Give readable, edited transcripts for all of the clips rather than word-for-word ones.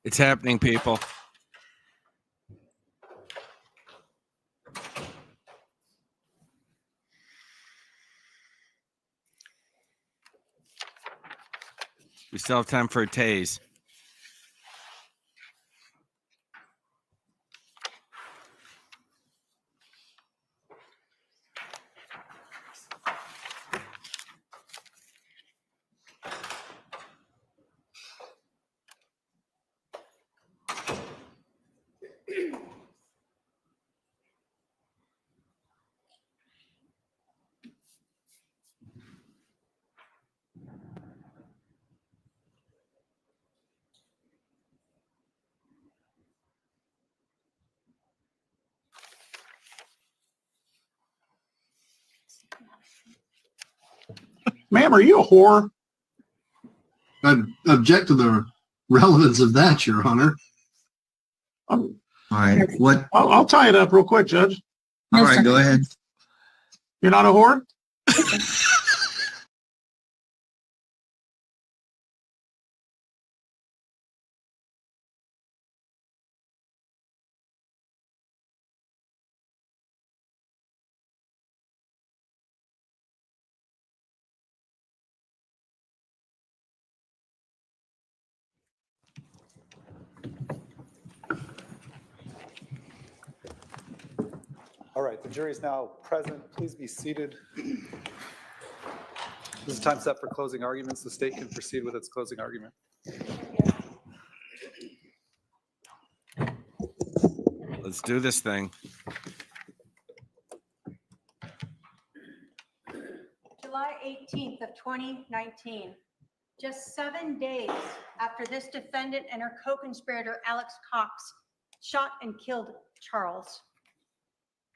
It's happening, people. We still have time for a tase. Ma'am, are you a whore? I object to the relevance of that, Your Honor. All right. What? I'll tie it up real quick, Judge. All right, go ahead. You're not a whore? All right, the jury is now present. Please be seated. This is time set for closing arguments. The state can proceed with its closing argument. Let's do this thing. July 18th of 2019, just 7 days after this defendant and her co-conspirator Alex Cox shot and killed Charles.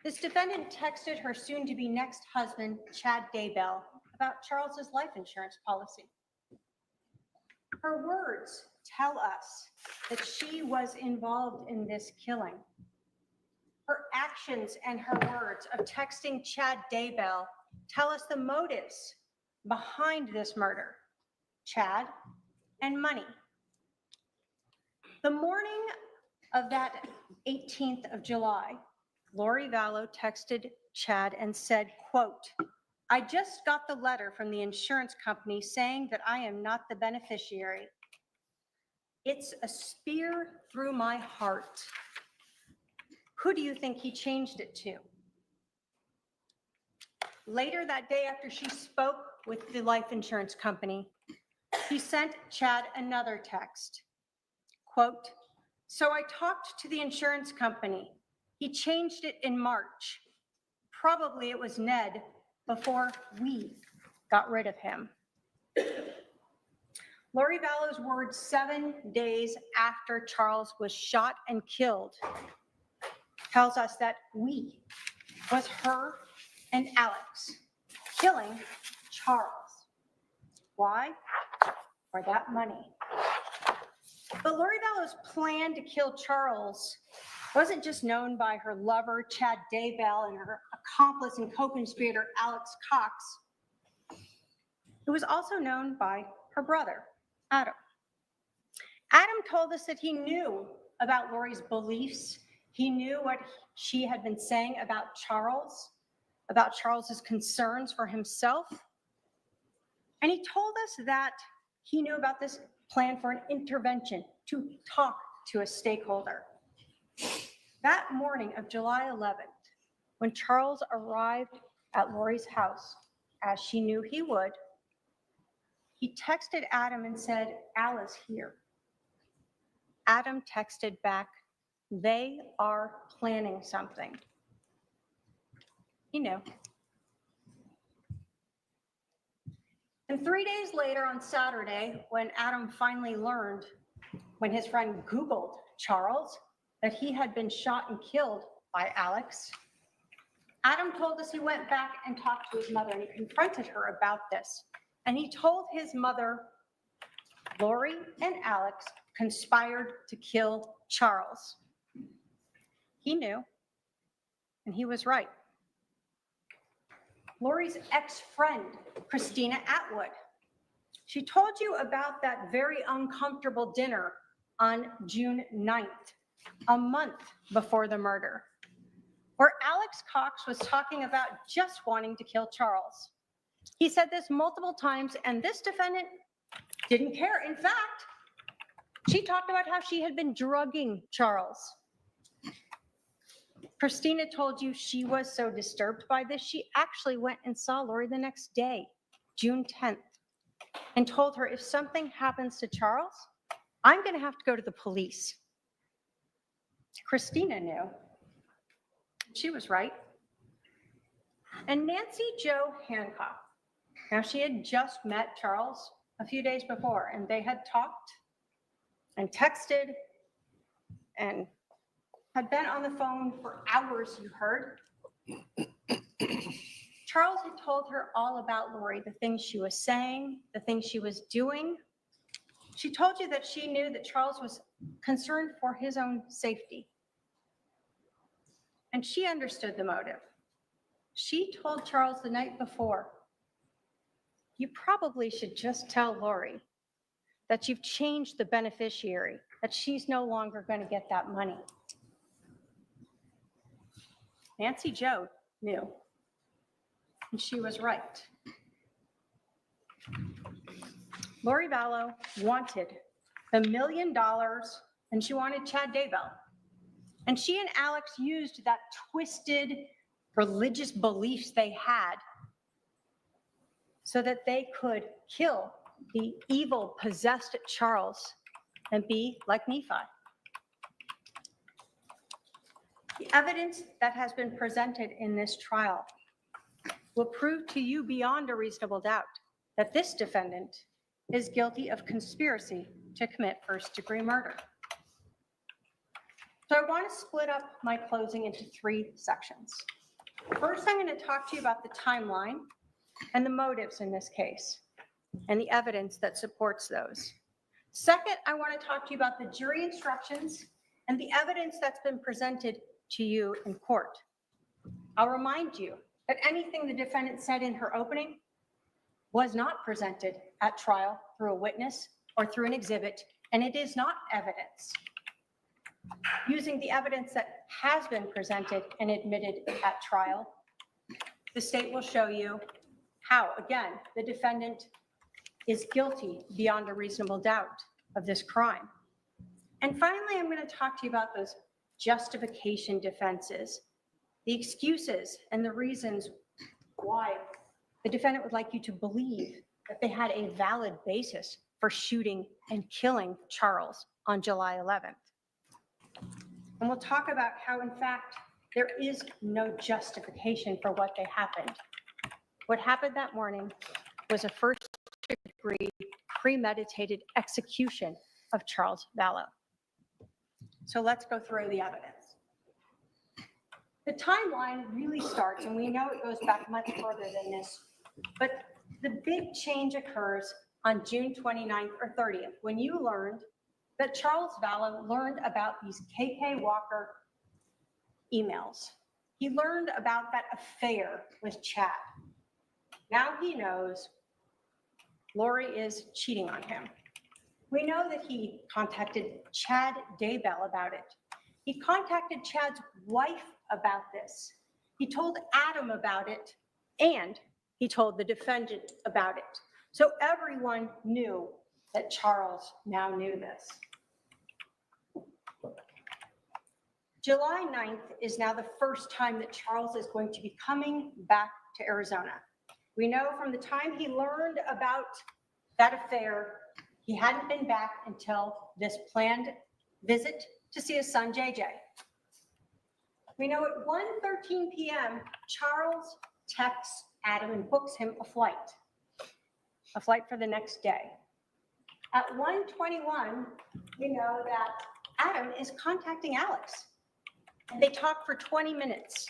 This defendant texted her soon-to-be next husband, Chad Daybell, about Charles's life insurance policy. Her words tell us that she was involved in this killing. Her actions and her words of texting Chad Daybell tell us the motives behind this murder: Chad and money. The morning of that 18th of July, Lori Vallow texted Chad and said, quote, "I just got the letter from the insurance company saying that I am not the beneficiary. It's a spear through my heart. Who do you think he changed it to?" Later that day, after she spoke with the life insurance company, he sent Chad another text. Quote, "So I talked to the insurance company. He changed it in March. Probably it was Ned before we got rid of him." Lori Vallow's words 7 days after Charles was shot and killed tells us that we was her and Alex killing Charles. Why? For that money. But Lori Vallow's plan to kill Charles wasn't just known by her lover, Chad Daybell, and her accomplice and co-conspirator, Alex Cox. It was also known by her brother, Adam. Adam told us that he knew about Lori's beliefs. He knew what she had been saying about Charles's concerns for himself. And he told us that he knew about this plan for an intervention to talk to a stakeholder. That morning of July 11th, when Charles arrived at Lori's house, as she knew he would, he texted Adam and said, "Al is here." Adam texted back, "They are planning something." He knew. And 3 days later on Saturday, when Adam finally learned, when his friend Googled Charles, that he had been shot and killed by Alex, Adam told us he went back and talked to his mother and he confronted her about this. And he told his mother, Lori and Alex conspired to kill Charles. He knew, and he was right. Lori's ex-friend, Christina Atwood, she told you about that very uncomfortable dinner on June 9th, a month before the murder, where Alex Cox was talking about just wanting to kill Charles. He said this multiple times, and this defendant didn't care. In fact, she talked about how she had been drugging Charles. Christina told you she was so disturbed by this, she actually went and saw Lori the next day, June 10th, and told her, if something happens to Charles, I'm going to have to go to the police. Christina knew. She was right. And Nancy Jo Hancock, now she had just met Charles a few days before, and they had talked and texted and had been on the phone for hours, you heard. Charles had told her all about Lori, the things she was saying, the things she was doing. She told you that she knew that Charles was concerned for his own safety. And she understood the motive. She told Charles the night before, you probably should just tell Lori that you've changed the beneficiary, that she's no longer going to get that money. Nancy Jo knew, and she was right. Lori Vallow wanted $1 million, and she wanted Chad Daybell. And she and Alex used that twisted religious beliefs they had so that they could kill the evil, possessed Charles and be like Nephi. The evidence that has been presented in this trial will prove to you beyond a reasonable doubt that this defendant is guilty of conspiracy to commit first-degree murder. So I want to split up my closing into 3 sections. First, I'm going to talk to you about the timeline and the motives in this case and the evidence that supports those. Second, I want to talk to you about the jury instructions and the evidence that's been presented to you in court. I'll remind you that anything the defendant said in her opening was not presented at trial through a witness or through an exhibit, and it is not evidence. Using the evidence that has been presented and admitted at trial, the state will show you how, again, the defendant is guilty beyond a reasonable doubt of this crime. And finally, I'm going to talk to you about those justification defenses, the excuses and the reasons why the defendant would like you to believe that they had a valid basis for shooting and killing Charles on July 11th. And we'll talk about how, in fact, there is no justification for what they happened. What happened that morning was a first-degree premeditated execution of Charles Vallow. So let's go through the evidence. The timeline really starts, and we know it goes back much further than this, but the big change occurs on June 29th or 30th, when you learned that Charles Vallow learned about these KK Walker emails. He learned about that affair with Chad. Now he knows Lori is cheating on him. We know that he contacted Chad Daybell about it. He contacted Chad's wife about this. He told Adam about it, and he told the defendant about it. So everyone knew that Charles now knew this. July 9th is now the first time that Charles is going to be coming back to Arizona. We know from the time he learned about that affair, he hadn't been back until this planned visit to see his son, JJ. We know at 1:13 p.m., Charles texts Adam and books him a flight for the next day. At 1:21, we know that Adam is contacting Alex. And they talk for 20 minutes.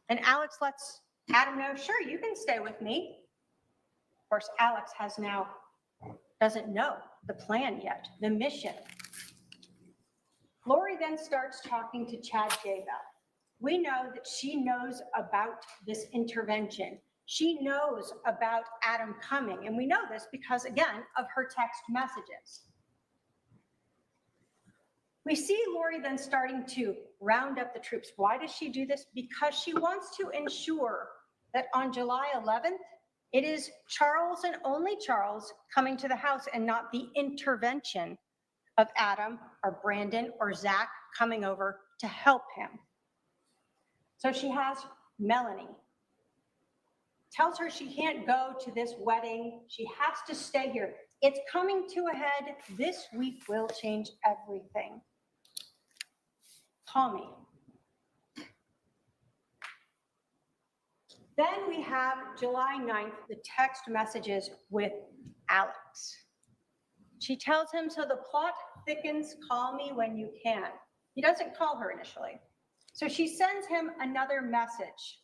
And Alex lets Adam know, sure, you can stay with me. Of course, Alex doesn't know the plan yet, the mission. Lori then starts talking to Chad Daybell. We know that she knows about this intervention. She knows about Adam coming. And we know this because, again, of her text messages. We see Lori then starting to round up the troops. Why does she do this? Because she wants to ensure that on July 11th, it is Charles and only Charles coming to the house and not the intervention of Adam or Brandon or Zach coming over to help him. So she has Melanie. Tells her she can't go to this wedding. She has to stay here. It's coming to a head. This week will change everything. Call me. Then we have July 9th, the text messages with Alex. She tells him, so the plot thickens, call me when you can. He doesn't call her initially. So she sends him another message.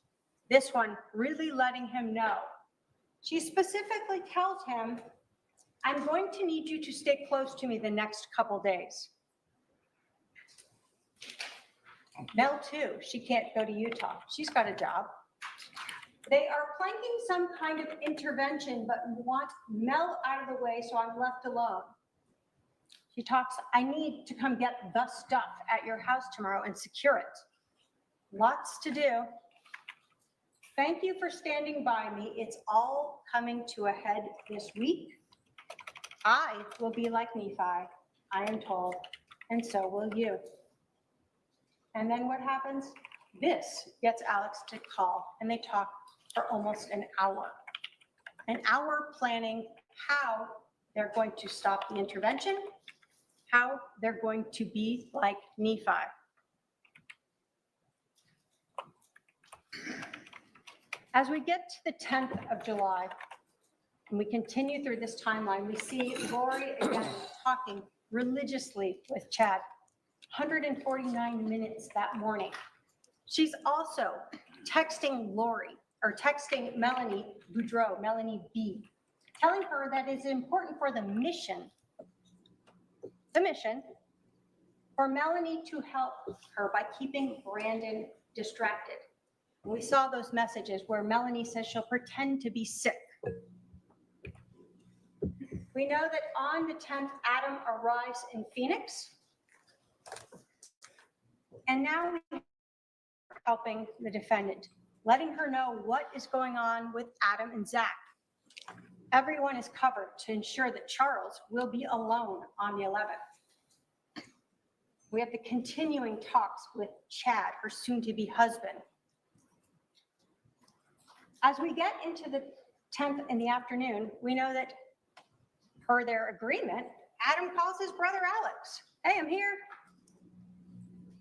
This one really letting him know. She specifically tells him, I'm going to need you to stay close to me the next couple days. Mel too, she can't go to Utah. She's got a job. They are planking some kind of intervention, but want Mel out of the way, so I'm left alone. She talks, I need to come get the stuff at your house tomorrow and secure it. Lots to do. Thank you for standing by me. It's all coming to a head this week. I will be like Nephi, I am told, and so will you. And then what happens? This gets Alex to call, and they talk for almost an hour. An hour planning how they're going to stop the intervention, how they're going to be like Nephi. As we get to the 10th of July, and we continue through this timeline, we see Lori again talking religiously with Chad. 149 minutes that morning. She's also texting Lori, or texting Melanie Boudreau, Melanie B, telling her that it's important for the mission, for Melanie to help her by keeping Brandon distracted. We saw those messages where Melanie says she'll pretend to be sick. We know that on the 10th, Adam arrives in Phoenix. And now we're helping the defendant, letting her know what is going on with Adam and Zach. Everyone is covered to ensure that Charles will be alone on the 11th. We have the continuing talks with Chad, her soon-to-be husband. As we get into the 10th in the afternoon, we know that per their agreement, Adam calls his brother Alex. Hey, I'm here.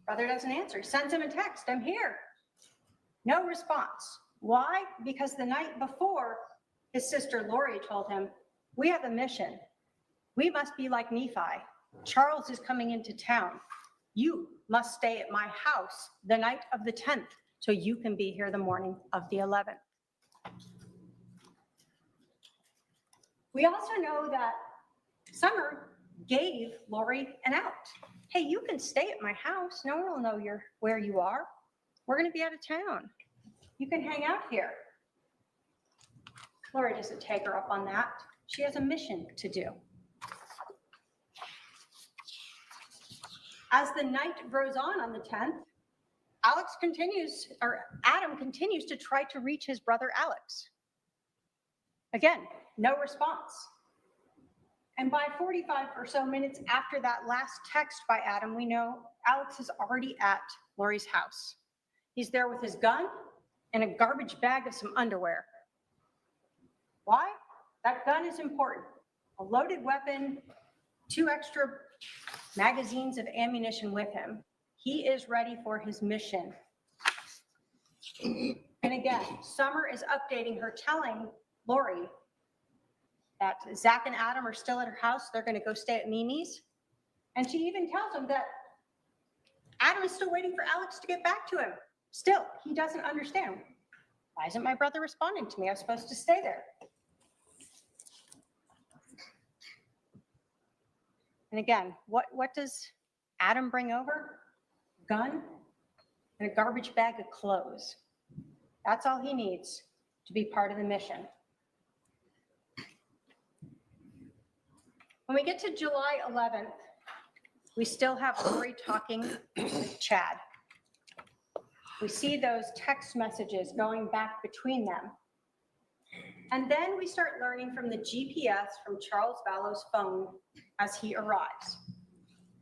Brother doesn't answer, sends him a text, I'm here. No response. Why? Because the night before, his sister Lori told him, we have a mission. We must be like Nephi. Charles is coming into town. You must stay at my house the night of the 10th so you can be here the morning of the 11th. We also know that Summer gave Lori an out. Hey, you can stay at my house. No one will know where you are. We're going to be out of town. You can hang out here. Lori doesn't take her up on that. She has a mission to do. As the night grows on the 10th, Adam continues to try to reach his brother Alex. Again, no response. And by 45 or so minutes after that last text by Adam, we know Alex is already at Lori's house. He's there with his gun and a garbage bag of some underwear. Why? That gun is important. A loaded weapon, 2 extra magazines of ammunition with him. He is ready for his mission. And again, Summer is updating her, telling Lori that Zach and Adam are still at her house. They're going to go stay at Mimi's. And she even tells him that Adam is still waiting for Alex to get back to him. Still, he doesn't understand. Why isn't my brother responding to me? I was supposed to stay there. And again, what does Adam bring over? Gun and a garbage bag of clothes. That's all he needs to be part of the mission. When we get to July 11th, We still have Lori talking with Chad. We see those text messages going back between them. And then we start learning from the GPS from Charles Vallow's phone as he arrives.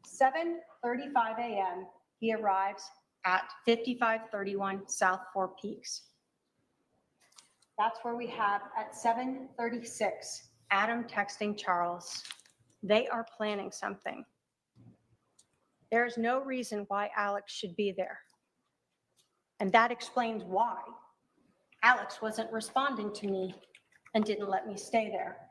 7:35 a.m., he arrives at 5531 South Four Peaks. That's where we have at 7:36, Adam texting Charles. They are planning something. There is no reason why Alex should be there. And that explains why Alex wasn't responding to me and didn't let me stay there.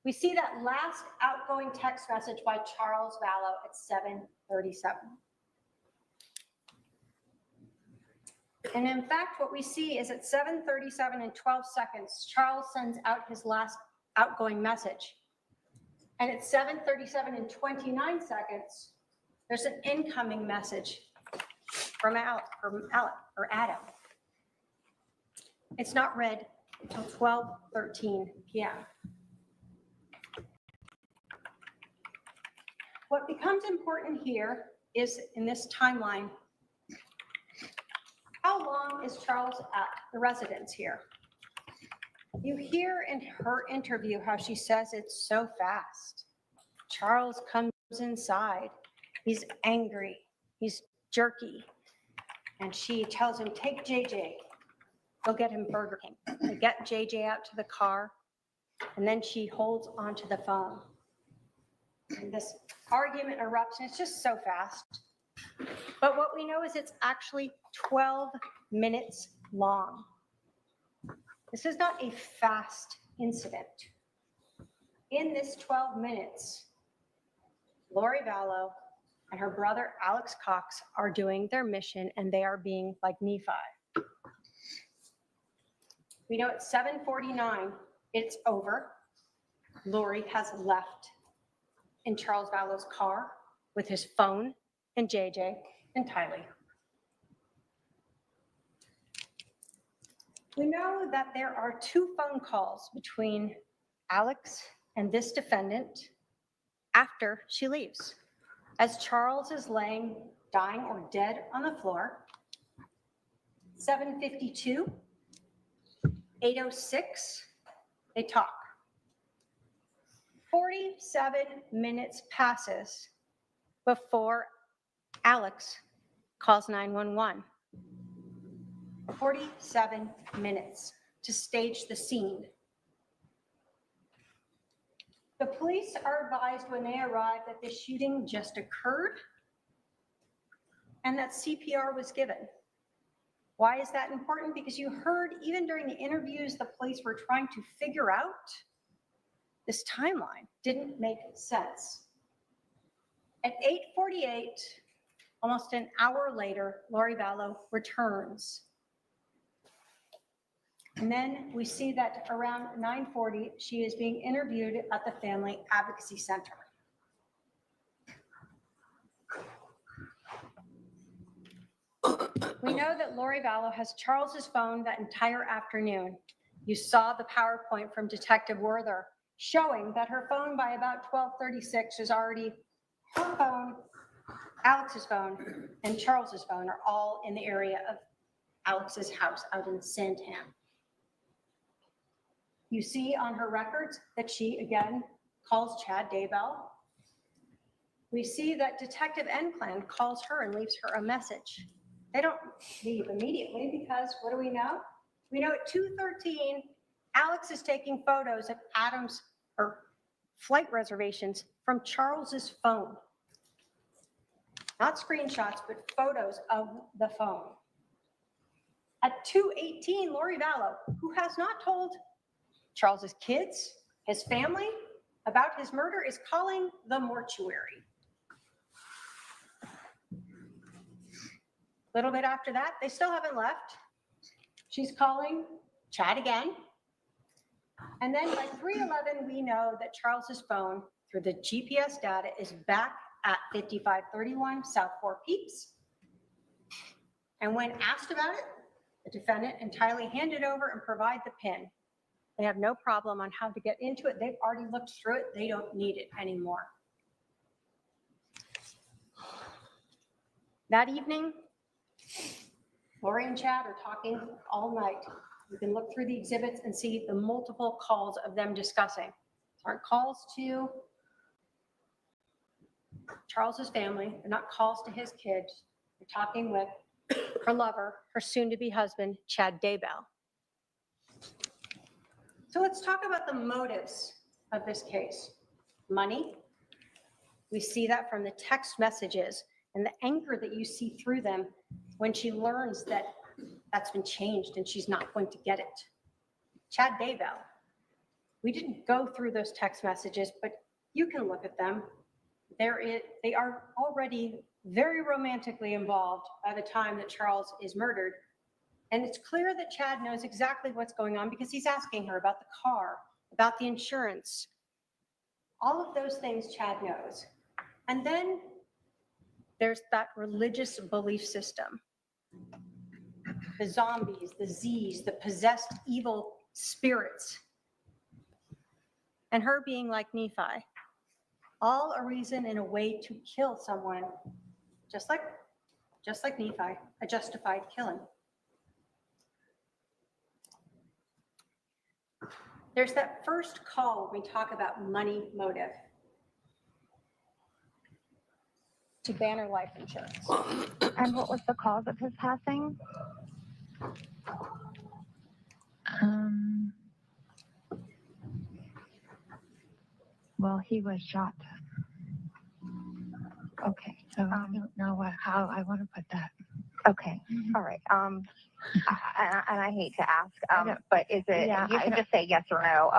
We see that last outgoing text message by Charles Vallow at 7:37. And in fact, what we see is at 7:37 and 12 seconds, Charles sends out his last outgoing message. And at 7:37 and 29 seconds, there's an incoming message from Adam. It's not read until 12:13 p.m. What becomes important here is in this timeline, how long is Charles at the residence here? You hear in her interview how she says it's so fast. Charles comes inside. He's angry. He's jerky. And she tells him, take JJ. Go get him Burger King. They get JJ out to the car. And then she holds onto the phone. And this argument erupts, and it's just so fast. But what we know is it's actually 12 minutes long. This is not a fast incident. In this 12 minutes, Lori Vallow and her brother Alex Cox are doing their mission, and they are being like Nephi. We know at 7:49, it's over. Lori has left in Charles Vallow's car with his phone and JJ and Tylee. We know that there are 2 phone calls between Alex and this defendant after she leaves. As Charles is laying, dying or dead on the floor, 7:52, 8:06, they talk. 47 minutes passes before Alex calls 911. 47 minutes to stage the scene. The police are advised when they arrive that the shooting just occurred and that CPR was given. Why is that important? Because you heard even during the interviews, the police were trying to figure out this timeline. Didn't make sense. At 8:48, almost an hour later, Lori Vallow returns. And then we see that around 9:40, she is being interviewed at the Family Advocacy Center. We know that Lori Vallow has Charles's phone that entire afternoon. You saw the PowerPoint from Detective Werther showing that her phone by about 12:36 is already her phone, Alex's phone, and Charles's phone are all in the area of Alex's house out in Sandham. You see on her records that she again calls Chad Daybell. We see that Detective Enclan calls her and leaves her a message. They don't leave immediately because what do we know? We know at 2:13, Alex is taking photos of Adam's flight reservations from Charles's phone. Not screenshots, but photos of the phone. At 2:18, Lori Vallow, who has not told Charles's kids, his family, about his murder, is calling the mortuary. A little bit after that, they still haven't left. She's calling Chad again. And then by 3:11, we know that Charles's phone, through the GPS data, is back at 5531 South Four Peaks. And when asked about it, the defendant and Tylee hand it over and provide the PIN. They have no problem on how to get into it. They've already looked through it. They don't need it anymore. That evening, Lori and Chad are talking all night. You can look through the exhibits and see the multiple calls of them discussing. These aren't calls to Charles's family. They're not calls to his kids. They're talking with her lover, her soon-to-be husband, Chad Daybell. So let's talk about the motives of this case. Money. We see that from the text messages and the anger that you see through them when she learns that that's been changed and she's not going to get it. Chad Daybell. We didn't go through those text messages, but you can look at them. They are already very romantically involved by the time that Charles is murdered. And it's clear that Chad knows exactly what's going on because he's asking her about the car, about the insurance. All of those things Chad knows. And then there's that religious belief system. The zombies, the Z's, the possessed evil spirits. And her being like Nephi. All a reason and a way to kill someone, just like Nephi, a justified killing. There's that first call when we talk about money motive to Banner Life Insurance. And what was the cause of his passing? Well, he was shot. Okay, so I don't know how I want to put that. Okay, all right. And I hate to ask, but is it? Yeah, you can just say yes or no.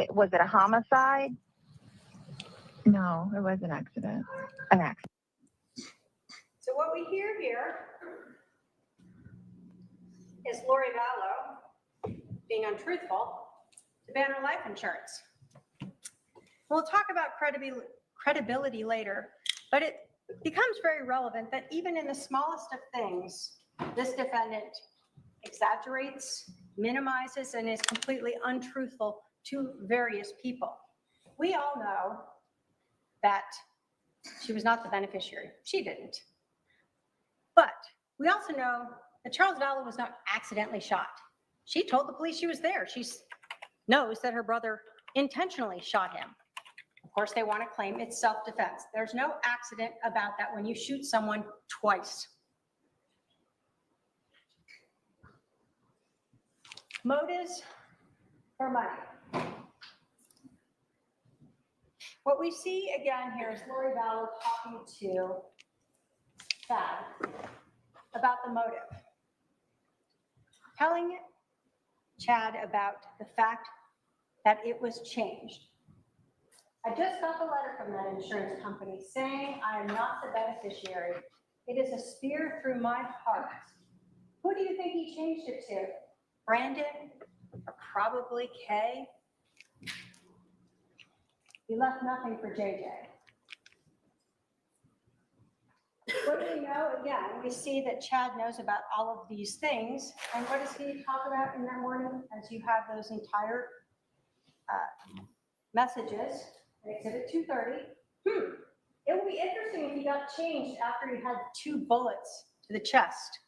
Was it a homicide? No, it was an accident. An accident. So what we hear here is Lori Vallow being untruthful to Banner Life Insurance. We'll talk about credibility later, but it becomes very relevant that even in the smallest of things, this defendant exaggerates, minimizes, and is completely untruthful to various people. We all know that she was not the beneficiary. She didn't. But we also know that Charles Vallow was not accidentally shot. She told the police she was there. She knows that her brother intentionally shot him. Of course, they want to claim it's self-defense. There's no accident about that when you shoot someone twice. Motives for money. What we see again here is Lori Vallow talking to Chad about the motive. Telling Chad about the fact that it was changed. I just got the letter from that insurance company saying I am not the beneficiary. It is a spear through my heart. Who do you think he changed it to? Brandon? Or probably Kay? He left nothing for JJ. What do we know? Again, we see that Chad knows about all of these things. And what does he talk about in that morning as you have those entire messages? Exhibit 230. It would be interesting if he got changed after he had 2 bullets to the chest.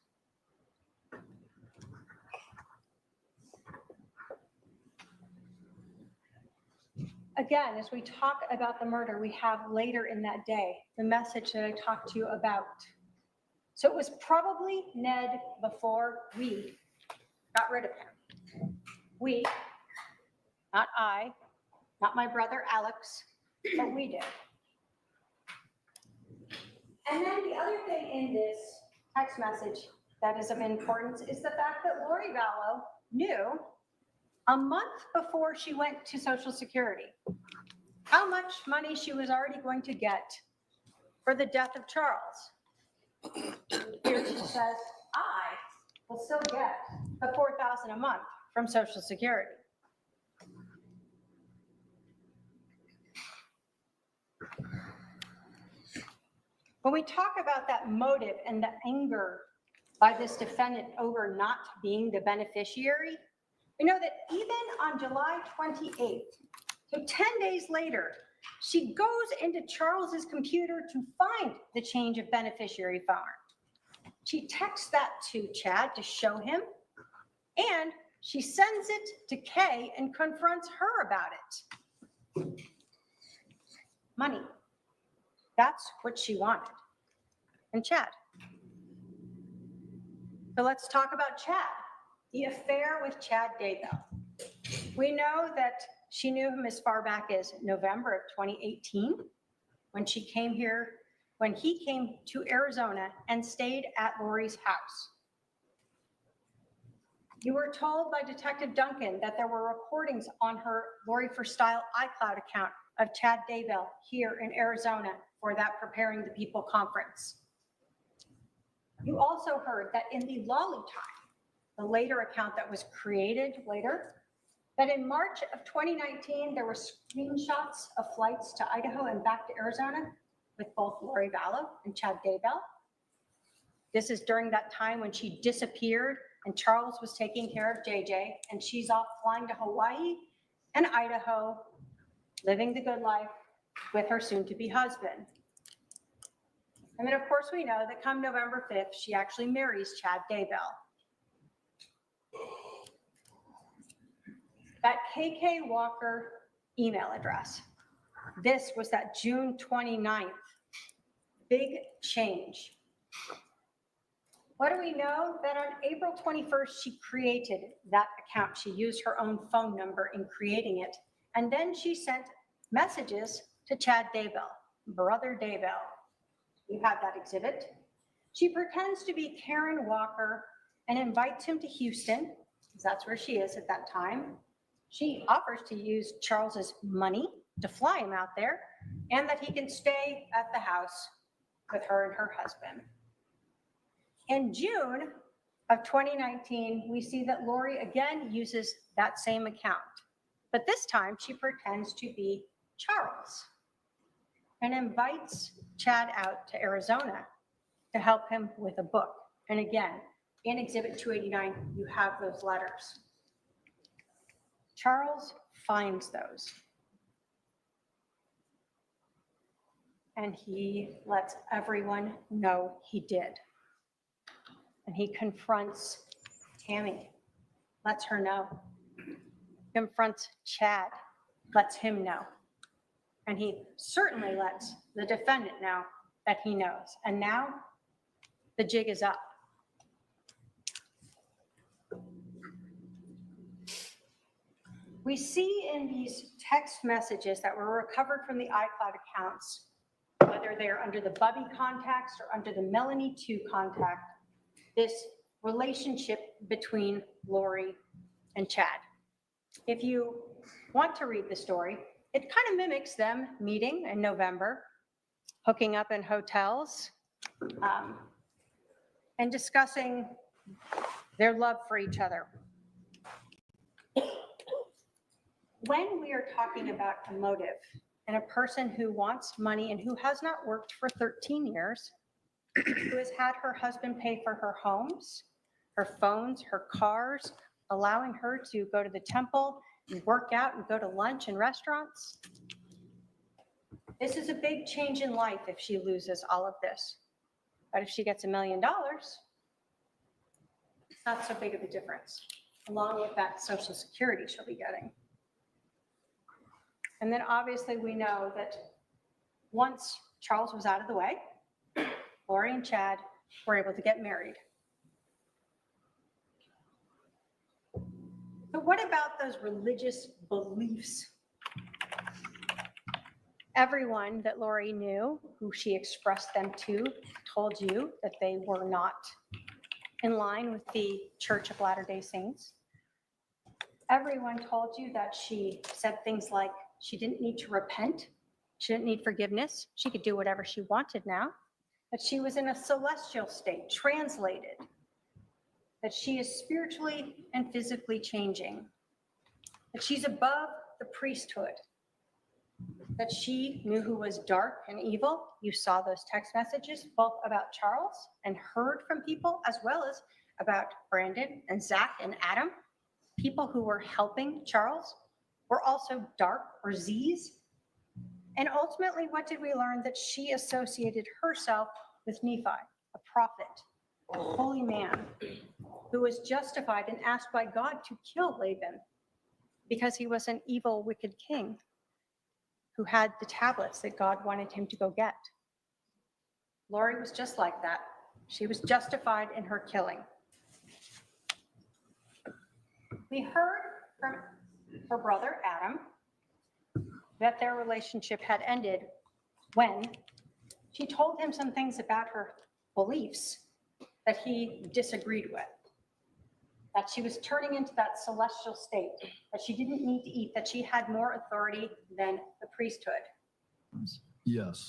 Again, as we talk about the murder, we have later in that day the message that I talked to you about. So it was probably Ned before we got rid of him. We, not I, not my brother Alex, but we did. And then the other thing in this text message that is of importance is the fact that Lori Vallow knew a month before she went to Social Security how much money she was already going to get for the death of Charles. Here she says, I will still get the $4,000 a month from Social Security. When we talk about that motive and the anger by this defendant over not being the beneficiary, we know that even on July 28th, so 10 days later, She goes into Charles's computer to find the change of beneficiary form. She texts that to Chad to show him, and she sends it to Kay and confronts her about it. Money. That's what she wanted. And Chad. So let's talk about Chad, the affair with Chad Daybell. We know that she knew him as far back as November of 2018, when he came to Arizona and stayed at Lori's house. You were told by Detective Duncan that there were recordings on her Lori for Style iCloud account of Chad Daybell here in Arizona for that Preparing the People conference. You also heard that in the Lolly time, the later account that was created later, that in March of 2019, there were screenshots of flights to Idaho and back to Arizona with both Lori Vallow and Chad Daybell. This is during that time when she disappeared and Charles was taking care of JJ, and she's off flying to Hawaii and Idaho, living the good life with her soon-to-be husband. And then, of course, we know that come November 5th, she actually marries Chad Daybell. That KK Walker email address, this was that June 29th, big change. What do we know? That on April 21st, she created that account. She used her own phone number in creating it. And then she sent messages to Chad Daybell, brother Daybell. You have that exhibit. She pretends to be Karen Walker and invites him to Houston, because that's where she is at that time. She offers to use Charles's money to fly him out there, and that he can stay at the house with her and her husband. In June of 2019, we see that Lori again uses that same account, but this time she pretends to be Charles and invites Chad out to Arizona to help him with a book. And again, in Exhibit 289, you have those letters. Charles finds those. And he lets everyone know he did. And he confronts Tammy, lets her know. Confronts Chad, lets him know. And he certainly lets the defendant know that he knows. And now the jig is up. We see in these text messages that were recovered from the iCloud accounts, whether they're under the Bubby context or under the Melanie 2 contact, this relationship between Lori and Chad. If you want to read the story, it kind of mimics them meeting in November, hooking up in hotels, and discussing their love for each other. When we are talking about a motive and a person who wants money and who has not worked for 13 years, who has had her husband pay for her homes, her phones, her cars, allowing her to go to the temple and work out and go to lunch and restaurants. This is a big change in life if she loses all of this. But if she gets $1 million, it's not so big of a difference, along with that Social Security she'll be getting. And then obviously we know that once Charles was out of the way, Lori and Chad were able to get married. So what about those religious beliefs? Everyone that Lori knew, who she expressed them to, told you that they were not in line with the Church of Latter-day Saints. Everyone told you that she said things like she didn't need to repent, she didn't need forgiveness, she could do whatever she wanted now, that she was in a celestial state, translated, that she is spiritually and physically changing, that she's above the priesthood, that she knew who was dark and evil. You saw those text messages, both about Charles and heard from people, as well as about Brandon and Zach and Adam. People who were helping Charles were also dark or Z's. And ultimately, what did we learn? That she associated herself with Nephi, a prophet, a holy man who was justified and asked by God to kill Laban because he was an evil, wicked king who had the tablets that God wanted him to go get. Lori was just like that. She was justified in her killing. We heard from her brother, Adam, that their relationship had ended when she told him some things about her beliefs that he disagreed with, that she was turning into that celestial state, that she didn't need to eat, that she had more authority than the priesthood. Yes.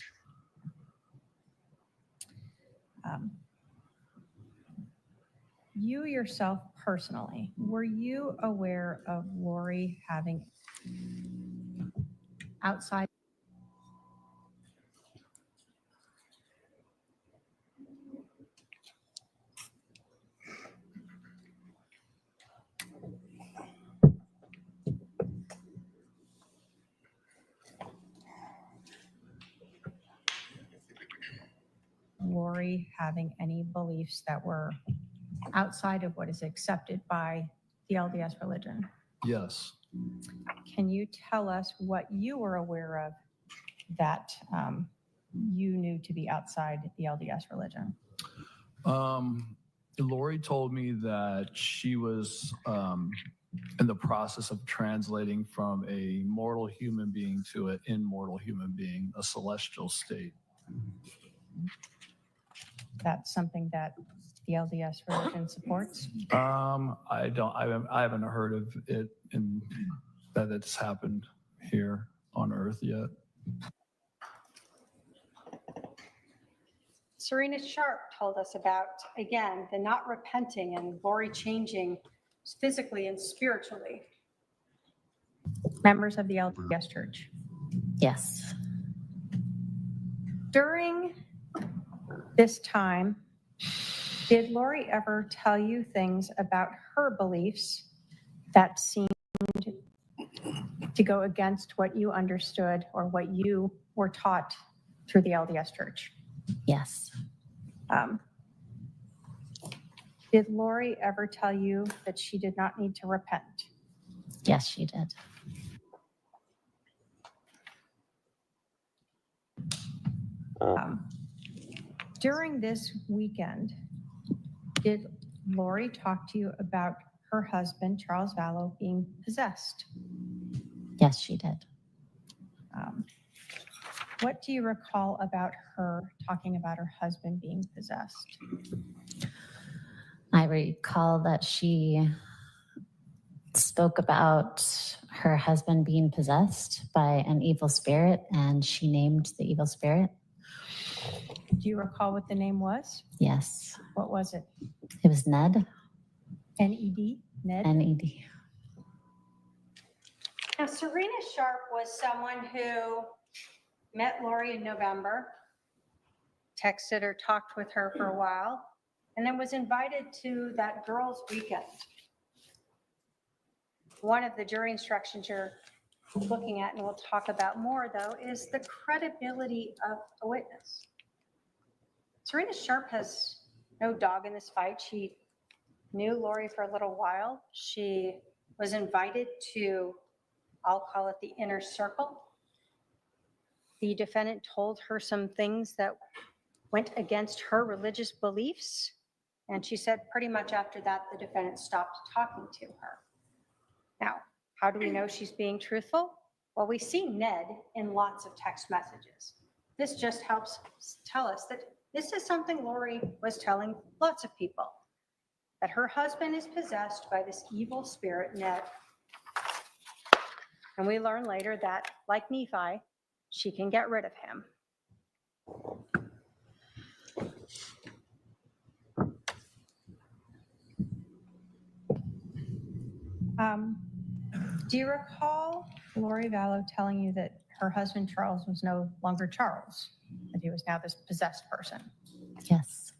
You yourself personally, were you aware of Lori having outside? Lori having any beliefs that were outside of what is accepted by the LDS religion? Yes. Can you tell us what you were aware of that you knew to be outside the LDS religion? Lori told me that she was in the process of translating from a mortal human being to an immortal human being, a celestial state. That's something that the LDS religion supports? I haven't heard of it in that it's happened here on Earth yet. Serena Sharp told us about, again, the not repenting and Lori changing physically and spiritually. Members of the LDS Church? Yes. During this time, did Lori ever tell you things about her beliefs that seemed to go against what you understood or what you were taught through the LDS Church? Yes. Did Lori ever tell you that she did not need to repent? Yes, she did. During this weekend, did Lori talk to you about her husband, Charles Vallow, being possessed? Yes, she did. What do you recall about her talking about her husband being possessed? I recall that she spoke about her husband being possessed by an evil spirit, and she named the evil spirit. Do you recall what the name was? Yes. What was it? It was Ned. N-E-D? Ned? N-E-D. Now, Serena Sharp was someone who met Lori in November, texted or talked with her for a while, and then was invited to that girls' weekend. One of the jury instructions you're looking at, and we'll talk about more, though, is the credibility of a witness. Serena Sharp has no dog in this fight. She knew Lori for a little while. She was invited to, I'll call it the inner circle. The defendant told her some things that went against her religious beliefs. And she said pretty much after that, the defendant stopped talking to her. Now, how do we know she's being truthful? Well, we see Ned in lots of text messages. This just helps tell us that this is something Lori was telling lots of people, that her husband is possessed by this evil spirit, Ned. And we learn later that, like Nephi, she can get rid of him. Do you recall Lori Vallow telling you that her husband Charles was no longer Charles, that he was now this possessed person? Yes.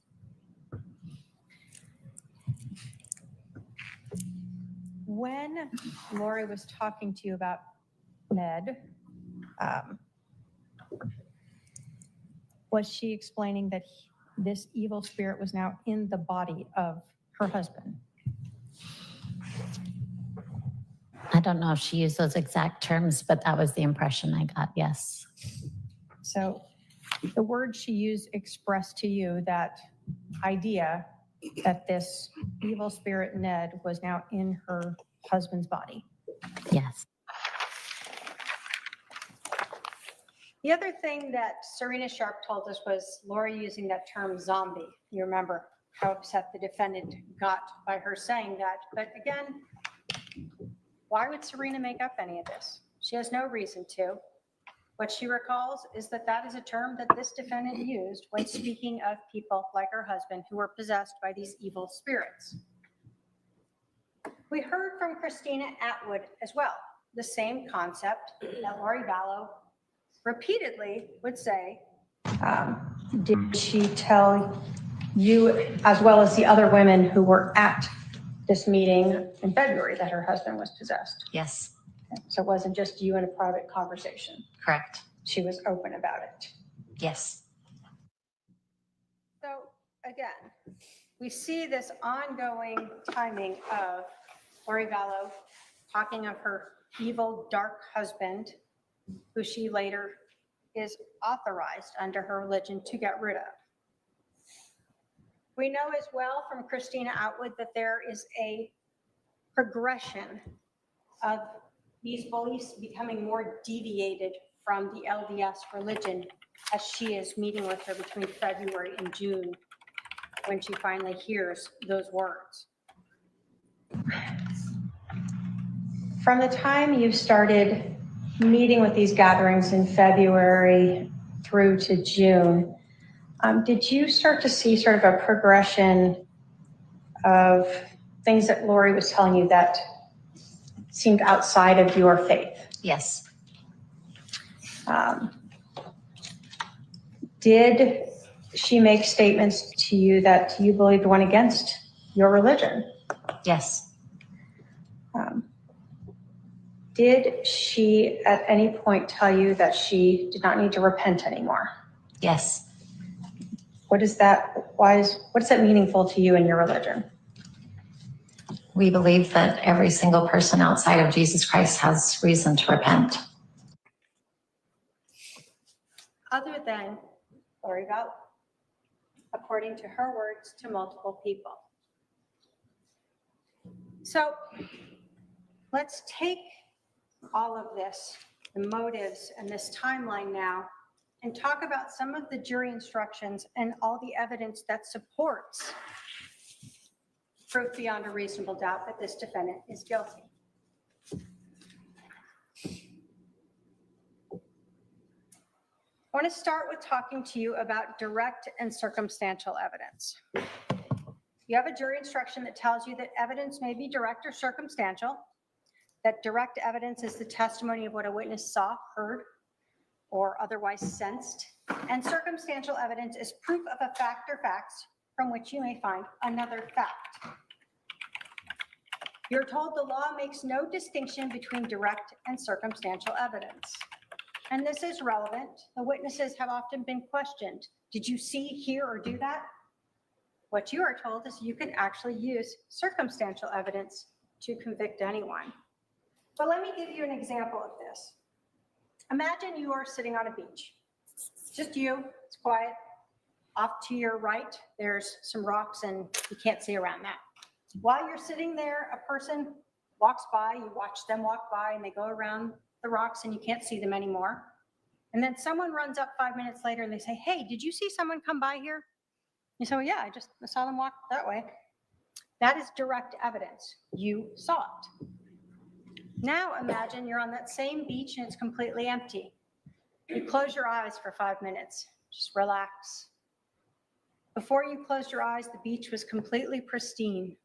When Lori was talking to you about Ned, was she explaining that this evil spirit was now in the body of her husband? I don't know if she used those exact terms, but that was the impression I got. Yes. So the word she used expressed to you that idea that this evil spirit Ned was now in her husband's body. Yes. The other thing that Serena Sharp told us was Lori using that term zombie. You remember how upset the defendant got by her saying that. But again, why would Serena make up any of this? She has no reason to. What she recalls is that that is a term that this defendant used when speaking of people like her husband who were possessed by these evil spirits. We heard from Christina Atwood as well, the same concept that Lori Vallow repeatedly would say. Did she tell you, as well as the other women who were at this meeting in February, that her husband was possessed? Yes. So it wasn't just you in a private conversation. Correct. She was open about it. Yes. So again, we see this ongoing timing of Lori Vallow talking of her evil, dark husband, who she later is authorized under her religion to get rid of. We know as well from Christina Atwood that there is a progression of these beliefs becoming more deviated from the LDS religion as she is meeting with her between February and June when she finally hears those words. From the time you started meeting with these gatherings in February through to June, did you start to see sort of a progression of things that Lori was telling you that seemed outside of your faith? Yes. Did she make statements to you that you believed went against your religion? Yes. Did she at any point tell you that she did not need to repent anymore? Yes. What is that? What's that meaningful to you in your religion? We believe that every single person outside of Jesus Christ has reason to repent. Other than Lori Vallow, according to her words to multiple people. So let's take all of this, the motives and this timeline now, and talk about some of the jury instructions and all the evidence that supports proof beyond a reasonable doubt that this defendant is guilty. I want to start with talking to you about direct and circumstantial evidence. You have a jury instruction that tells you that evidence may be direct or circumstantial, that direct evidence is the testimony of what a witness saw, heard, or otherwise sensed, and circumstantial evidence is proof of a fact or facts from which you may find another fact. You're told the law makes no distinction between direct and circumstantial evidence. And this is relevant. The witnesses have often been questioned. Did you see, hear, or do that? What you are told is you can actually use circumstantial evidence to convict anyone. But let me give you an example of this. Imagine you are sitting on a beach. Just you, it's quiet. Off to your right, there's some rocks and you can't see around that. While you're sitting there, a person walks by, you watch them walk by and they go around the rocks and you can't see them anymore. And then someone runs up 5 minutes later and they say, hey, did you see someone come by here? You say, well, yeah, I saw them walk that way. That is direct evidence. You saw it. Now imagine you're on that same beach and it's completely empty. You close your eyes for 5 minutes. Just relax. Before you closed your eyes, the beach was completely pristine.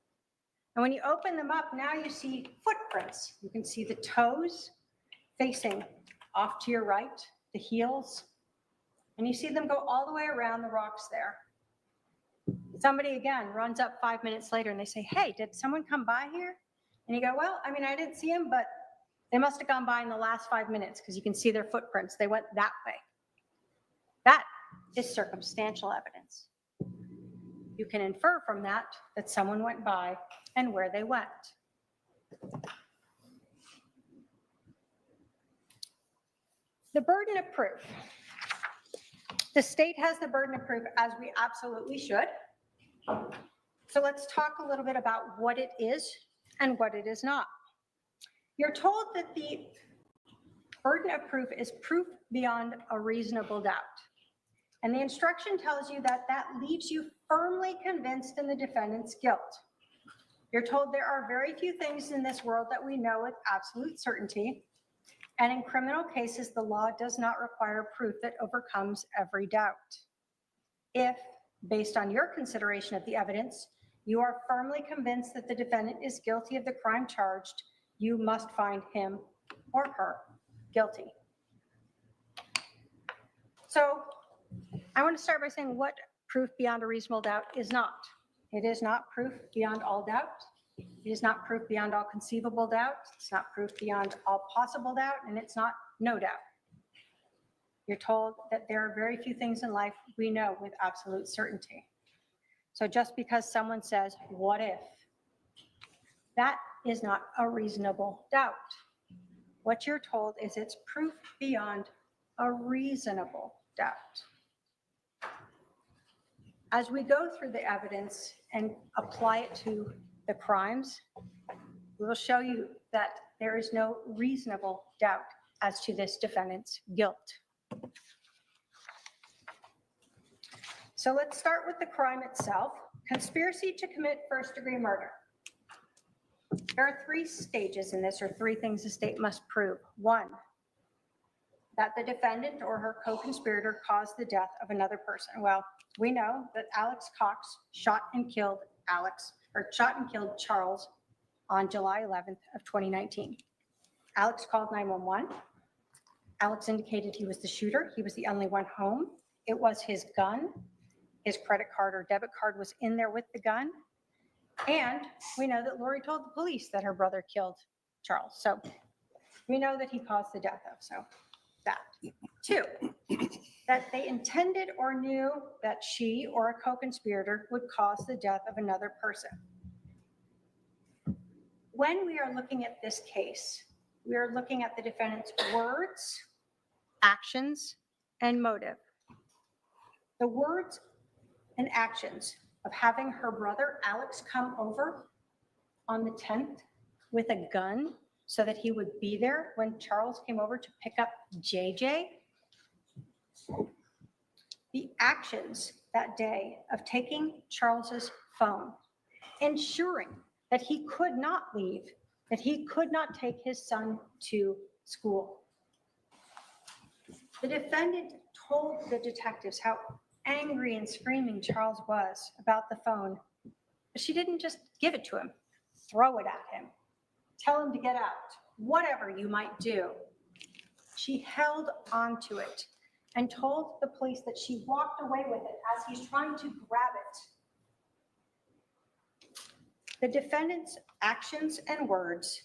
And when you open them up, now you see footprints. You can see the toes facing off to your right, the heels, and you see them go all the way around the rocks there. Somebody again runs up 5 minutes later and they say, hey, did someone come by here? And you go, well, I mean, I didn't see them, but they must have gone by in the last 5 minutes because you can see their footprints. They went that way. That is circumstantial evidence. You can infer from that that someone went by and where they went. The burden of proof. The state has the burden of proof, as we absolutely should. So let's talk a little bit about what it is and what it is not. You're told that the burden of proof is proof beyond a reasonable doubt. And the instruction tells you that that leaves you firmly convinced in the defendant's guilt. You're told there are very few things in this world that we know with absolute certainty. And in criminal cases, the law does not require proof that overcomes every doubt. If, based on your consideration of the evidence, you are firmly convinced that the defendant is guilty of the crime charged, you must find him or her guilty. So I want to start by saying what proof beyond a reasonable doubt is not. It is not proof beyond all doubt. It is not proof beyond all conceivable doubt. It's not proof beyond all possible doubt, and it's not no doubt. You're told that there are very few things in life we know with absolute certainty. So just because someone says, what if? That is not a reasonable doubt. What you're told is it's proof beyond a reasonable doubt. As we go through the evidence and apply it to the crimes, we will show you that there is no reasonable doubt as to this defendant's guilt. So let's start with the crime itself. Conspiracy to commit first-degree murder. There are three stages in this, or three things the state must prove. One, that the defendant or her co-conspirator caused the death of another person. Well, we know that Alex Cox shot and killed Charles on July 11th of 2019. Alex called 911. Alex indicated he was the shooter. He was the only one home. It was his gun. His credit card or debit card was in there with the gun. And we know that Lori told the police that her brother killed Charles. So we know that he caused the death of, so that. Two, that they intended or knew that she or a co-conspirator would cause the death of another person. When we are looking at this case, we are looking at the defendant's words, actions, and motive. The words and actions of having her brother Alex come over on the 10th with a gun so that he would be there when Charles came over to pick up JJ. The actions that day of taking Charles's phone, ensuring that he could not leave, that he could not take his son to school. The defendant told the detectives how angry and screaming Charles was about the phone, but she didn't just give it to him, throw it at him, tell him to get out, whatever you might do. She held onto it and told the police that she walked away with it as he's trying to grab it. The defendant's actions and words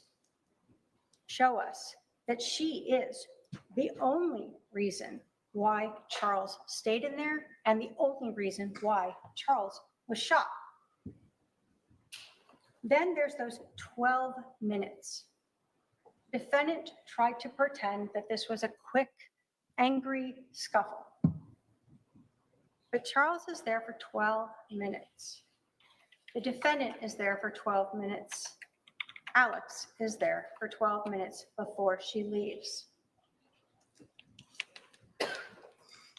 show us that she is the only reason why Charles stayed in there and the only reason why Charles was shot. Then there's those 12 minutes. Defendant tried to pretend that this was a quick, angry scuffle. But Charles is there for 12 minutes. The defendant is there for 12 minutes. Alex is there for 12 minutes before she leaves.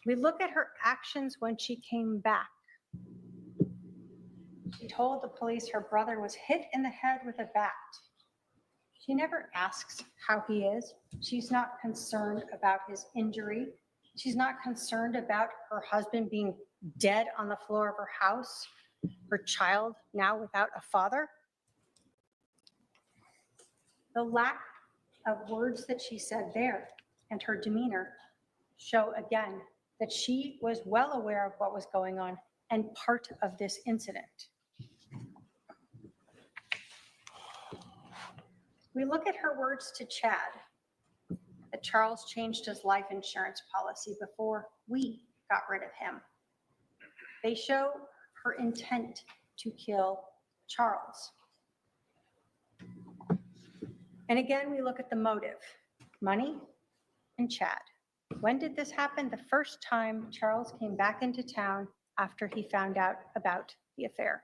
We look at her actions when she came back. She told the police her brother was hit in the head with a bat. She never asks how he is. She's not concerned about his injury. She's not concerned about her husband being dead on the floor of her house, her child now without a father. The lack of words that she said there and her demeanor show again that she was well aware of what was going on and part of this incident. We look at her words to Chad, that Charles changed his life insurance policy before we got rid of him. They show her intent to kill Charles. And again, we look at the motive, money and Chad. When did this happen? The first time Charles came back into town after he found out about the affair.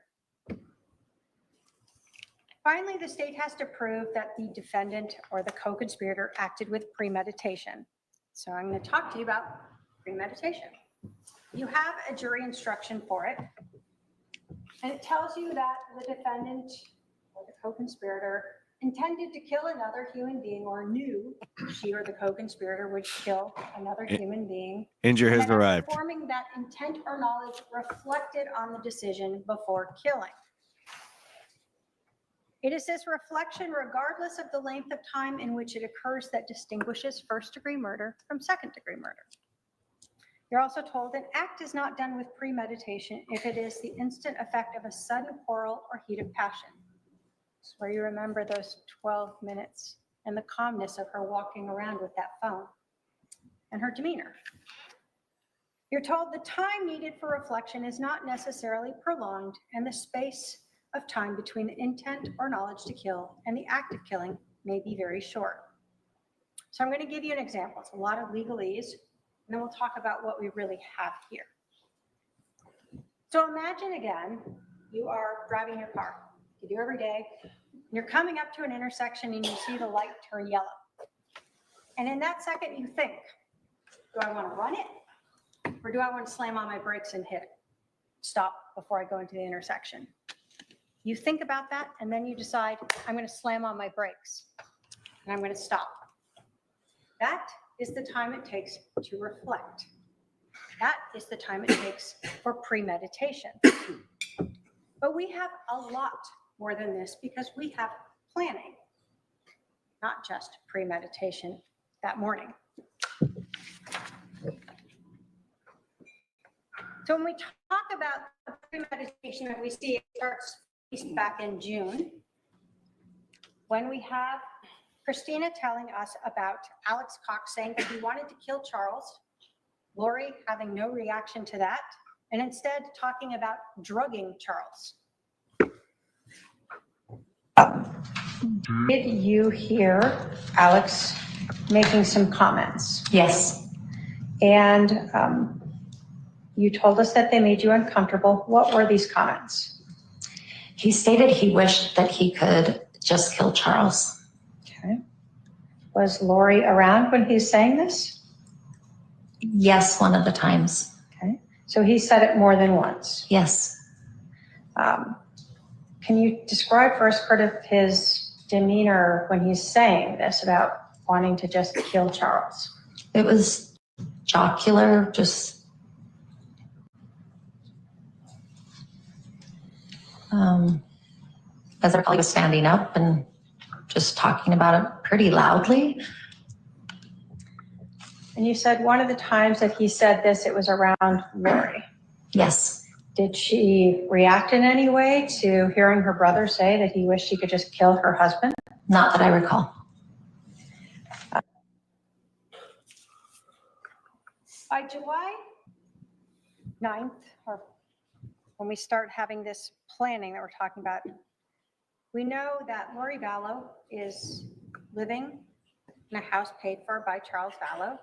Finally, the state has to prove that the defendant or the co-conspirator acted with premeditation. So I'm going to talk to you about premeditation. You have a jury instruction for it, and it tells you that the defendant or the co-conspirator intended to kill another human being or knew she or the co-conspirator would kill another human being. Injure and has that arrived. Performing that intent or knowledge reflected on the decision before killing. It is this reflection, regardless of the length of time in which it occurs, that distinguishes first-degree murder from second-degree murder. You're also told an act is not done with premeditation if it is the instant effect of a sudden quarrel or heat of passion. It's where you remember those 12 minutes and the calmness of her walking around with that phone and her demeanor. You're told the time needed for reflection is not necessarily prolonged, and the space of time between the intent or knowledge to kill and the act of killing may be very short. So I'm going to give you an example. It's a lot of legalese, and then we'll talk about what we really have here. So imagine again, you are driving your car. You do every day. And you're coming up to an intersection and you see the light turn yellow. And in that second you think, do I want to run it? Or do I want to slam on my brakes and hit it? Stop before I go into the intersection. You think about that, and then you decide, I'm going to slam on my brakes, and I'm going to stop. That is the time it takes to reflect. That is the time it takes for premeditation. But we have a lot more than this because we have planning, not just premeditation that morning. So when we talk about the premeditation that we see, it starts back in June, when we have Christina telling us about Alex Cox saying that he wanted to kill Charles, Lori having no reaction to that, and instead talking about drugging Charles. Did you hear Alex making some comments? Yes. And you told us that they made you uncomfortable. What were these comments? He stated he wished that he could just kill Charles. Okay. Was Lori around when he's saying this? Yes, one of the times. Okay. So he said it more than once. Yes. Can you describe for us part of his demeanor when he's saying this about wanting to just kill Charles? It was jocular, just as I recall, he was standing up and just talking about it pretty loudly. And you said one of the times that he said this, it was around Lori. Yes. Did she react in any way to hearing her brother say that he wished he could just kill her husband? Not that I recall. By July 9th, or when we start having this planning that we're talking about, we know that Lori Vallow is living in a house paid for by Charles Vallow.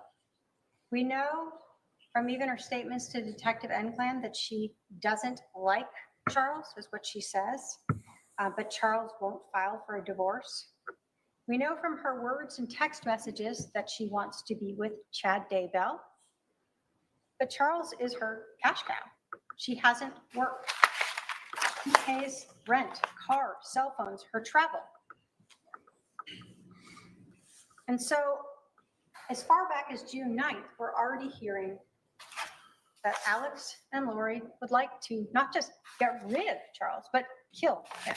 We know from even her statements to Detective Enclan that she doesn't like Charles, is what she says, but Charles won't file for a divorce. We know from her words and text messages that she wants to be with Chad Daybell, but Charles is her cash cow. She hasn't worked. He pays rent, car, cell phones, her travel. And so as far back as June 9th, we're already hearing that Alex and Lori would like to not just get rid of Charles, but kill him.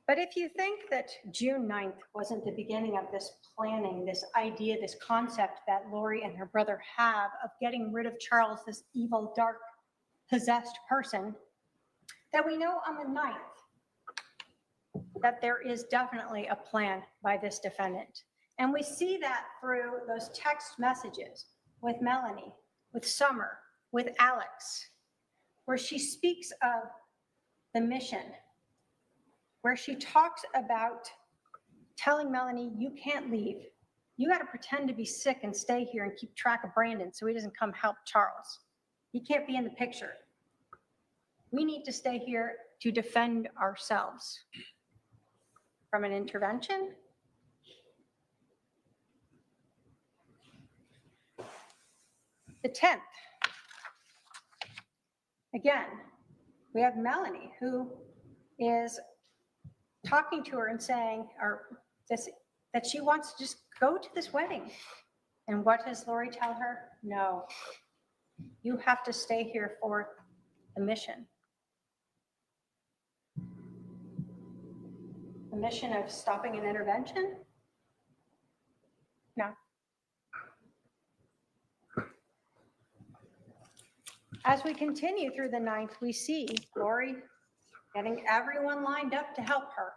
But if you think that June 9th wasn't the beginning of this planning, this idea, this concept that Lori and her brother have of getting rid of Charles, this evil, dark, possessed person, that we know on the 9th, that there is definitely a plan by this defendant. And we see that through those text messages with Melanie, with Summer, with Alex, where she speaks of the mission, where she talks about telling Melanie, you can't leave. You got to pretend to be sick and stay here and keep track of Brandon so he doesn't come help Charles. He can't be in the picture. We need to stay here to defend ourselves from an intervention. The 10th, again, we have Melanie who is talking to her and saying, that she wants to just go to this wedding. And what does Lori tell her? No, you have to stay here for the mission. The mission of stopping an intervention? No. As we continue through the 9th, we see Lori getting everyone lined up to help her.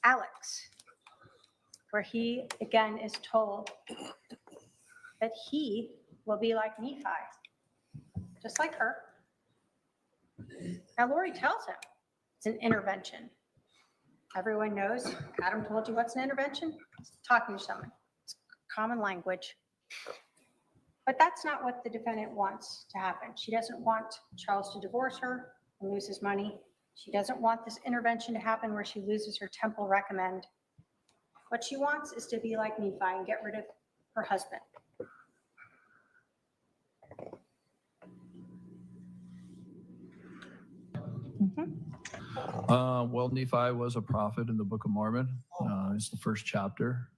Alex, where he again is told that he will be like Nephi, just like her. Now Lori tells him it's an intervention. Everyone knows, Adam told you what's an intervention? It's talking to someone. It's common language. But that's not what the defendant wants to happen. She doesn't want Charles to divorce her and lose his money. She doesn't want this intervention to happen where she loses her temple recommend. What she wants is to be like Nephi and get rid of her husband. Well, Nephi was a prophet in the Book of Mormon. It's the first chapter.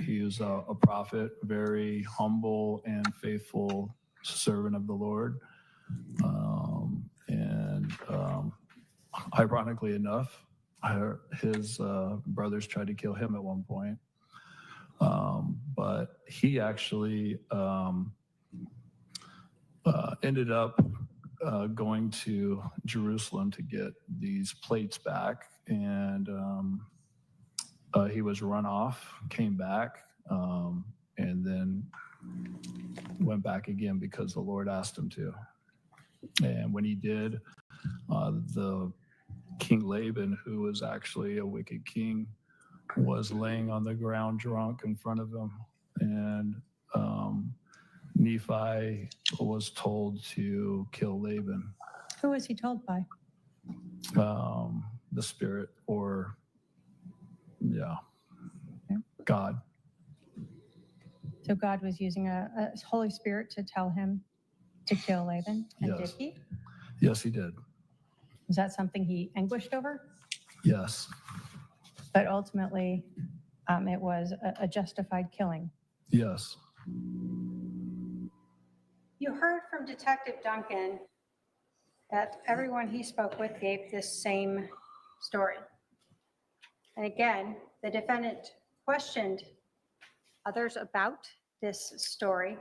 He is a prophet, very humble and faithful servant of the Lord. Ironically enough, his brothers tried to kill him at one point. But he actually ended up going to Jerusalem to get these plates back, and he was run off, came back, and then went back again because the Lord asked him to. And when he did, the King Laban, who was actually a wicked king, was laying on the ground drunk in front of him, and Nephi was told to kill Laban. Who was he told by? The spirit, or God. So God was using a Holy Spirit to tell him to kill Laban, and Yes. did he? Yes, he did. Was that something he anguished over? Yes. But ultimately, it was a justified killing. Yes. You heard from Detective Duncan that everyone he spoke with gave this same story. And again, the defendant questioned others about this story.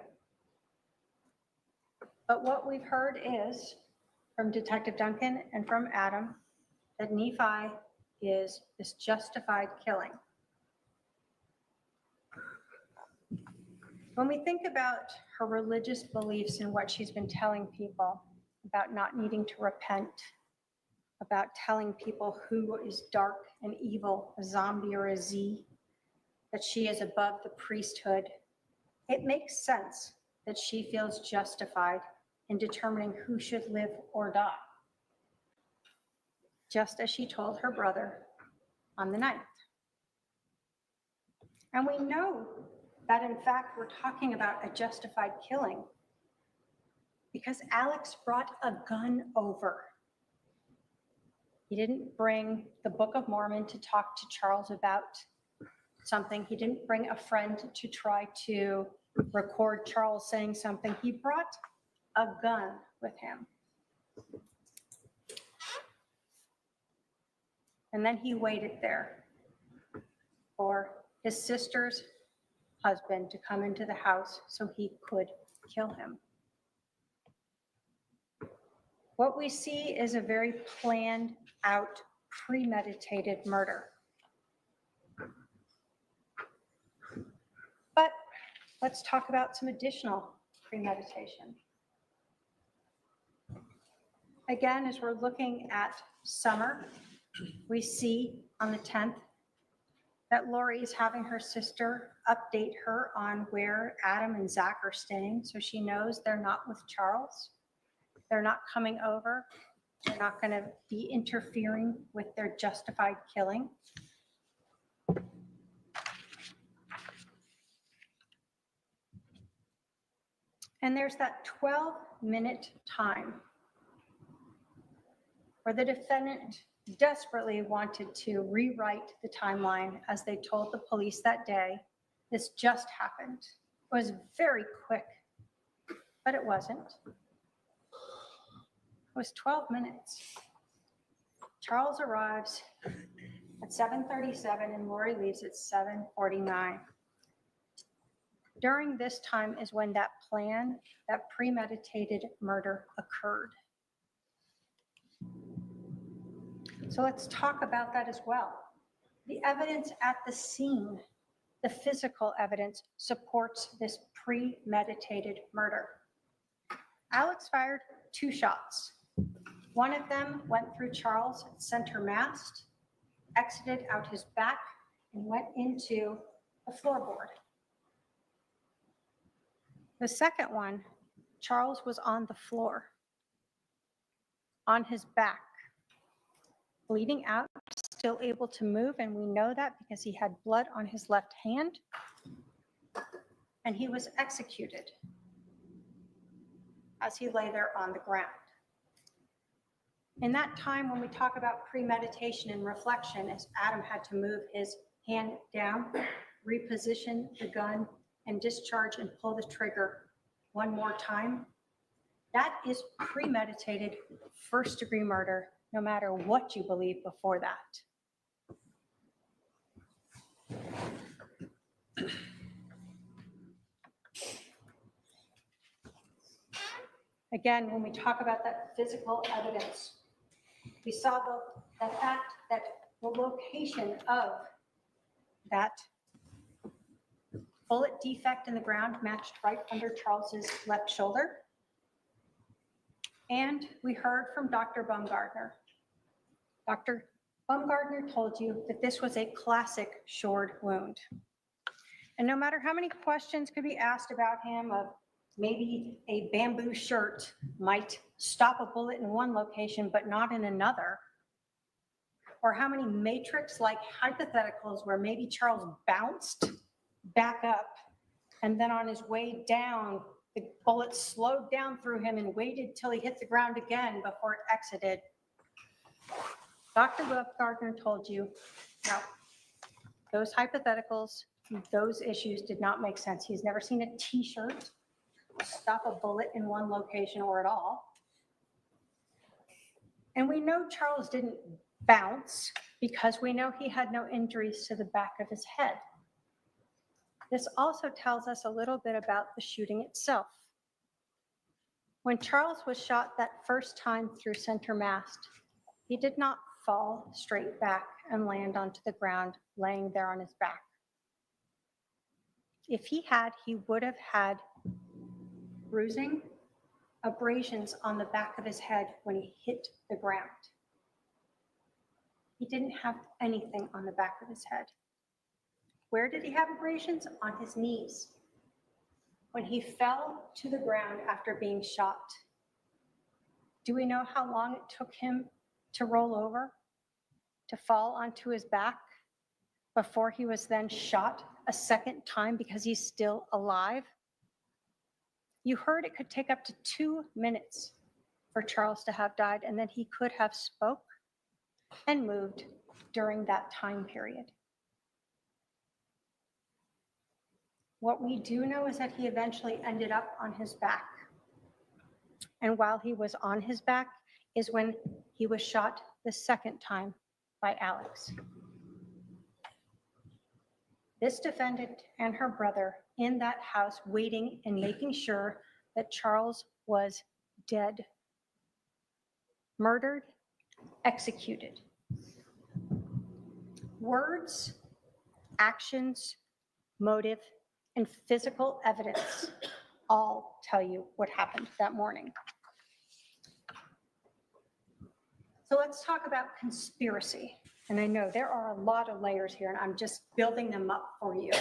But what we've heard is from Detective Duncan and from Adam that Nephi is this justified killing. When we think about her religious beliefs and what she's been telling people about not needing to repent, about telling people who is dark and evil, a zombie or a Z, that she is above the priesthood, it makes sense that she feels justified in determining who should live or die, just as she told her brother on the 9th. And we know that in fact we're talking about a justified killing because Alex brought a gun over. He didn't bring the Book of Mormon to talk to Charles about something. He didn't bring a friend to try to record Charles saying something. He brought a gun with him. And then he waited there for his sister's husband to come into the house so he could kill him. What we see is a very planned out premeditated murder. But let's talk about some additional premeditation. Again, as we're looking at Summer, we see on the 10th that Lori is having her sister update her on where Adam and Zach are staying, so she knows they're not with Charles. They're not coming over. They're not going to be interfering with their justified killing. And there's that 12-minute time where the defendant desperately wanted to rewrite the timeline as they told the police that day. This just happened. It was very quick, but it wasn't. It was 12 minutes. Charles arrives at 7:37 and Lori leaves at 7:49. During this time is when that plan, that premeditated murder occurred. So let's talk about that as well. The evidence at the scene, the physical evidence, supports this premeditated murder. Alex fired 2 shots. One of them went through Charles' center mast, exited out his back, and went into the floorboard. The second one, Charles was on the floor, on his back, bleeding out, still able to move, and we know that because he had blood on his left hand, and he was executed as he lay there on the ground. In that time, when we talk about premeditation and reflection, as Adam had to move his hand down, reposition the gun, and discharge and pull the trigger one more time, that is premeditated first-degree murder, no matter what you believe before that. Again, when we talk about that physical evidence, we saw the fact that the location of that bullet defect in the ground matched right under Charles's left shoulder. And we heard from Dr. Baumgartner. Dr. Baumgartner told you that this was a classic sword wound. And no matter how many questions could be asked about him of maybe a bamboo shirt might stop a bullet in one location but not in another, or how many matrix-like hypotheticals where maybe Charles bounced back up and then on his way down, the bullet slowed down through him and waited till he hit the ground again before it exited. Dr. Baumgartner told you, no, those hypotheticals, those issues did not make sense. He's never seen a t-shirt stop a bullet in one location or at all. And we know Charles didn't bounce because we know he had no injuries to the back of his head. This also tells us a little bit about the shooting itself. When Charles was shot that first time through center mast, he did not fall straight back and land onto the ground, laying there on his back. If he had, he would have had bruising, abrasions on the back of his head when he hit the ground. He didn't have anything on the back of his head. Where did he have abrasions? On his knees. When he fell to the ground after being shot, do we know how long it took him to roll over, to fall onto his back before he was then shot a second time because he's still alive? You heard it could take up to 2 minutes for Charles to have died, and then he could have spoke and moved during that time period. What we do know is that he eventually ended up on his back. And while he was on his back is when he was shot the second time by Alex. This defendant and her brother in that house waiting and making sure that Charles was dead, murdered, executed. words, actions, motive, and physical evidence all tell you what happened that morning. So let's talk about conspiracy. And I know there are a lot of layers here, and I'm just building them up for you.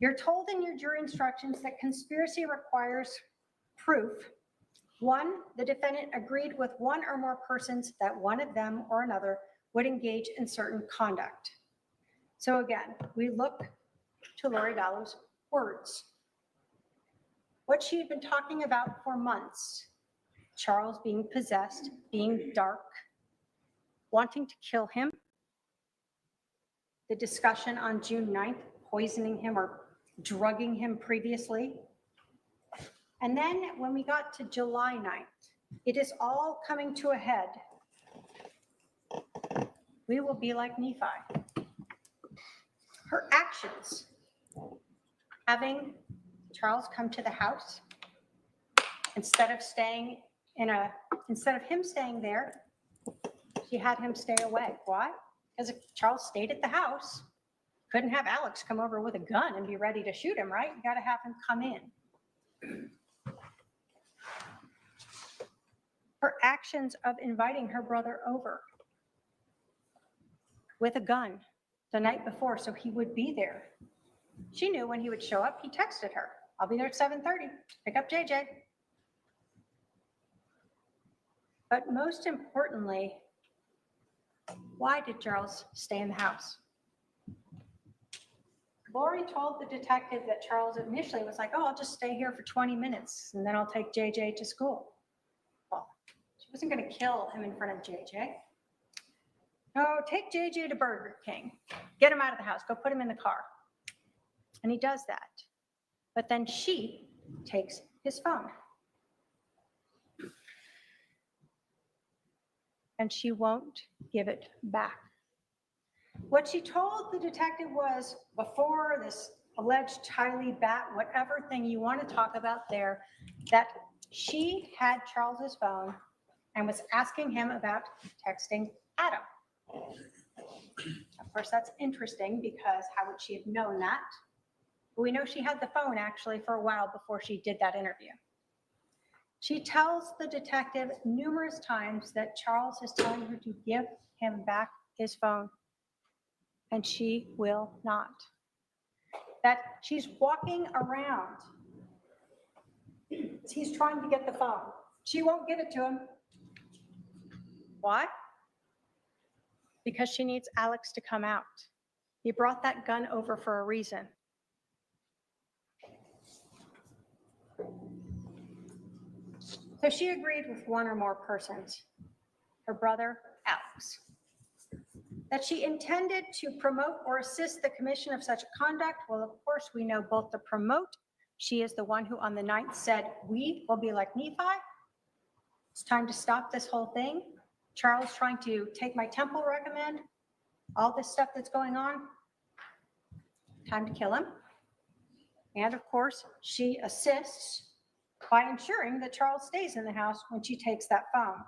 You're told in your jury instructions that conspiracy requires proof. One, the defendant agreed with one or more persons that one of them or another would engage in certain conduct. So again, we look to Lori Vallow's words. What she had been talking about for months, Charles being possessed, being dark, wanting to kill him, the discussion on June 9th, poisoning him or drugging him previously. And then when we got to July 9th, it is all coming to a head. We will be like Nephi. Her actions, having Charles come to the house, instead of him staying there, she had him stay away. Why? Because if Charles stayed at the house, couldn't have Alex come over with a gun and be ready to shoot him, right? You got to have him come in. Her actions of inviting her brother over with a gun the night before so he would be there. She knew when he would show up. He texted her, "I'll be there at 7:30. Pick up JJ." But most importantly, why did Charles stay in the house? Lori told the detective that Charles initially was like, "Oh, I'll just stay here for 20 minutes and then I'll take JJ to school." Well, she wasn't going to kill him in front of JJ. No, take JJ to Burger King. Get him out of the house. Go put him in the car. And he does that. But then she takes his phone. And she won't give it back. What she told the detective was, before this alleged Tylee bat, whatever thing you want to talk about there, that she had Charles's phone and was asking him about texting Adam. Of course, that's interesting because how would she have known that? We know she had the phone actually for a while before she did that interview. She tells the detective numerous times that Charles is telling her to give him back his phone, and she will not. That she's walking around. He's trying to get the phone. She won't give it to him. Why? Because she needs Alex to come out. He brought that gun over for a reason. So she agreed with one or more persons, her brother, Alex, that she intended to promote or assist the commission of such conduct. Well, of course, we know both the promote, she is the one who on the 9th said, "We will be like Nephi. It's time to stop this whole thing. Charles trying to take my temple recommend, all this stuff that's going on. Time to kill him." And of course, she assists by ensuring that Charles stays in the house when she takes that phone.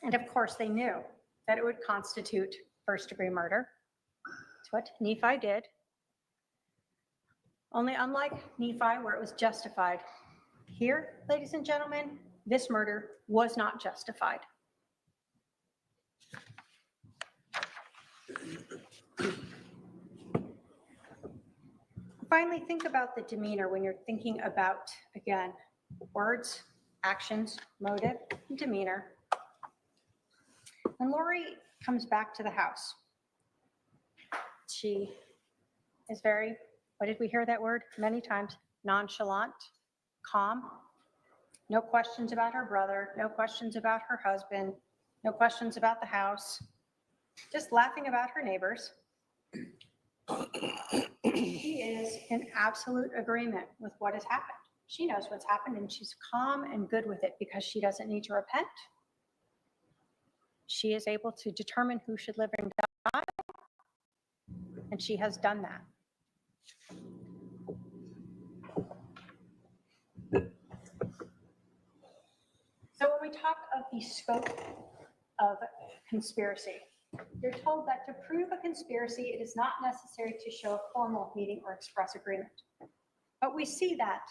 And of course, they knew that it would constitute first-degree murder. It's what Nephi did. Only unlike Nephi, where it was justified, here, ladies and gentlemen, this murder was not justified. Finally, think about the demeanor when you're thinking about, again, words, actions, motive, and demeanor. When Lori comes back to the house, she is very, what did we hear that word many times? Nonchalant, calm, no questions about her brother, no questions about her husband, no questions about the house, just laughing about her neighbors. She is in absolute agreement with what has happened. She knows what's happened and she's calm and good with it because she doesn't need to repent. She is able to determine who should live and die, and she has done that. So when we talk of the scope of conspiracy. You're told that to prove a conspiracy, it is not necessary to show a formal meeting or express agreement. But we see that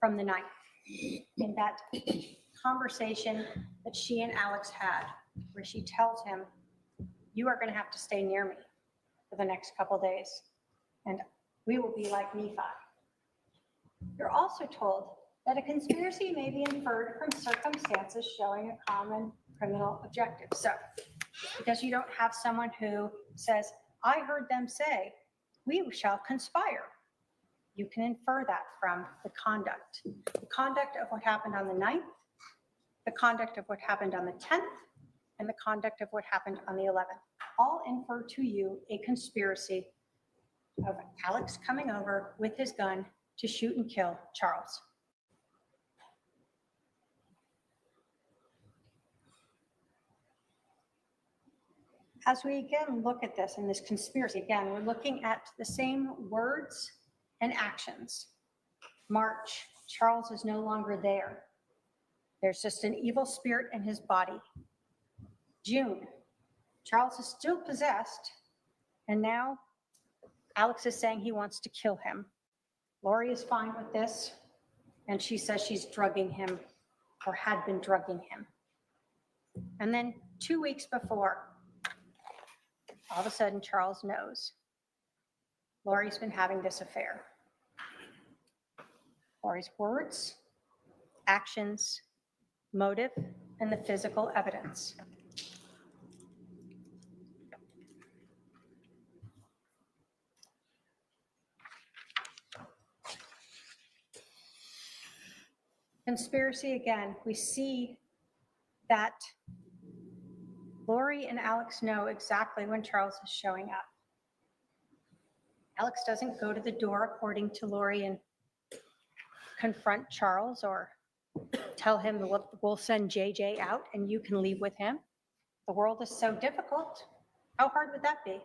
from the night, in that conversation that she and Alex had, where she tells him, you are going to have to stay near me for the next couple days, and we will be like Nephi. You're also told that a conspiracy may be inferred from circumstances showing a common criminal objective. So, because you don't have someone who says, I heard them say, we shall conspire. You can infer that from the conduct of what happened on the 9th, the conduct of what happened on the 10th, and the conduct of what happened on the 11th. All infer to you a conspiracy of Alex coming over with his gun to shoot and kill Charles. As we again look at this in this conspiracy, again, we're looking at the same words and actions. March, Charles is no longer there. There's just an evil spirit in his body. June, Charles is still possessed, and now Alex is saying he wants to kill him. Lori is fine with this, and she says she's drugging him, or had been drugging him. And then 2 weeks before, all of a sudden, Charles knows Lori's been having this affair. Lori's words, actions, motive, and the physical evidence. Conspiracy again, we see that Lori and Alex know exactly when Charles is showing up. Alex doesn't go to the door according to Lori and confront Charles or tell him we'll send JJ out and you can leave with him. The world is so difficult. How hard would that be?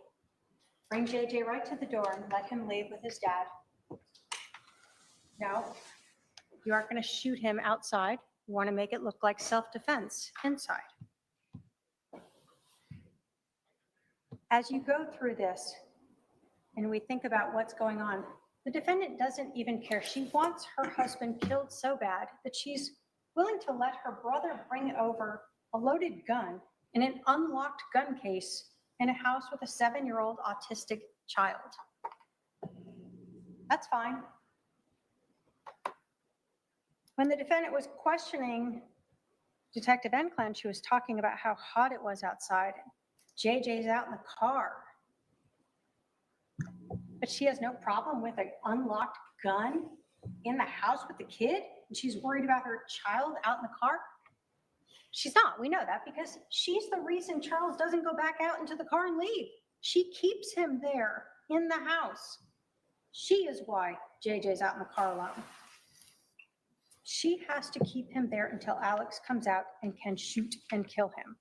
Bring JJ right to the door and let him leave with his dad. No, you aren't going to shoot him outside. You want to make it look like self-defense inside. As you go through this and we think about what's going on, the defendant doesn't even care. She wants her husband killed so bad that she's willing to let her brother bring over a loaded gun in an unlocked gun case in a house with a 7-year-old autistic child. That's fine. When the defendant was questioning Detective Enclan, she was talking about how hot it was outside. JJ's out in the car. But she has no problem with an unlocked gun in the house with the kid, and she's worried about her child out in the car. She's not. We know that because she's the reason Charles doesn't go back out into the car and leave. She keeps him there in the house. She is why JJ's out in the car alone. She has to keep him there until Alex comes out and can shoot and kill him.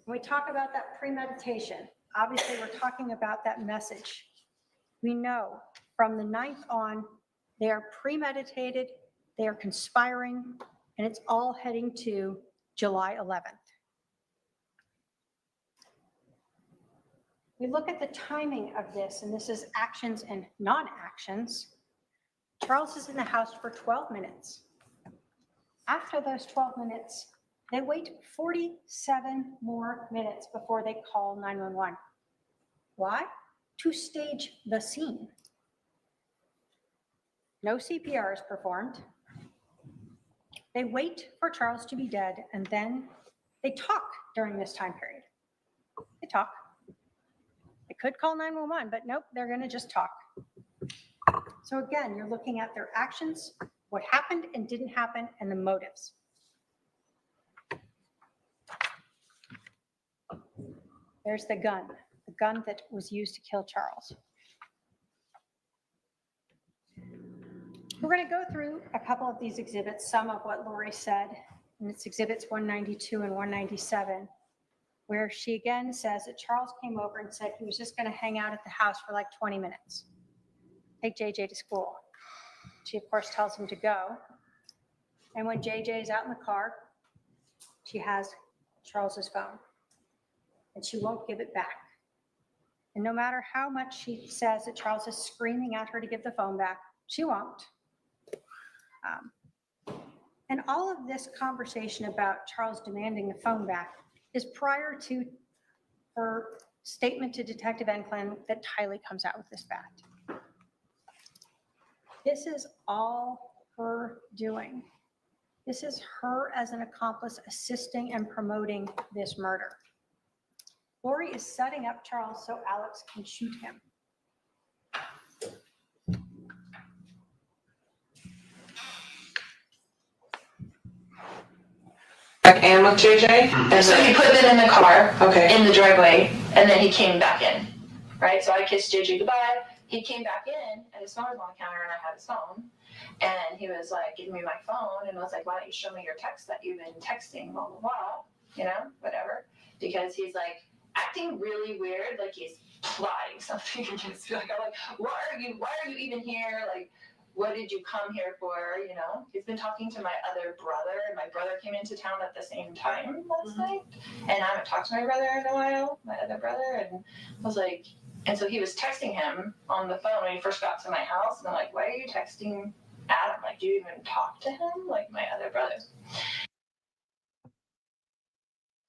When we talk about that premeditation, obviously we're talking about that message. We know from the 9th on, they are premeditated, they are conspiring, and it's all heading to July 11th. We look at the timing of this, and this is actions and non-actions. Charles is in the house for 12 minutes. After those 12 minutes, they wait 47 more minutes before they call 911. Why? To stage the scene. No CPR is performed. They wait for Charles to be dead, and then they talk during this time period. They talk. They could call 911, but nope, they're going to just talk. So again, you're looking at their actions, what happened and didn't happen, and the motives. There's the gun that was used to kill Charles. We're going to go through a couple of these exhibits, some of what Lori said, and it's exhibits 192 and 197, where she again says that Charles came over and said he was just going to hang out at the house for like 20 minutes, take JJ to school. She, of course, tells him to go. And when JJ is out in the car, she has Charles's phone, and she won't give it back. And no matter how much she says that Charles is screaming at her to give the phone back, she won't. And all of this conversation about Charles demanding the phone back is prior to her statement to Detective Enclin that Tylee comes out with this fact. This is all her doing. This is her as an accomplice assisting and promoting this murder. Lori is setting up Charles so Alex can shoot him. And with JJ? And so he put it in the car, in the driveway, and then he came back in, right? So I kissed JJ goodbye. He came back in, and his phone was on the counter, and I had his phone. And he was like, give me my phone. And I was like, why don't you show me your text that you've been texting, blah, blah, blah, you know, whatever. Because he's like acting really weird, like he's plotting something against me. Like, I'm like, why are you even here? Like, what did you come here for? You know, he's been talking to my other brother, and my brother came into town at the same time last night. And I haven't talked to my brother in a while, my other brother. And I was like, and so he was texting him on the phone when he first got to my house. And I'm like, why are you texting Adam? Like, do you even talk to him? Like my other brother.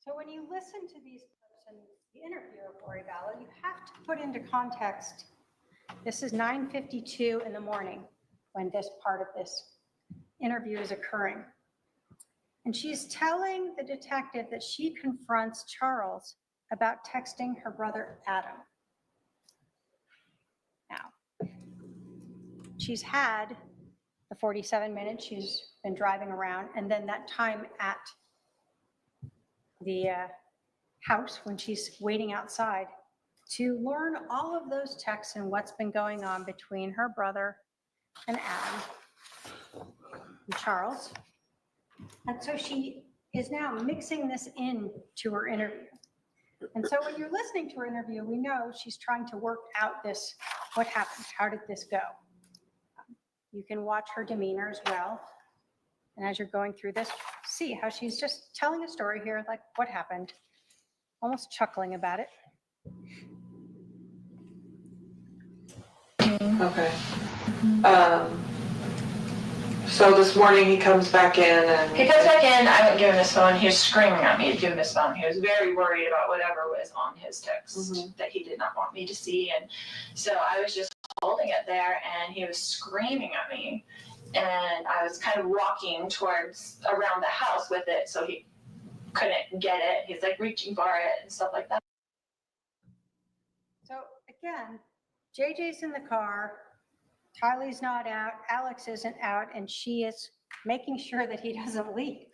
So when you listen to these clips and the interview of Lori Vallow, you have to put into context, this is 9:52 in the morning when this part of this interview is occurring. And she's telling the detective that she confronts Charles about texting her brother Adam. Now, she's had the 47 minutes she's been driving around, and then that time at the house when she's waiting outside to learn all of those texts and what's been going on between her brother and Adam and Charles. And so she is now mixing this in to her interview. And so when you're listening to her interview, we know she's trying to work out this, what happened? How did this go? You can watch her demeanor as well. And as you're going through this, see how she's just telling a story here, like what happened, almost chuckling about it. Okay. So this morning he comes back in and... He comes back in, I wouldn't give him his phone. He was screaming at me to give him his phone. He was very worried about whatever was on his text that he did not want me to see. And so I was just holding it there, and he was screaming at me. And I was kind of walking towards around the house with it, so he couldn't get it. He's like reaching for it and stuff like that. So again, JJ's in the car, Tylee's not out, Alex isn't out, and she is making sure that he doesn't leave.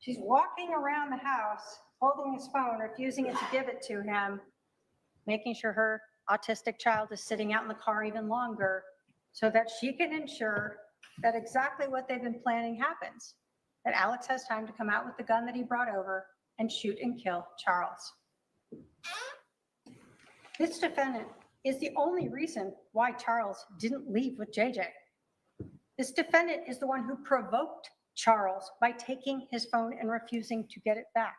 She's walking around the house, holding his phone, refusing to give it to him, making sure her autistic child is sitting out in the car even longer so that she can ensure that exactly what they've been planning happens, that Alex has time to come out with the gun that he brought over and shoot and kill Charles. This defendant is the only reason why Charles didn't leave with JJ. This defendant is the one who provoked Charles by taking his phone and refusing to get it back.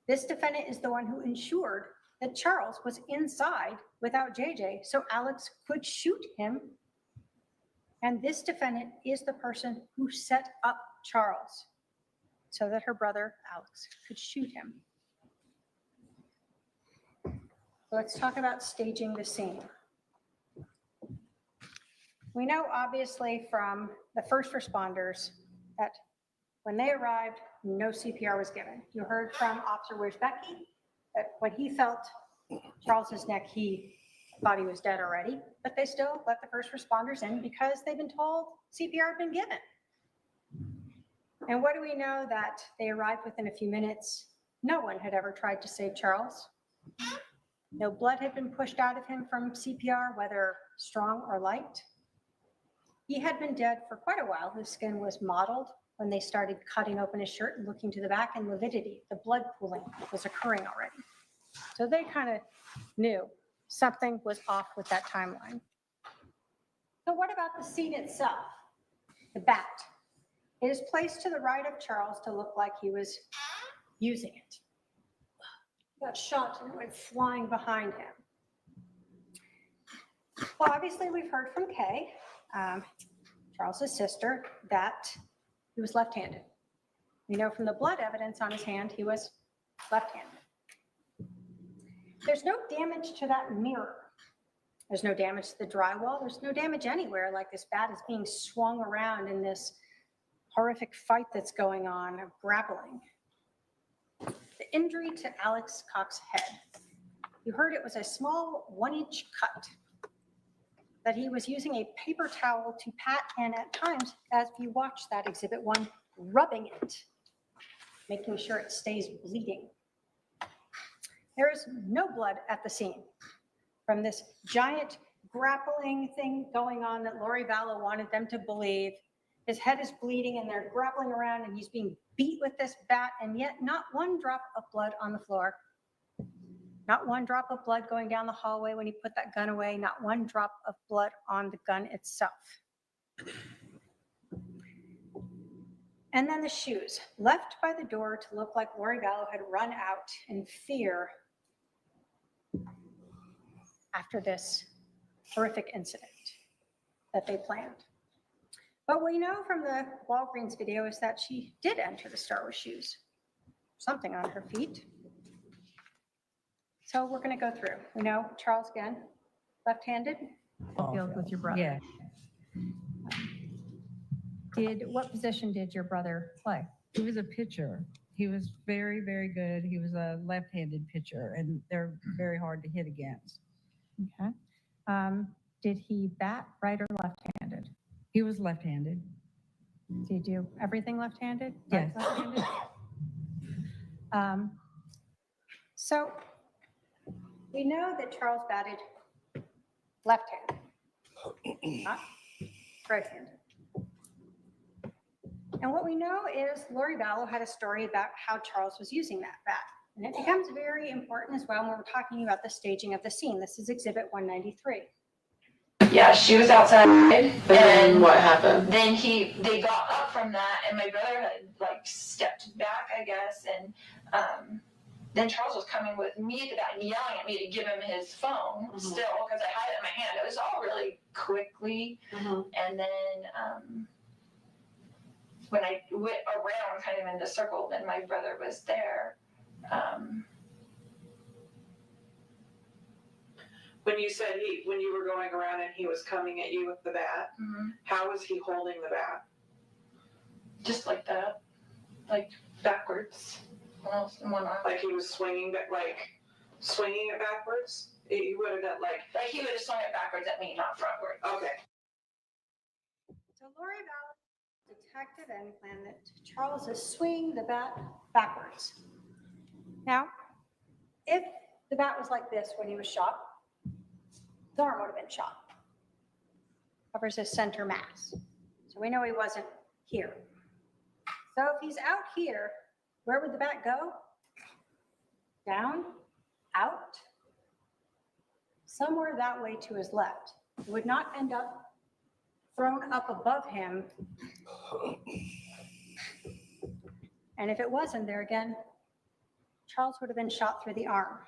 This defendant is the one who ensured that Charles was inside without JJ so Alex could shoot him. And this defendant is the person who set up Charles so that her brother Alex could shoot him. Let's talk about staging the scene. We know obviously from the first responders that when they arrived, no CPR was given. You heard from Officer Wierzbecki that when he felt Charles's neck, he thought he was dead already, but they still let the first responders in because they've been told CPR had been given. And what do we know? That they arrived within a few minutes. No one had ever tried to save Charles. No blood had been pushed out of him from CPR, whether strong or light. He had been dead for quite a while. His skin was mottled when they started cutting open his shirt and looking to the back, and lividity, the blood pooling, was occurring already. So they kind of knew something was off with that timeline. So what about the scene itself? The bat. It is placed to the right of Charles to look like he was using it. He got shot and it went flying behind him. Well, obviously, we've heard from Kay, Charles's sister, that he was left-handed. We know from the blood evidence on his hand, he was left-handed. There's no damage to that mirror. There's no damage to the drywall. There's no damage anywhere, like this bat is being swung around in this horrific fight that's going on of grappling. The injury to Alex Cox's head. You heard it was a small 1-inch cut that he was using a paper towel to pat, and at times, as you watch that Exhibit 1, rubbing it, making sure it stays bleeding. There is no blood at the scene from this giant grappling thing going on that Lori Vallow wanted them to believe. His head is bleeding and they're grappling around and he's being beat with this bat, and yet not one drop of blood on the floor. Not one drop of blood going down the hallway when he put that gun away. Not one drop of blood on the gun itself. And then the shoes, left by the door to look like Lori Vallow had run out in fear after this horrific incident that they planned. But we know from the Walgreens video is that she did enter the store with shoes, something on her feet. So we're going to go through. We know Charles, again, left-handed. With your brother. Yeah. What position did your brother play? He was a pitcher. He was very, very good. He was a left-handed pitcher, and they're very hard to hit against. Okay. Did he bat right or left-handed? He was left-handed. Did he do everything left-handed? Yes. Left-handed? So we know that Charles batted left-handed, not right-handed. And what we know is Lori Vallow had a story about how Charles was using that bat. And it becomes very important as well when we're talking about the staging of the scene. This is Exhibit 193. Yeah, she was outside, and what happened? then they got up from that, and my brother had like stepped back, I guess, and then Charles was coming with me to that and yelling at me to give him his phone still, because I had it in my hand. It was all really quickly, and then when I went around kind of in the circle, then my brother was there. When you said when you were going around and he was coming at you with the bat, how was he holding the bat? Just like that, like backwards. Like he was swinging it backwards? He would have done like he would have swung it backwards at me, not frontward. Okay. So Lori Vallow detected and planned that Charles is swinging the bat backwards. Now, if the bat was like this when he was shot, his arm would have been shot. Covers his center mass. So we know he wasn't here. So if he's out here, where would the bat go? Down, out, somewhere that way to his left. It would not end up thrown up above him. And if it wasn't there again, Charles would have been shot through the arm.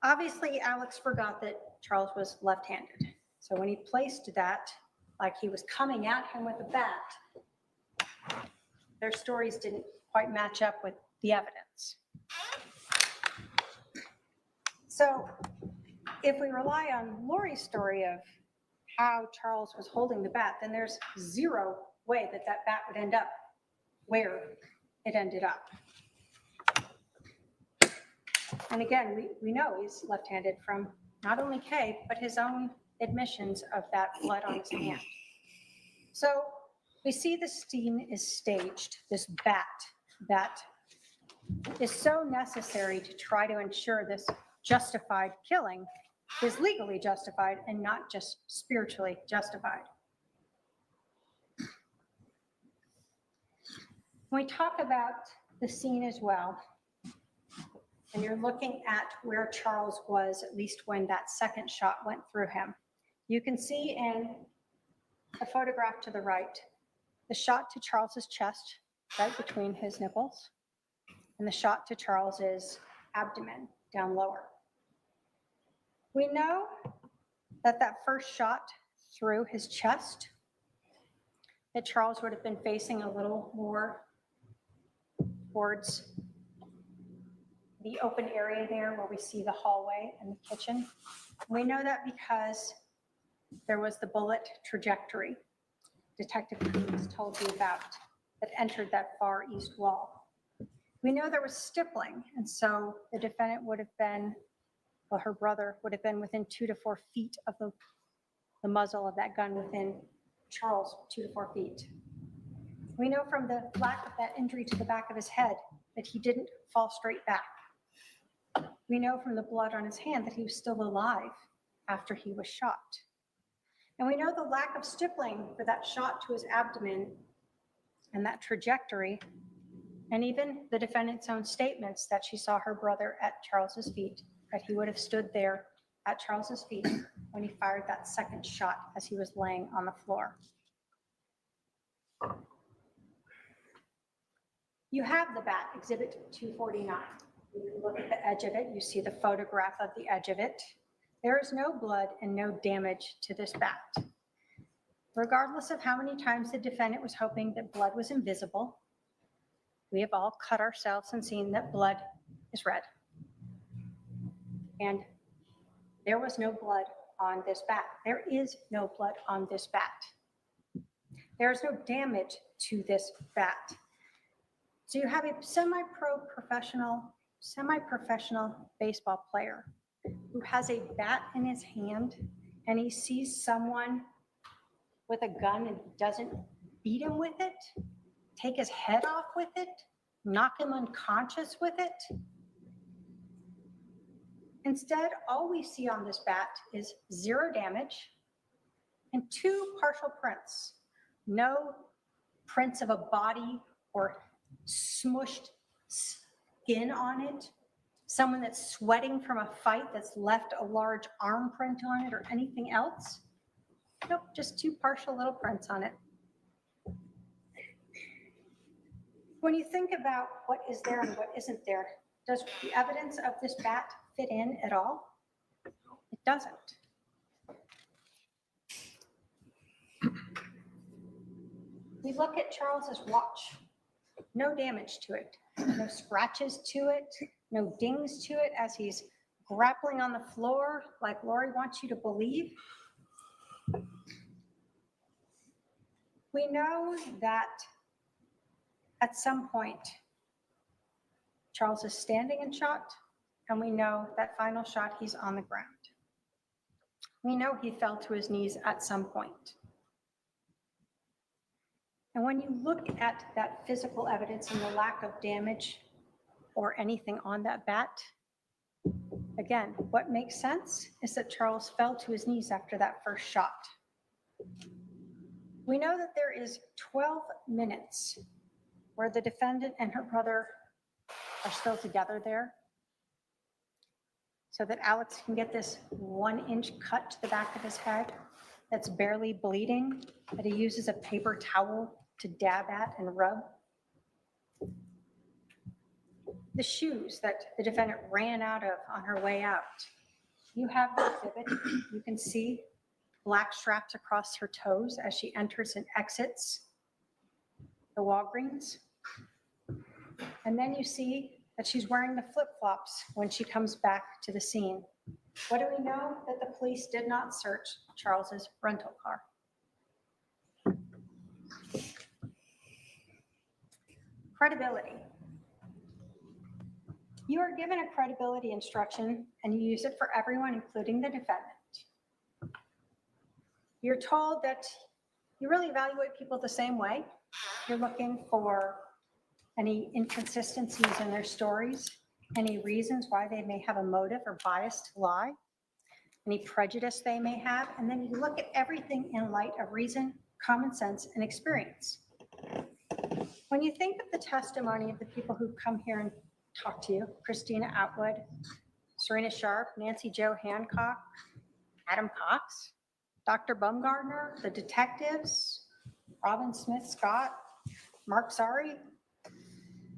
Obviously, Alex forgot that Charles was left-handed. So when he placed that, like he was coming at him with a bat, their stories didn't quite match up with the evidence. So if we rely on Lori's story of how Charles was holding the bat, then there's zero way that that bat would end up where it ended up. And again, we know he's left-handed from not only Kay, but his own admissions of that blood on his hand. So we see the scene is staged, this bat that is so necessary to try to ensure this justified killing is legally justified and not just spiritually justified. When we talk about the scene as well, and you're looking at where Charles was, at least when that second shot went through him, you can see in the photograph to the right, the shot to Charles's chest right between his nipples, and the shot to Charles's abdomen down lower. We know that that first shot through his chest, that Charles would have been facing a little more towards the open area there where we see the hallway and the kitchen. We know that because there was the bullet trajectory Detective Coombs told you about that entered that far east wall. We know there was stippling, and so the defendant would have been, well, her brother would have been within 2 to 4 feet of the muzzle of that gun within Charles, 2 to 4 feet. We know from the lack of that injury to the back of his head that he didn't fall straight back. We know from the blood on his hand that he was still alive after he was shot. And we know the lack of stippling for that shot to his abdomen and that trajectory, and even the defendant's own statements that she saw her brother at Charles's feet, that he would have stood there at Charles's feet when he fired that second shot as he was laying on the floor. You have the bat, Exhibit 249. You can look at the edge of it. You see the photograph of the edge of it. There is no blood and no damage to this bat. Regardless of how many times the defendant was hoping that blood was invisible, we have all cut ourselves and seen that blood is red. And there was no blood on this bat. There is no blood on this bat. There is no damage to this bat. So you have a semi-professional baseball player who has a bat in his hand, and he sees someone with a gun and doesn't beat him with it, take his head off with it, knock him unconscious with it. Instead, all we see on this bat is 0 damage and 2 partial prints. No prints of a body or smushed skin on it. Someone that's sweating from a fight that's left a large arm print on it or anything else. Nope, just 2 partial little prints on it. When you think about what is there and what isn't there, does the evidence of this bat fit in at all? It doesn't. We look at Charles's watch. No damage to it, no scratches to it, no dings to it as he's grappling on the floor like Lori wants you to believe. We know that at some point, Charles is standing and shot, and we know that final shot, he's on the ground. We know he fell to his knees at some point. And when you look at that physical evidence and the lack of damage or anything on that bat, again, what makes sense is that Charles fell to his knees after that first shot. We know that there is 12 minutes where the defendant and her brother are still together there, so that Alex can get this 1-inch cut to the back of his head that's barely bleeding, that he uses a paper towel to dab at and rub. The shoes that the defendant ran out of on her way out. You have the exhibit. You can see black straps across her toes as she enters and exits the Walgreens. And then you see that she's wearing the flip-flops when she comes back to the scene. What do we know? That the police did not search Charles's rental car. Credibility. You are given a credibility instruction and you use it for everyone, including the defendant. You're told that you really evaluate people the same way. You're looking for any inconsistencies in their stories, any reasons why they may have a motive or bias to lie, any prejudice they may have, and then you look at everything in light of reason, common sense, and experience. When you think of the testimony of the people who come here and talk to you, Christina Atwood, Serena Sharp, Nancy Jo Hancock, Adam Cox, Dr. Bumgardner, the detectives, Robin Smith Scott, Mark Zari,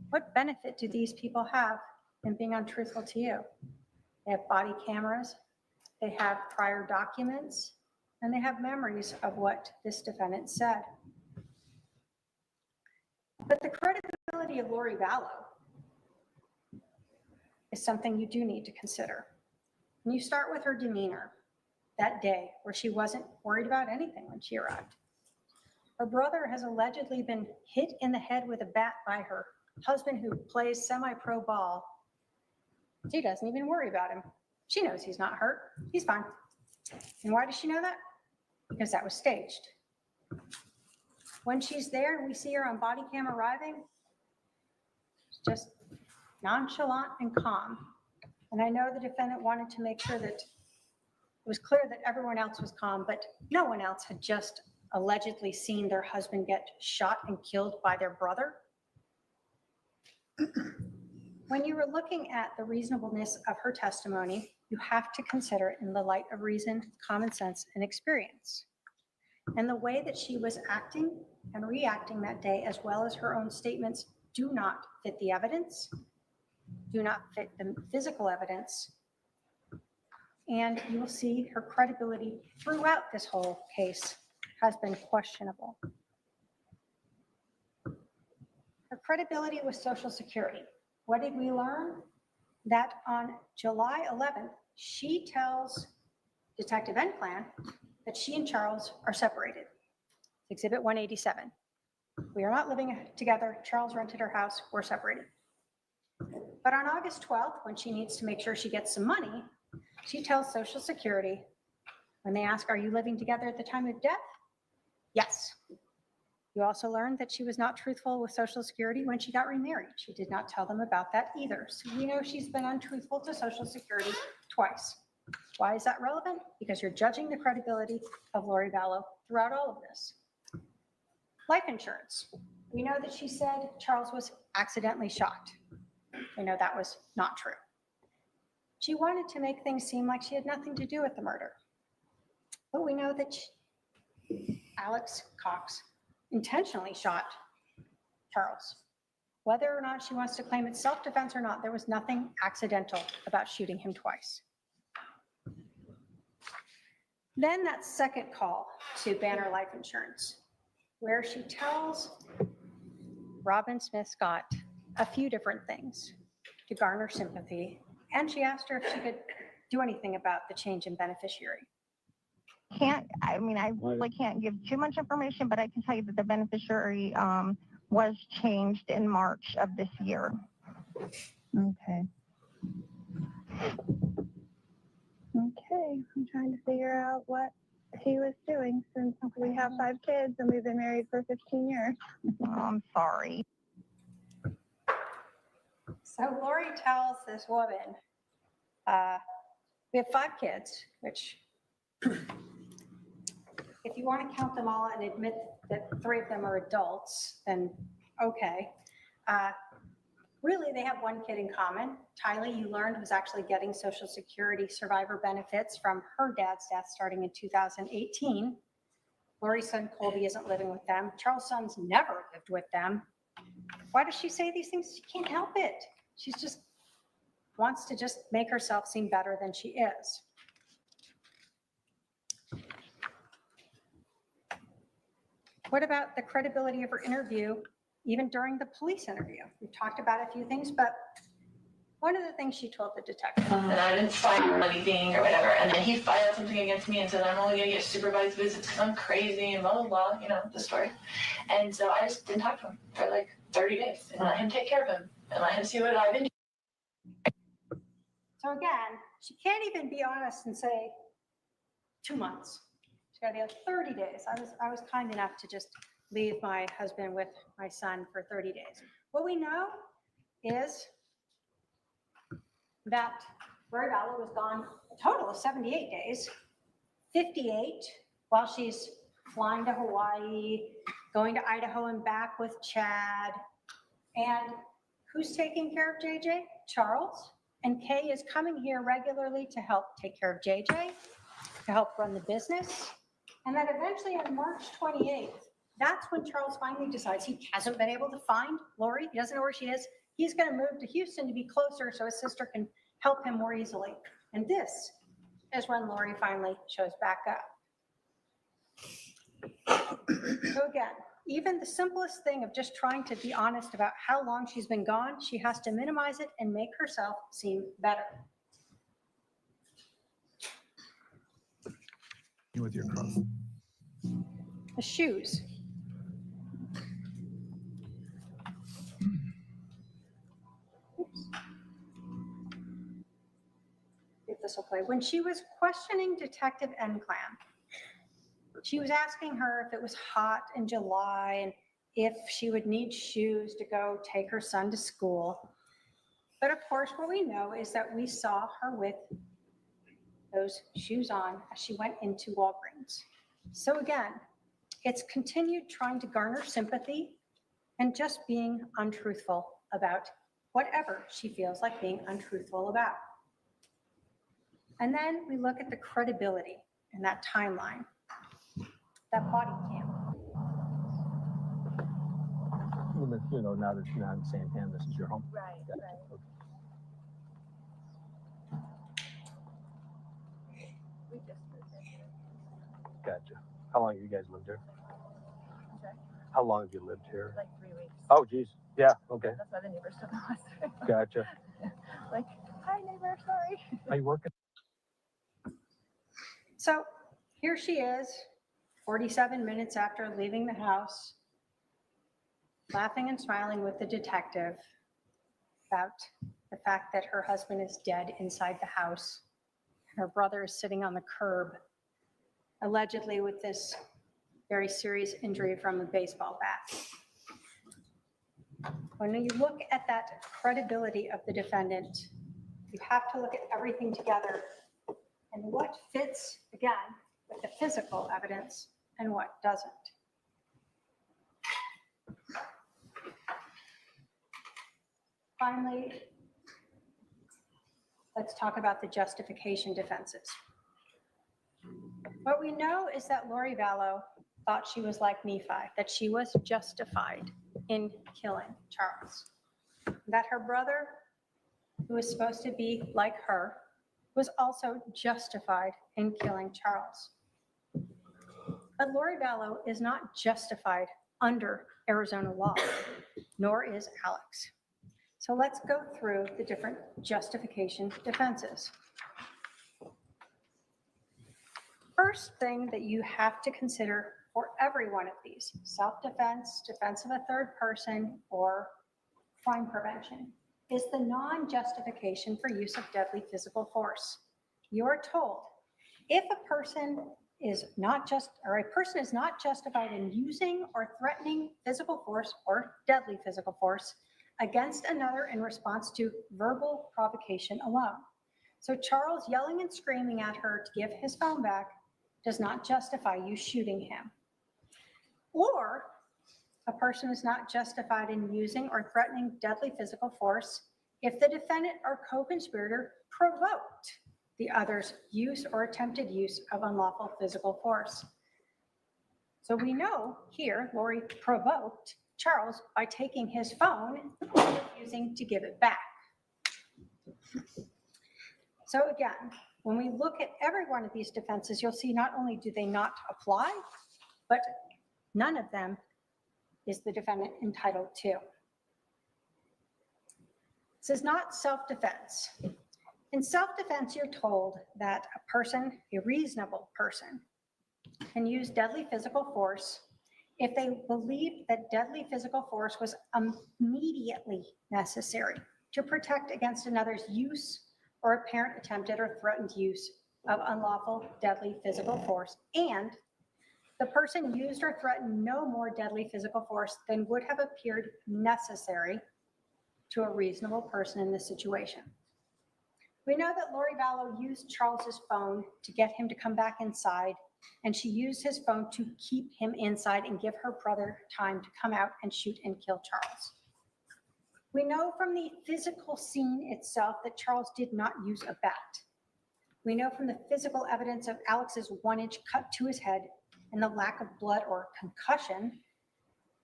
What benefit do these people have in being untruthful to you? They have body cameras, they have prior documents, and they have memories of what this defendant said. But the credibility of Lori Vallow is something you do need to consider. And you start with her demeanor that day, where she wasn't worried about anything when she arrived. Her brother has allegedly been hit in the head with a bat by her husband, who plays semi-pro ball. She doesn't even worry about him. She knows he's not hurt. He's fine. And why does she know that? Because that was staged. When she's there and we see her on body cam arriving, she's just nonchalant and calm. And I know the defendant wanted to make sure that it was clear that everyone else was calm, but no one else had just allegedly seen their husband get shot and killed by their brother. When you were looking at the reasonableness of her testimony, you have to consider it in the light of reason, common sense, and experience. And the way that she was acting and reacting that day, as well as her own statements, do not fit the evidence, do not fit the physical evidence. And you will see her credibility throughout this whole case has been questionable. Her credibility with Social Security. What did we learn? That on July 11th, she tells Detective Enclan that she and Charles are separated. Exhibit 187. We are not living together. Charles rented her house. We're separated. But on August 12th, when she needs to make sure she gets some money, she tells Social Security, when they ask, are you living together at the time of death? Yes. You also learned that she was not truthful with Social Security when she got remarried. She did not tell them about that either. So we know she's been untruthful to Social Security twice. Why is that relevant? Because you're judging the credibility of Lori Vallow throughout all of this. Life insurance. We know that she said Charles was accidentally shot. We know that was not true. She wanted to make things seem like she had nothing to do with the murder. But we know that Alex Cox intentionally shot Charles. Whether or not she wants to claim it's self-defense or not, there was nothing accidental about shooting him twice. Then that second call to Banner Life Insurance, where she tells Robin Smith Scott a few different things to garner sympathy, and she asked her if she could do anything about the change in beneficiary. I really can't give too much information, but I can tell you that the beneficiary was changed in March of this year. Okay. Okay, I'm trying to figure out what he was doing since we have 5 kids and we've been married for 15 years. Oh, I'm sorry. So Lori tells this woman, we have 5 kids, which if you want to count them all and admit that 3 of them are adults, then okay. Really, they have one kid in common. Tylee, you learned, was actually getting Social Security survivor benefits from her dad's death starting in 2018. Lori's son, Colby, isn't living with them. Charles' son's never lived with them. Why does she say these things? She can't help it. She just wants to just make herself seem better than she is. What about the credibility of her interview, even during the police interview? We've talked about a few things, but one of the things she told the detective. And I didn't file anything or whatever. And then he filed something against me and said, I'm only going to get supervised visits because I'm crazy and blah, blah, blah, you know, the story. And so I just didn't talk to him for like 30 days and let him take care of him and let him see what I've been doing. So again, she can't even be honest and say 2 months. She's got to be like 30 days. I was kind enough to just leave my husband with my son for 30 days. What we know is that Lori Vallow was gone a total of 78 days, 58 while she's flying to Hawaii, going to Idaho and back with Chad. And who's taking care of JJ? Charles. And Kay is coming here regularly to help take care of JJ, to help run the business. And then eventually on March 28th, That's when Charles finally decides he hasn't been able to find Lori. He doesn't know where she is. He's going to move to Houston to be closer so his sister can help him more easily. And this is when Lori finally shows back up. So again, even the simplest thing of just trying to be honest about how long she's been gone, she has to minimize it and make herself seem better. With your cross. The shoes. Oops. If this will play. When she was questioning Detective Enclan, she was asking her if it was hot in July and if she would need shoes to go take her son to school. But of course, what we know is that we saw her with those shoes on as she went into Walgreens. So again, it's continued trying to garner sympathy and just being untruthful about whatever she feels like being untruthful about. And then we look at the credibility in that timeline, that body cam. You know, now that you're not in Santan, this is your home? Right, Gotcha. right. Okay. We just moved in. Gotcha. How long have you guys lived here? I'm sorry? How long have you lived here? Like 3 weeks. Oh, geez. Yeah, okay. That's why the neighbors took us. Gotcha. Like, hi neighbor, sorry. Are you working? So here she is, 47 minutes after leaving the house, laughing and smiling with the detective about the fact that her husband is dead inside the house. Her brother is sitting on the curb, allegedly with this very serious injury from a baseball bat. When you look at that credibility of the defendant, you have to look at everything together and what fits, again, with the physical evidence and what doesn't. Finally, let's talk about the justification defenses. What we know is that Lori Vallow thought she was like Nephi, that she was justified in killing Charles, that her brother, who was supposed to be like her, was also justified in killing Charles. But Lori Vallow is not justified under Arizona law, nor is Alex. So let's go through the different justification defenses. First thing that you have to consider for every one of these, self-defense, defense of a third person, or crime prevention, is the non-justification for use of deadly physical force. You're told if a person is not justified in using or threatening physical force or deadly physical force against another in response to verbal provocation alone. So Charles yelling and screaming at her to give his phone back does not justify you shooting him. Or a person is not justified in using or threatening deadly physical force if the defendant or co-conspirator provoked the other's use or attempted use of unlawful physical force. So we know here Lori provoked Charles by taking his phone and refusing to give it back. So again, when we look at every one of these defenses, you'll see not only do they not apply, but none of them is the defendant entitled to. This is not self-defense. In self-defense, you're told that a person, a reasonable person, can use deadly physical force if they believe that deadly physical force was immediately necessary to protect against another's use or apparent attempted or threatened use of unlawful deadly physical force, and the person used or threatened no more deadly physical force than would have appeared necessary to a reasonable person in this situation. We know that Lori Vallow used Charles's phone to get him to come back inside, and she used his phone to keep him inside and give her brother time to come out and shoot and kill Charles. We know from the physical scene itself that Charles did not use a bat. We know from the physical evidence of Alex's 1-inch cut to his head and the lack of blood or concussion,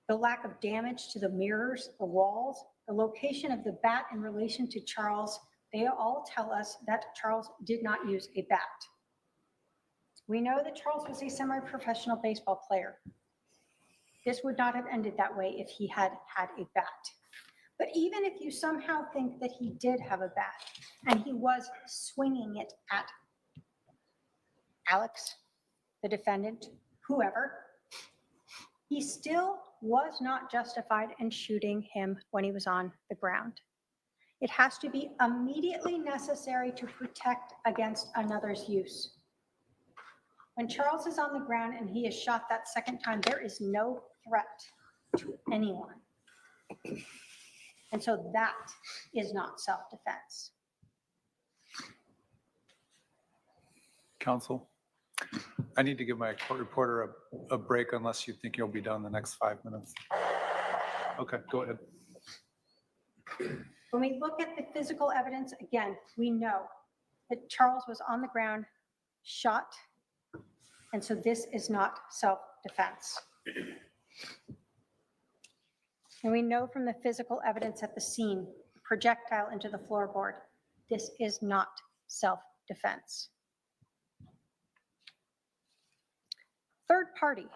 the lack of damage to the mirrors, the walls, the location of the bat in relation to Charles, they all tell us that Charles did not use a bat. We know that Charles was a semi-professional baseball player. This would not have ended that way if he had had a bat. But even if you somehow think that he did have a bat and he was swinging it at Alex, the defendant, whoever, he still was not justified in shooting him when he was on the ground. It has to be immediately necessary to protect against another's use. When Charles is on the ground and he is shot that second time, there is no threat to anyone. And so that is not self-defense. Counsel, I need to give my court reporter a break unless you think you'll be done in the next 5 minutes. Okay, go ahead. When we look at the physical evidence, again, we know that Charles was on the ground, shot, and so this is not self-defense. And we know from the physical evidence at the scene, projectile into the floorboard, this is not self-defense. Third party.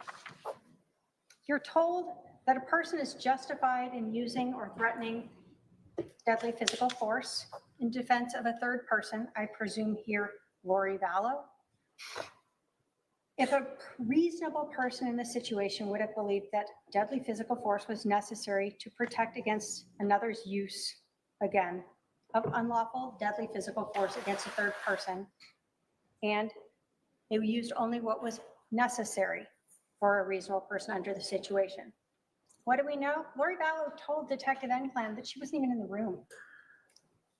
You're told that a person is justified in using or threatening deadly physical force in defense of a third person, I presume here, Lori Vallow. If a reasonable person in this situation would have believed that deadly physical force was necessary to protect against another's use, again, of unlawful deadly physical force against a third person, and they used only what was necessary for a reasonable person under the situation. What do we know? Lori Vallow told Detective Enclan that she wasn't even in the room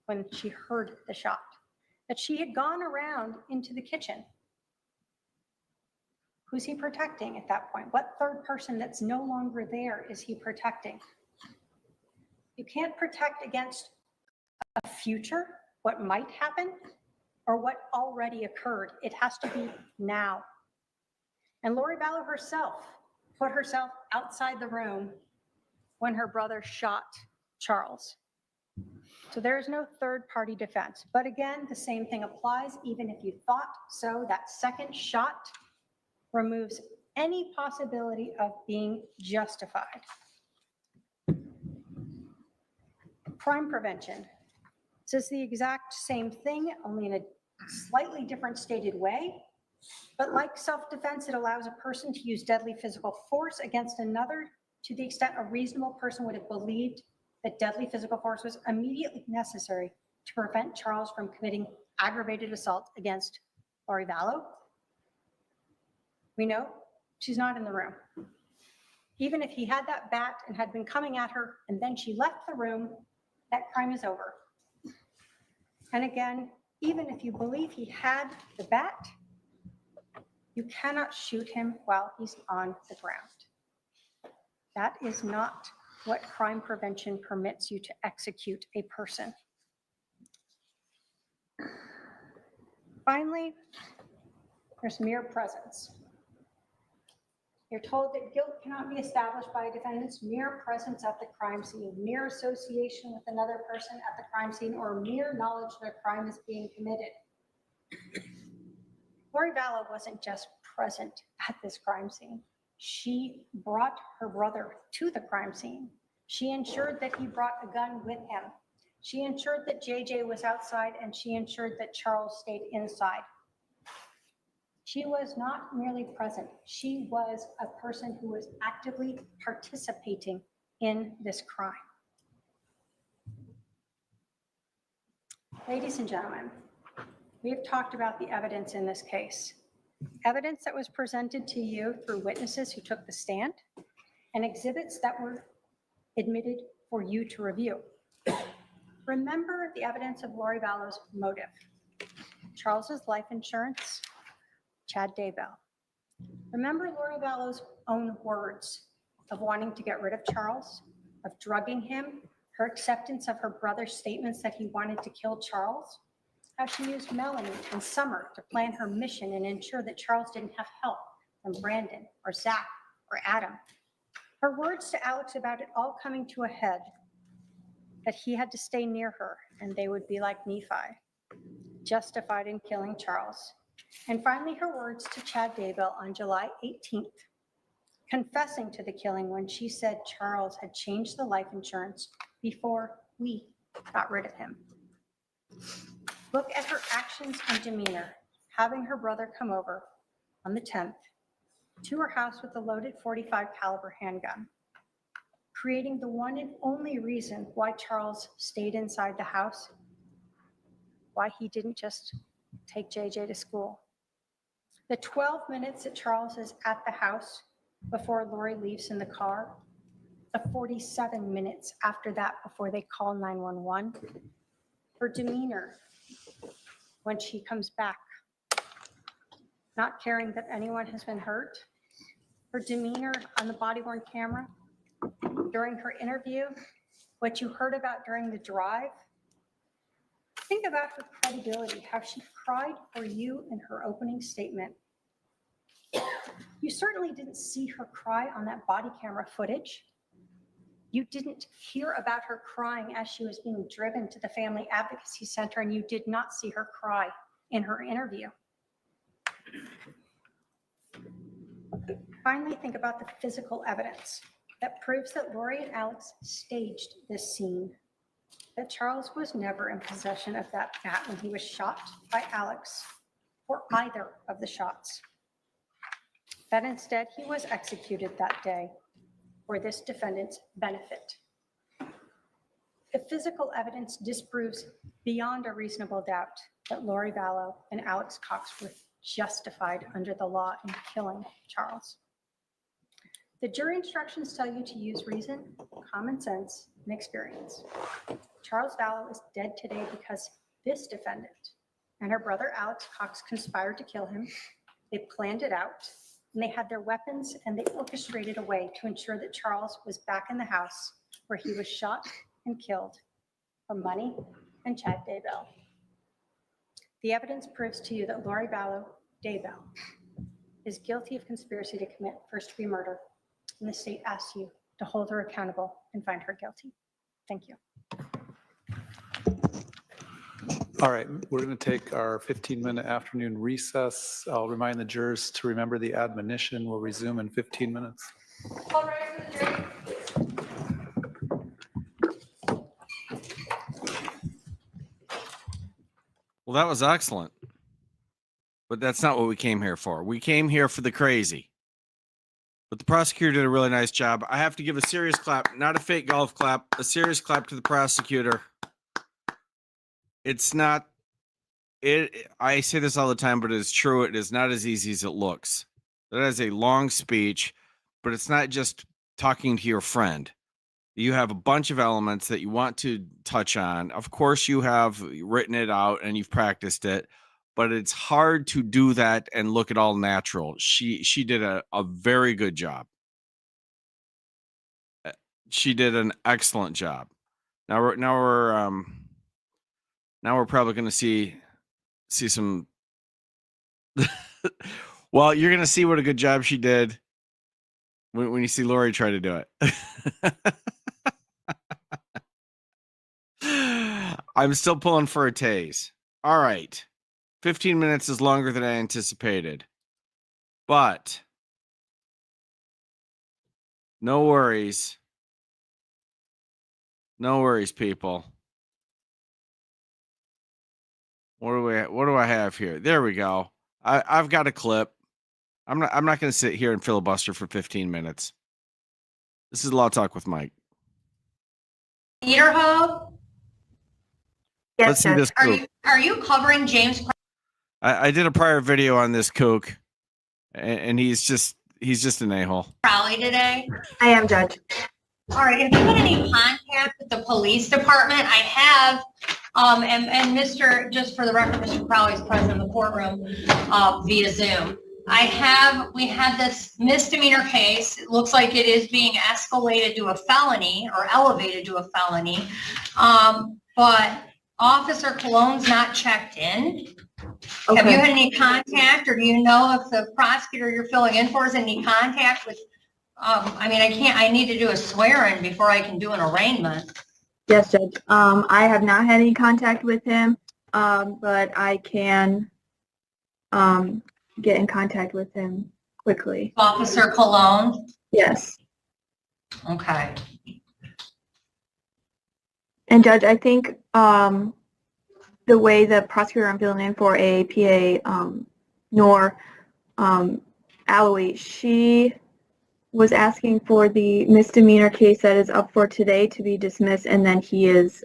when she heard the shot, that she had gone around into the kitchen. Who's he protecting at that point? What third person that's no longer there is he protecting? You can't protect against a future, what might happen, or what already occurred. It has to be now. And Lori Vallow herself put herself outside the room when her brother shot Charles. So there is no third party defense. But again, the same thing applies. Even if you thought so, that second shot removes any possibility of being justified. Crime prevention. This is the exact same thing, only in a slightly different stated way. But like self-defense, it allows a person to use deadly physical force against another to the extent a reasonable person would have believed that deadly physical force was immediately necessary to prevent Charles from committing aggravated assault against Lori Vallow. We know she's not in the room. Even if he had that bat and had been coming at her and then she left the room, that crime is over. And again, even if you believe he had the bat, you cannot shoot him while he's on the ground. That is not what crime prevention permits you to execute a person. Finally, there's mere presence. You're told that guilt cannot be established by a defendant's mere presence at the crime scene, mere association with another person at the crime scene, or mere knowledge that a crime is being committed. Lori Vallow wasn't just present at this crime scene. She brought her brother to the crime scene. She ensured that he brought a gun with him. She ensured that JJ was outside, and she ensured that Charles stayed inside. She was not merely present. She was a person who was actively participating in this crime. Ladies and gentlemen, we have talked about the evidence in this case. Evidence that was presented to you through witnesses who took the stand and exhibits that were admitted for you to review. Remember the evidence of Lori Vallow's motive. Charles's life insurance, Chad Daybell. Remember Lori Vallow's own words of wanting to get rid of Charles, of drugging him, her acceptance of her brother's statements that he wanted to kill Charles, how she used Melanie and Summer to plan her mission and ensure that Charles didn't have help from Brandon or Zach or Adam. Her words to Alex about it all coming to a head, that he had to stay near her and they would be like Nephi, justified in killing Charles. And finally, her words to Chad Daybell on July 18th, confessing to the killing when she said Charles had changed the life insurance before we got rid of him. Look at her actions and demeanor, having her brother come over on the 10th to her house with a loaded .45 caliber handgun, creating the one and only reason why Charles stayed inside the house, why he didn't just take JJ to school. The 12 minutes that Charles is at the house before Lori leaves in the car, the 47 minutes after that before they call 911, her demeanor when she comes back, not caring that anyone has been hurt, her demeanor on the body-worn camera during her interview, what you heard about during the drive. Think about her credibility, how she cried for you in her opening statement. You certainly didn't see her cry on that body camera footage. You didn't hear about her crying as she was being driven to the Family Advocacy Center, and you did not see her cry in her interview. Finally, think about the physical evidence that proves that Lori and Alex staged this scene, that Charles was never in possession of that bat when he was shot by Alex or either of the shots, that instead he was executed that day for this defendant's benefit. The physical evidence disproves beyond a reasonable doubt that Lori Vallow and Alex Cox were justified under the law in killing Charles. The jury instructions tell you to use reason, common sense, and experience. Charles Vallow is dead today because this defendant and her brother Alex Cox conspired to kill him. They planned it out, and they had their weapons, and they orchestrated a way to ensure that Charles was back in the house where he was shot and killed for money and Chad Daybell. The evidence proves to you that Lori Vallow Daybell is guilty of conspiracy to commit first-degree murder, and the state asks you to hold her accountable and find her guilty. Thank you. All right, we're going to take our 15-minute afternoon recess. I'll remind the jurors to remember the admonition. We'll resume in 15 minutes. All right, for the jury. Well, that was excellent. But that's not what we came here for. We came here for the crazy. But the prosecutor did a really nice job. I have to give a serious clap, not a fake golf clap, a serious clap to the prosecutor. It's not, I say this all the time, but it's true. It is not as easy as it looks. That is a long speech, but it's not just talking to your friend. You have a bunch of elements that you want to touch on. Of course, you have written it out and you've practiced it, but it's hard to do that and look at all natural. She did a very good job. She did an excellent job. Now we're probably going to see some. Well, you're going to see what a good job she did when you see Lori try to do it. I'm still pulling for a tase. All right. 15 minutes is longer than I anticipated. But no worries. No worries, people. What do I have here? There we go. I've got a clip. I'm not going to sit here and filibuster for 15 minutes. This is Law Talk with Mike. Eater hoe? Yes, Let's see this kook. Are you covering James? I did a prior video on this kook, and he's just an a-hole. Crowley today? I am, Judge. All right, have you had any contact with the police department? I have, and Mr., just for the record, Mr. Crowley's present in the courtroom via Zoom. We had this misdemeanor case. It looks like it is being escalated to a felony or elevated to a felony. But Officer Cologne's not checked in. Have you had any contact, or do you know if the prosecutor you're filling in for is in any contact with, I need to do a swearing before I can do an arraignment. Yes, Judge. I have not had any contact with him, but I can get in contact with him quickly. Officer Cologne? Yes. Okay. And Judge, I think the way the prosecutor I'm filling in for APA, Nor Alloy, she was asking for the misdemeanor case that is up for today to be dismissed, and then he is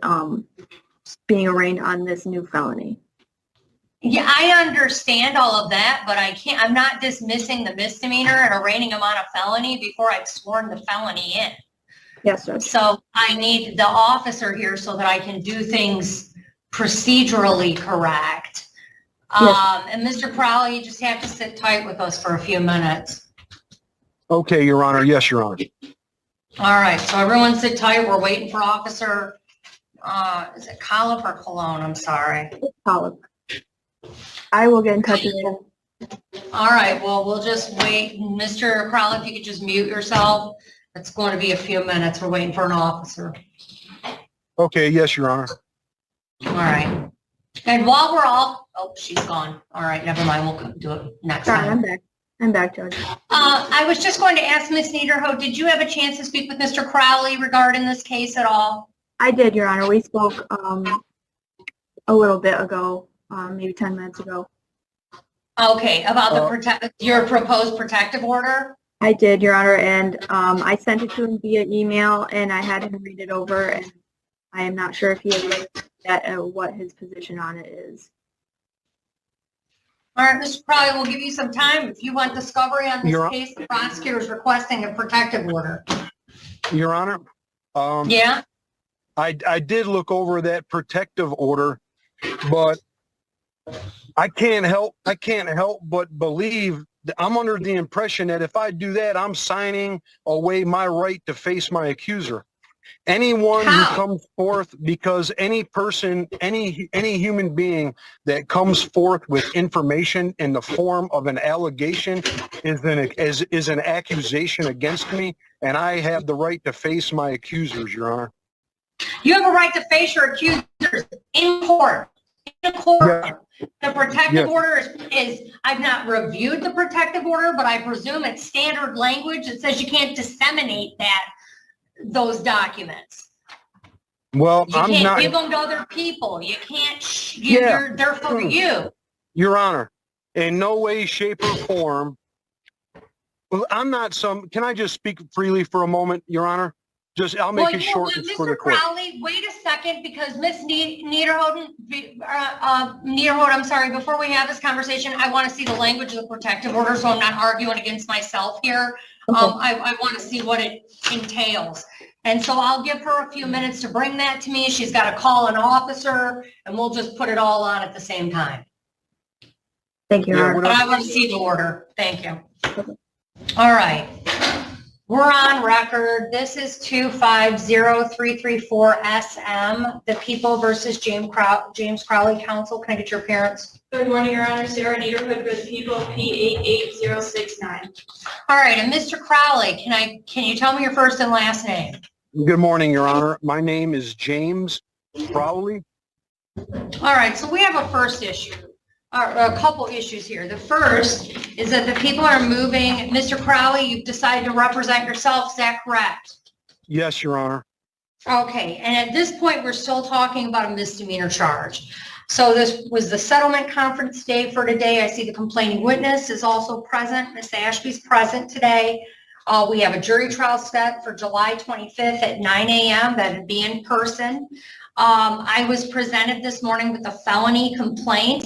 being arraigned on this new felony. Yeah, I understand all of that, but I'm not dismissing the misdemeanor and arraigning him on a felony before I've sworn the felony in. Yes, Judge. So I need the officer here so that I can do things procedurally correct. Yes. And Mr. Crowley, you just have to sit tight with us for a few minutes. Okay, Your Honor. Yes, Your Honor. All right, so everyone sit tight. We're waiting for Officer, is it Collip or Cologne? I'm sorry. Collip. I will get in touch with him. All right, well, we'll just wait. Mr. Crowley, if you could just mute yourself. It's going to be a few minutes. We're waiting for an officer. Okay, yes, Your Honor. All right. And while we're all, oh, she's gone. All right, never mind. We'll do it next Sorry, time. I'm back. I'm back, Judge. I was just going to ask Ms. Niederholt, did you have a chance to speak with Mr. Crowley regarding this case at all? I did, Your Honor. We spoke a little bit ago, maybe 10 minutes ago. Okay, about your proposed protective order? I did, Your Honor, and I sent it to him via email, and I had him read it over, and I am not sure if he has read that, what his position on it is. All right, Mr. Crowley, we'll give you some time. If you want discovery on this case, the prosecutor is requesting a protective order. Your Honor. Yeah? I did look over that protective order, but I can't help but believe that I'm under the impression that if I do that, I'm signing away my right to face my accuser. Anyone who comes forth, because any person, any human being that comes forth with information in the form of an allegation is an accusation against me, and I have the right to face my accusers, Your Honor. You have a right to face your accusers in court. In court. Yeah. The protective order is, I've not reviewed the protective order, but I presume it's standard language. It says you can't disseminate those documents. Well, you can't give them to other people. You can't, they're for you. Your Honor, in no way, shape, or form. Well, I'm not can I just speak freely for a moment, Your Honor? I'll make it short for the court. Mr. Crowley, wait a second, because Ms. Niederholt, I'm sorry, before we have this conversation, I want to see the language of the protective order, so I'm not arguing against myself here. Okay. I want to see what it entails. And so I'll give her a few minutes to bring that to me. She's got to call an officer, and we'll just put it all on at the same time. Thank you, Your Honor. But I want to see the order. Thank you. All right. We're on record. This is 250334SM, the People versus James Crowley Council. Can I get your appearance? Good morning, Your Honor. Sarah Niederhood for the People, P88069. All right, and Mr. Crowley, can you tell me your first and last name? Good morning, Your Honor. My name is James Crowley. All right, so we have a first issue. A couple issues here. The first is that the people are moving. Mr. Crowley, you've decided to represent yourself. Is that correct? Yes, Your Honor. Okay. And at this point, we're still talking about a misdemeanor charge. So this was the settlement conference day for today. I see the complaining witness is also present. Ms. Ashby's present today. We have a jury trial set for July 25th at 9 a.m. That would be in person. I was presented this morning with a felony complaint.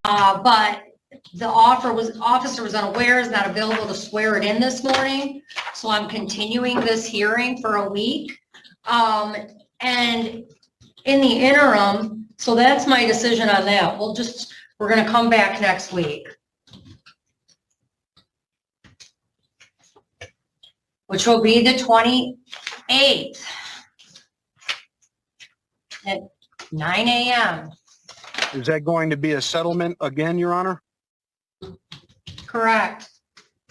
But the officer was unaware, is not available to swear it in this morning. So I'm continuing this hearing for a week. And in the interim, so that's my decision on that. We're going to come back next week. Which will be the 28th at 9 a.m. Is that going to be a settlement again, Your Honor? Correct.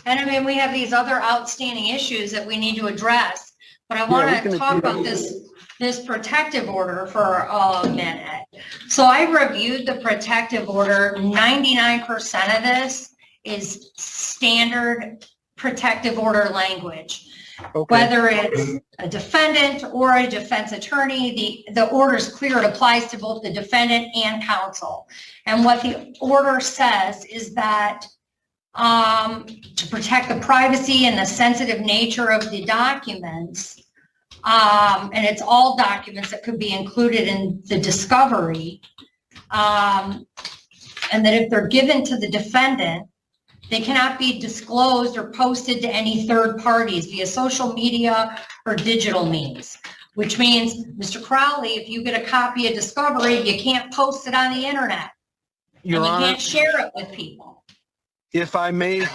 And I mean, we have these other outstanding issues that we need to address, but I want to talk about this protective order for a minute. So I reviewed the protective order. 99% of this is standard protective order language. Okay. Whether it's a defendant or a defense attorney, the order is clear. It applies to both the defendant and counsel. And what the order says is that to protect the privacy and the sensitive nature of the documents, and it's all documents that could be included in the discovery, and that if they're given to the defendant, they cannot be disclosed or posted to any third parties via social media or digital means, which means, Mr. Crowley, if you get a copy of discovery, you can't post it on the internet. Your and you Honor, can't share it with people. if I may,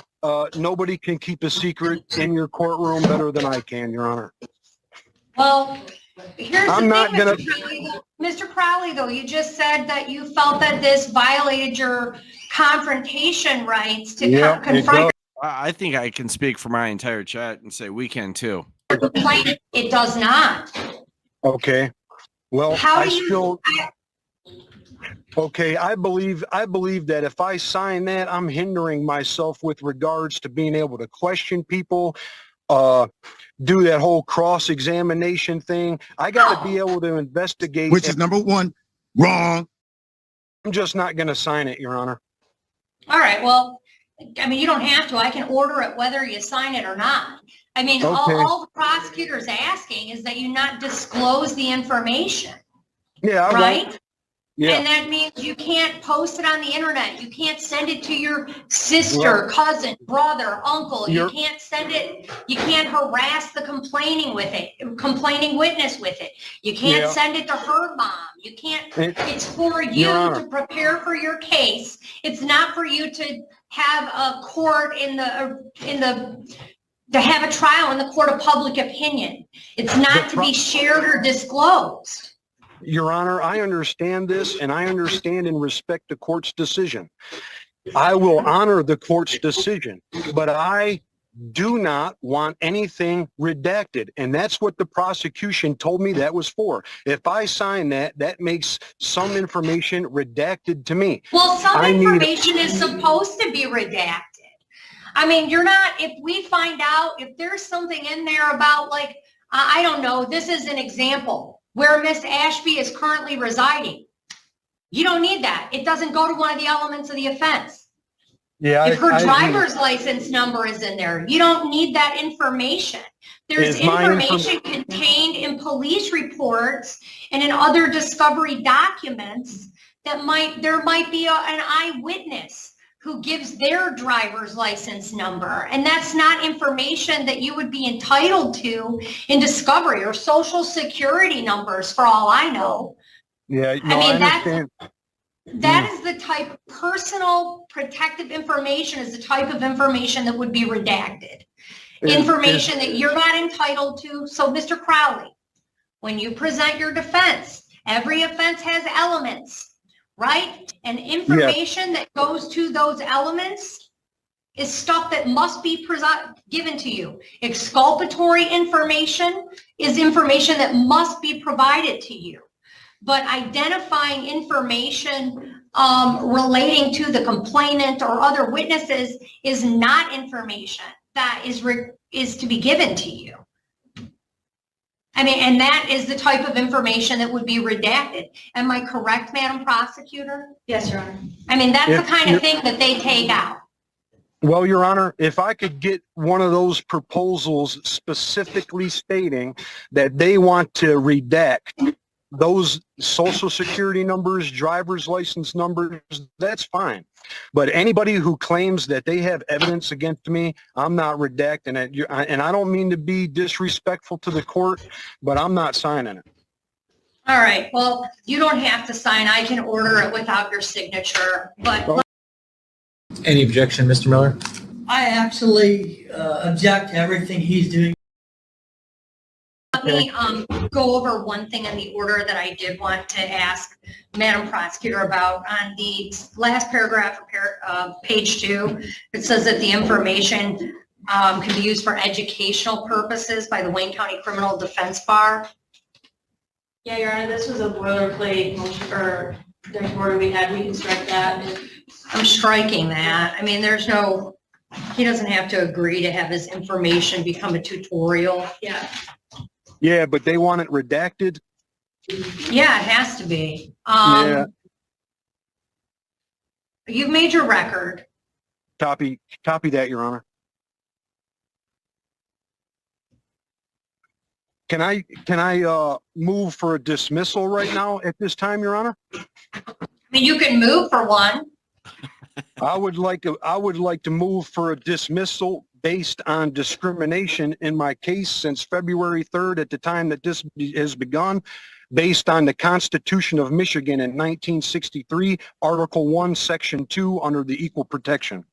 nobody can keep a secret in your courtroom better than I can, Your Honor. Well, here's I'm the not thing, gonna- Mr. Crowley, though, you just said that you felt that this violated your confrontation rights to Yeah, it confront I think I can speak for my entire chat and say we can too. the complaint. It does not. Okay. Well, How I do you? still. Okay, I believe that if I sign that, I'm hindering myself with regards to being able to question people, do that whole cross-examination thing. I got to be able to investigate. Which is number one, wrong. I'm just not going to sign it, Your Honor. All right. Well, I mean, you don't have to. I can order it whether you sign it or not. I mean, Okay. all the prosecutor's asking is that you not disclose the information. Yeah, I right? won't. Yeah. And that means you can't post it on the internet. You can't send it to your sister, cousin, brother, uncle. You can't send it. You can't harass the complaining witness with it. You can't send it to her mom. You can't. It's for you to prepare for your case. It's not for you to have a court to have a trial in the court of public opinion. It's not to be shared or disclosed. Your Honor, I understand this, and I understand and respect the court's decision. I will honor the court's decision, but I do not want anything redacted, and that's what the prosecution told me that was for. If I sign that, that makes some information redacted to me. Well, some information is supposed to be redacted. I mean, if we find out, if there's something in there about, like, I don't know, this is an example where Miss Ashby is currently residing. You don't need that. It doesn't go to one of the elements of the offense. Yeah. If her driver's license number is in there, you don't need that information. There's information contained in police reports and in other discovery documents that there might be an eyewitness who gives their driver's license number. And that's not information that you would be entitled to in discovery, or social security numbers, for all I know. Yeah, no, I understand. That is the type of personal protective information, is the type of information that would be redacted. Information that you're not entitled to. So, Mr. Crowley, when you present your defense, every offense has elements, right? And information that goes to those elements is stuff that must be given to you. Exculpatory information is information that must be provided to you. But identifying information relating to the complainant or other witnesses is not information that is to be given to you. I mean, and that is the type of information that would be redacted. Am I correct, Madam Prosecutor? Yes, Your Honor. I mean, that's the kind of thing that they take out. Well, Your Honor, if I could get one of those proposals specifically stating that they want to redact those social security numbers, driver's license numbers, that's fine. But anybody who claims that they have evidence against me, I'm not redacting it. And I don't mean to be disrespectful to the court, but I'm not signing it. All right. Well, you don't have to sign. I can order it without your signature. But Any objection, Mr. Miller? I actually object to everything he's doing. me go over one thing in the order that I did want to ask Madam Prosecutor about. On the last paragraph of page 2, it says that the information can be used for educational purposes by the Wayne County Criminal Defense Bar. Yeah, Your Honor, this was a boilerplate motion, or there's order we had, we can strike that. I'm striking that. I mean, there's no, he doesn't have to agree to have his information become a tutorial. Yeah. Yeah, but they want it redacted. Yeah, it has to be. Yeah. You've made your record. Copy that, Your Honor. Can I move for a dismissal right now at this time, Your Honor? I mean, you can move for one. I would like to move for a dismissal based on discrimination in my case since February 3rd, at the time that this has begun, based on the Constitution of Michigan in 1963, Article 1, Section 2, under the Equal Protection.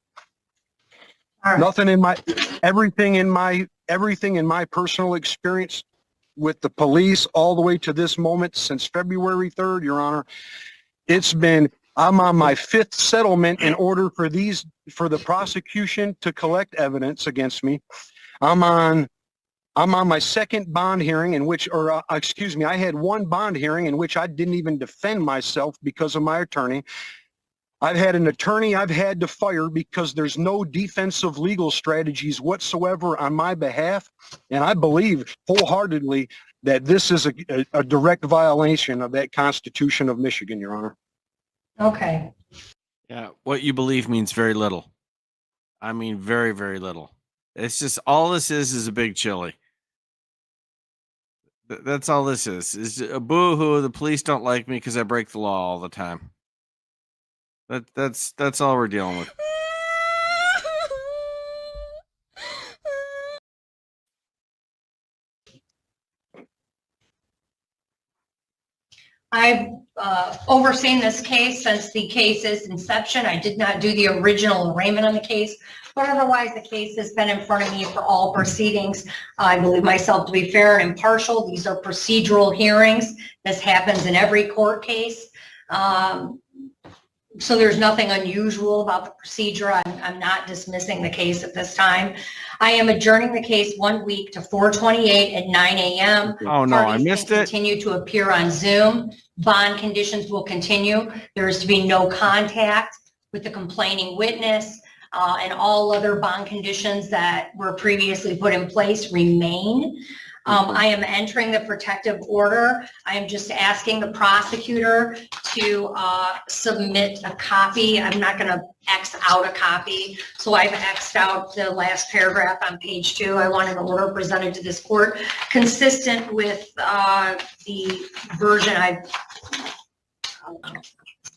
All right. Nothing in my, everything in my personal experience with the police all the way to this moment since February 3rd, Your Honor, I'm on my 5th settlement in order for the prosecution to collect evidence against me. I'm on my 2nd bond hearing I had 1 bond hearing in which I didn't even defend myself because of my attorney. I've had an attorney I've had to fire because there's no defensive legal strategies whatsoever on my behalf. And I believe wholeheartedly that this is a direct violation of that Constitution of Michigan, Your Honor. Okay. Yeah, what you believe means very little. I mean, very, very little. It's just, all this is a big chili. That's all this is. Is a boo-hoo, the police don't like me because I break the law all the time. That's all we're dealing with. I've overseen this case since the case's inception. I did not do the original arraignment on the case, but otherwise the case has been in front of me for all proceedings. I believe myself to be fair and impartial. These are procedural hearings. This happens in every court case. So there's nothing unusual about the procedure. I'm not dismissing the case at this time. I am adjourning the case 1 week to 4/28 at 9 a.m. Oh no, I Parties missed can it. continue to appear on Zoom. Bond conditions will continue. There is to be no contact with the complaining witness, and all other bond conditions that were previously put in place remain. I am entering the protective order. I am just asking the prosecutor to submit a copy. I'm not going to X out a copy. So I've X'd out the last paragraph on page 2. I want an order presented to this court consistent with the version I've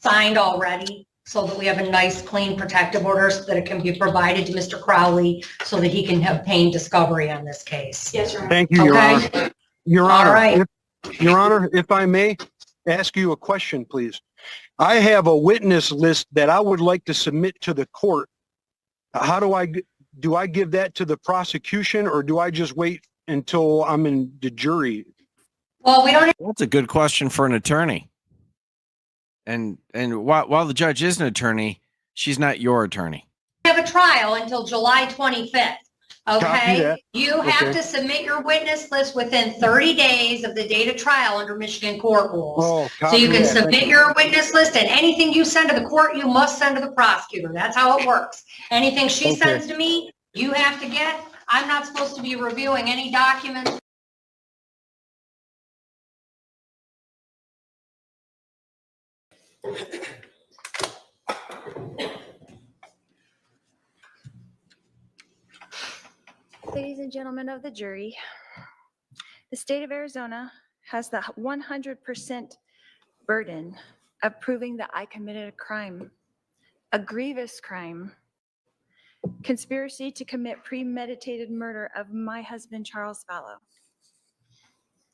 signed already, so that we have a nice, clean protective order so that it can be provided to Mr. Crowley so that he can obtain discovery on this case. Yes, Your Honor. Thank you, Your Okay. Honor. Your All Honor, right. Your Honor, if I may ask you a question, please. I have a witness list that I would like to submit to the court. How do I give that to the prosecution, or do I just wait until I'm in the jury? Well, we don't That's a good question for an attorney. And while the judge is an attorney, she's not your attorney. have a trial until July 25th. Copy Okay, that. you have Okay. to submit your witness list within 30 days of the date of trial under Michigan court rules. Oh, So copy you can that. Thank submit you. your witness list, and anything you send to the court, you must send to the prosecutor. That's how it works. Anything she Okay. sends to me, you have to get. I'm not supposed to be reviewing any documents. Ladies and gentlemen of the jury, the state of Arizona has the 100% burden of proving that I committed a crime, a grievous crime, conspiracy to commit premeditated murder of my husband, Charles Vallow.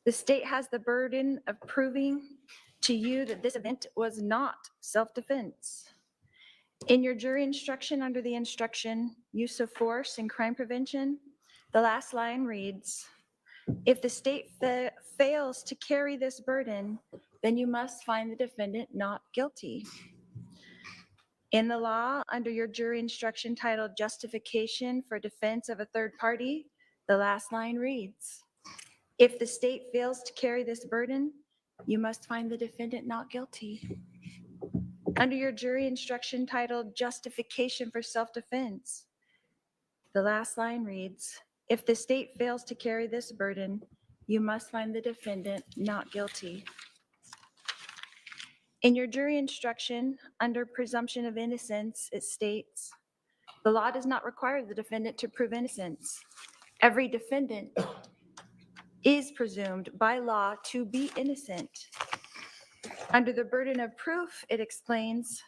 The state has the burden of proving to you that this event was not self-defense. In your jury instruction under the instruction, use of force and crime prevention, the last line reads, If the state fails to carry this burden, then you must find the defendant not guilty. In the law, under your jury instruction titled Justification for Defense of a Third Party, the last line reads, if the state fails to carry this burden, you must find the defendant not guilty. Under your jury instruction titled Justification for Self-Defense, the last line reads, if the state fails to carry this burden, you must find the defendant not guilty. In your jury instruction, under presumption of innocence, it states, the law does not require the defendant to prove innocence. Every defendant is presumed by law to be innocent. Under the burden of proof, it explains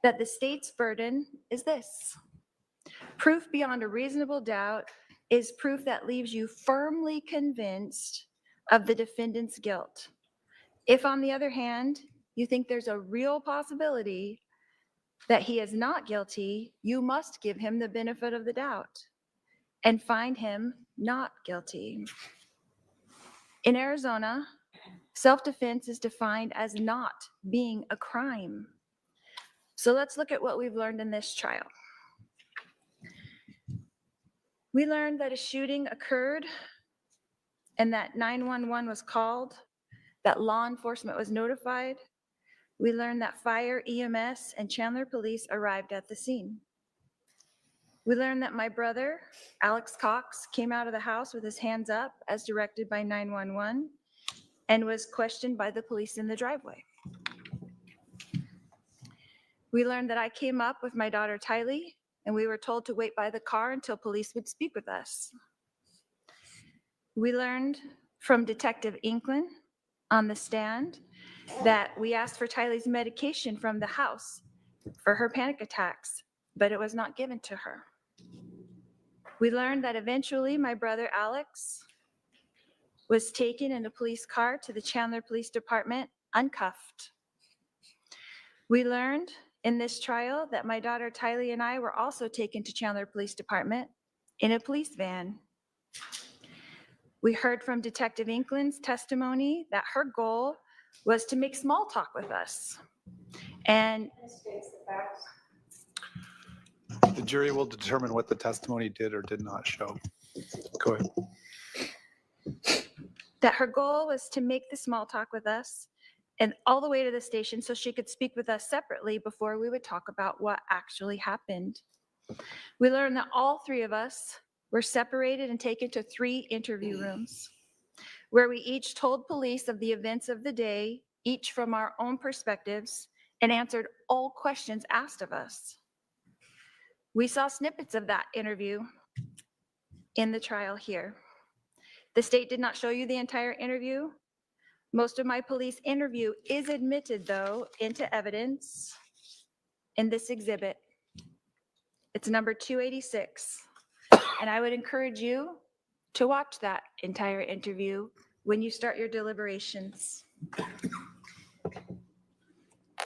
that the state's burden is this. Proof beyond a reasonable doubt is proof that leaves you firmly convinced of the defendant's guilt. If, on the other hand, you think there's a real possibility that he is not guilty, you must give him the benefit of the doubt and find him not guilty. In Arizona, self-defense is defined as not being a crime. So let's look at what we've learned in this trial. We learned that a shooting occurred and that 911 was called, that law enforcement was notified. We learned that fire, EMS, and Chandler police arrived at the scene. We learned that my brother, Alex Cox, came out of the house with his hands up as directed by 911 and was questioned by the police in the driveway. We learned that I came up with my daughter Tylee, and we were told to wait by the car until police would speak with us. We learned from Detective Inklin on the stand that we asked for Tylee's medication from the house for her panic attacks, but it was not given to her. We learned that eventually my brother Alex was taken in a police car to the Chandler Police Department uncuffed. We learned in this trial that my daughter Tylee and I were also taken to Chandler Police Department in a police van. We heard from Detective Inklin's testimony that her goal was to make small talk with us. And The jury will determine what the testimony did or did not show. Go ahead. that her goal was to make the small talk with us and all the way to the station so she could speak with us separately before we would talk about what actually happened. We learned that all three of us were separated and taken to 3 interview rooms where we each told police of the events of the day, each from our own perspectives, and answered all questions asked of us. We saw snippets of that interview in the trial here. The state did not show you the entire interview. Most of my police interview is admitted, though, into evidence in this exhibit. It's number 286. And I would encourage you to watch that entire interview when you start your deliberations.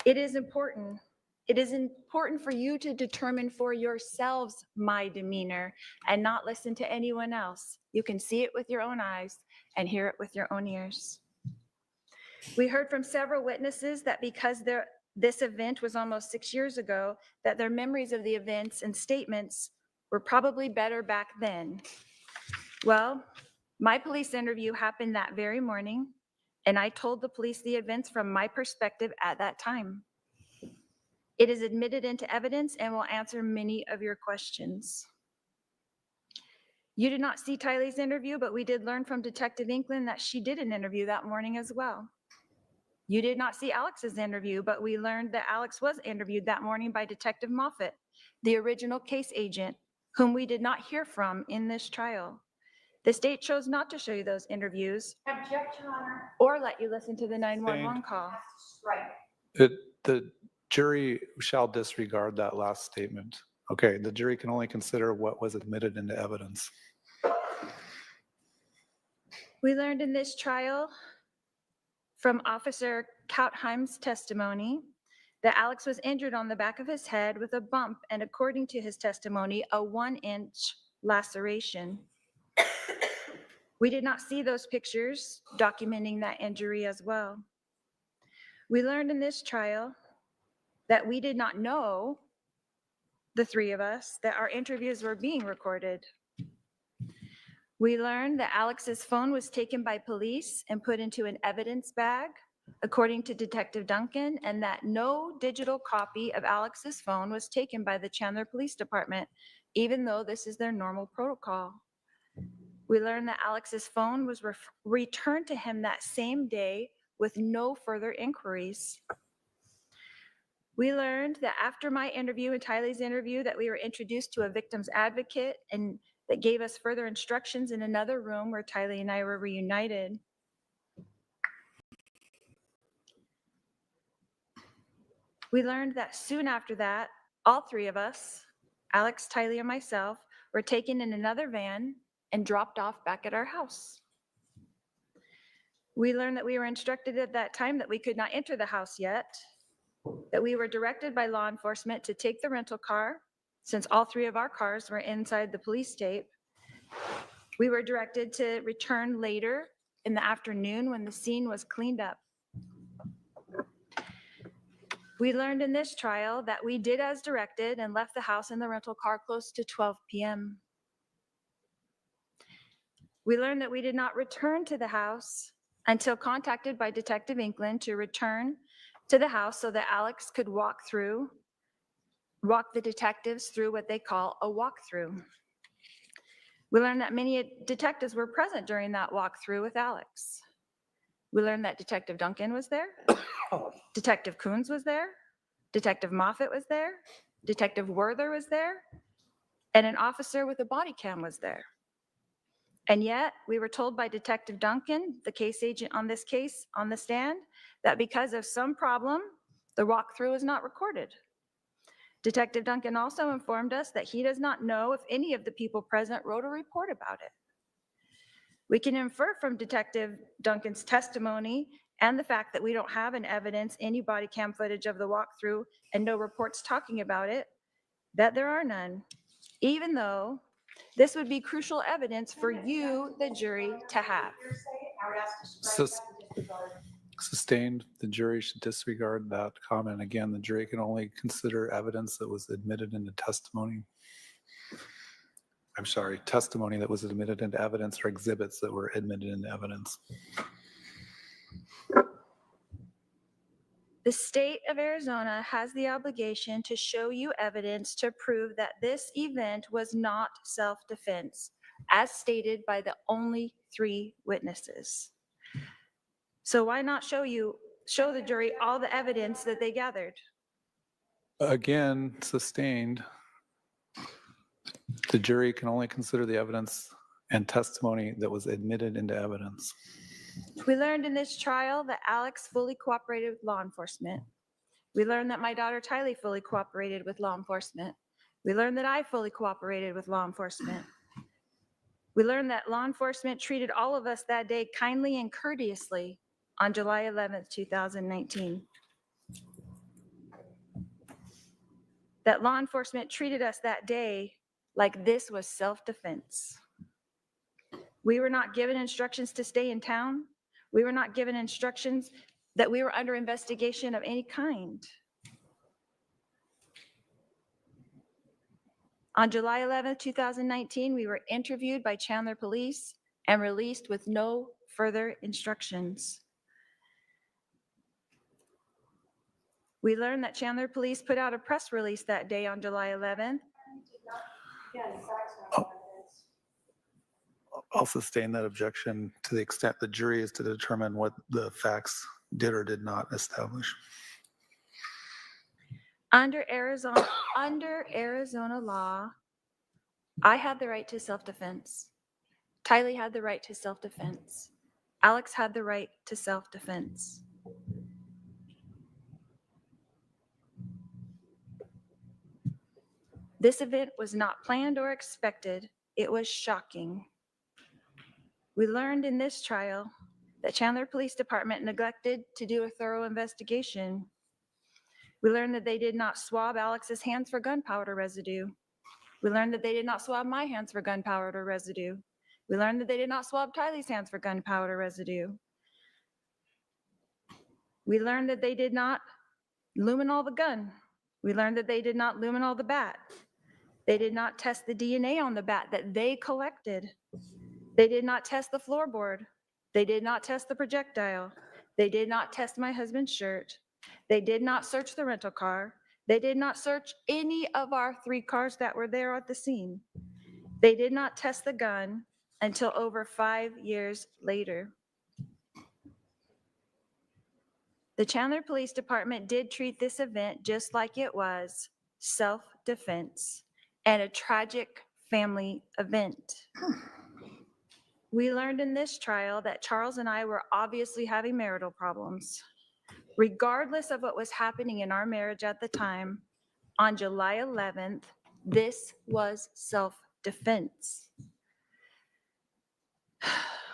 It is important. It is important for you to determine for yourselves my demeanor and not listen to anyone else. You can see it with your own eyes and hear it with your own ears. We heard from several witnesses that because this event was almost 6 years ago, that their memories of the events and statements were probably better back then. Well, my police interview happened that very morning, and I told the police the events from my perspective at that time. It is admitted into evidence and will answer many of your questions. You did not see Tylee's interview, but we did learn from Detective Inklin that she did an interview that morning as well. You did not see Alex's interview, but we learned that Alex was interviewed that morning by Detective Moffett, the original case agent, whom we did not hear from in this trial. The state chose not to show you those interviews. Objection, Honor. Or let you listen to the 911 call. Right. The jury shall disregard that last statement. Okay, the jury can only consider what was admitted into evidence. We learned in this trial from Officer Kautheim's testimony that Alex was injured on the back of his head with a bump and, according to his testimony, a 1-inch laceration. We did not see those pictures documenting that injury as well. We learned in this trial that we did not know, the three of us, that our interviews were being recorded. We learned that Alex's phone was taken by police and put into an evidence bag, according to Detective Duncan, and that no digital copy of Alex's phone was taken by the Chandler Police Department, even though this is their normal protocol. We learned that Alex's phone was returned to him that same day with no further inquiries. We learned that after my interview and Tylee's interview that we were introduced to a victim's advocate and that gave us further instructions in another room where Tylee and I were reunited. We learned that soon after that, all three of us, Alex, Tylee, and myself, were taken in another van and dropped off back at our house. We learned that we were instructed at that time that we could not enter the house yet, that we were directed by law enforcement to take the rental car, since all three of our cars were inside the police tape. We were directed to return later in the afternoon when the scene was cleaned up. We learned in this trial that we did as directed and left the house in the rental car close to 12 p.m. We learned that we did not return to the house until contacted by Detective Inkland to return to the house so that Alex could walk the detectives through what they call a walkthrough. We learned that many detectives were present during that walkthrough with Alex. We learned that Detective Duncan was there, Detective Coons was there, Detective Moffett was there, Detective Werther was there, and an officer with a body cam was there. And yet, we were told by Detective Duncan, the case agent on this case on the stand, that because of some problem, the walkthrough is not recorded. Detective Duncan also informed us that he does not know if any of the people present wrote a report about it. We can infer from Detective Duncan's testimony and the fact that we don't have an evidence, any body cam footage of the walkthrough and no reports talking about it, that there are none, even though this would be crucial evidence for you, the jury, to have. Sustained, the jury should disregard that comment. Again, the jury can only consider evidence that was admitted into testimony. I'm sorry, testimony that was admitted into evidence or exhibits that were admitted into evidence. The state of Arizona has the obligation to show you evidence to prove that this event was not self-defense, as stated by the only three witnesses. So why not show the jury all the evidence that they gathered? Again, sustained. The jury can only consider the evidence and testimony that was admitted into evidence. We learned in this trial that Alex fully cooperated with law enforcement. We learned that my daughter Tylee fully cooperated with law enforcement. We learned that I fully cooperated with law enforcement. We learned that law enforcement treated all of us that day kindly and courteously on July 11th, 2019. That law enforcement treated us that day like this was self-defense. We were not given instructions to stay in town. We were not given instructions that we were under investigation of any kind. On July 11th, 2019, we were interviewed by Chandler Police and released with no further instructions. We learned that Chandler Police put out a press release that day on July 11th. I'll sustain that objection to the extent the jury is to determine what the facts did or did not establish. Under Arizona law, I had the right to self-defense. Tylee had the right to self-defense. Alex had the right to self-defense. This event was not planned or expected. It was shocking. We learned in this trial that Chandler Police Department neglected to do a thorough investigation. We learned that they did not swab Alex's hands for gunpowder residue. We learned that they did not swab my hands for gunpowder residue. We learned that they did not swab Tylee's hands for gunpowder residue. We learned that they did not luminol the gun. We learned that they did not luminol the bat. They did not test the DNA on the bat that they collected. They did not test the floorboard. They did not test the projectile. They did not test my husband's shirt. They did not search the rental car. They did not search any of our 3 cars that were there at the scene. They did not test the gun until over 5 years later. The Chandler Police Department did treat this event just like it was self-defense and a tragic family event. We learned in this trial that Charles and I were obviously having marital problems. Regardless of what was happening in our marriage at the time, on July 11th, this was self-defense.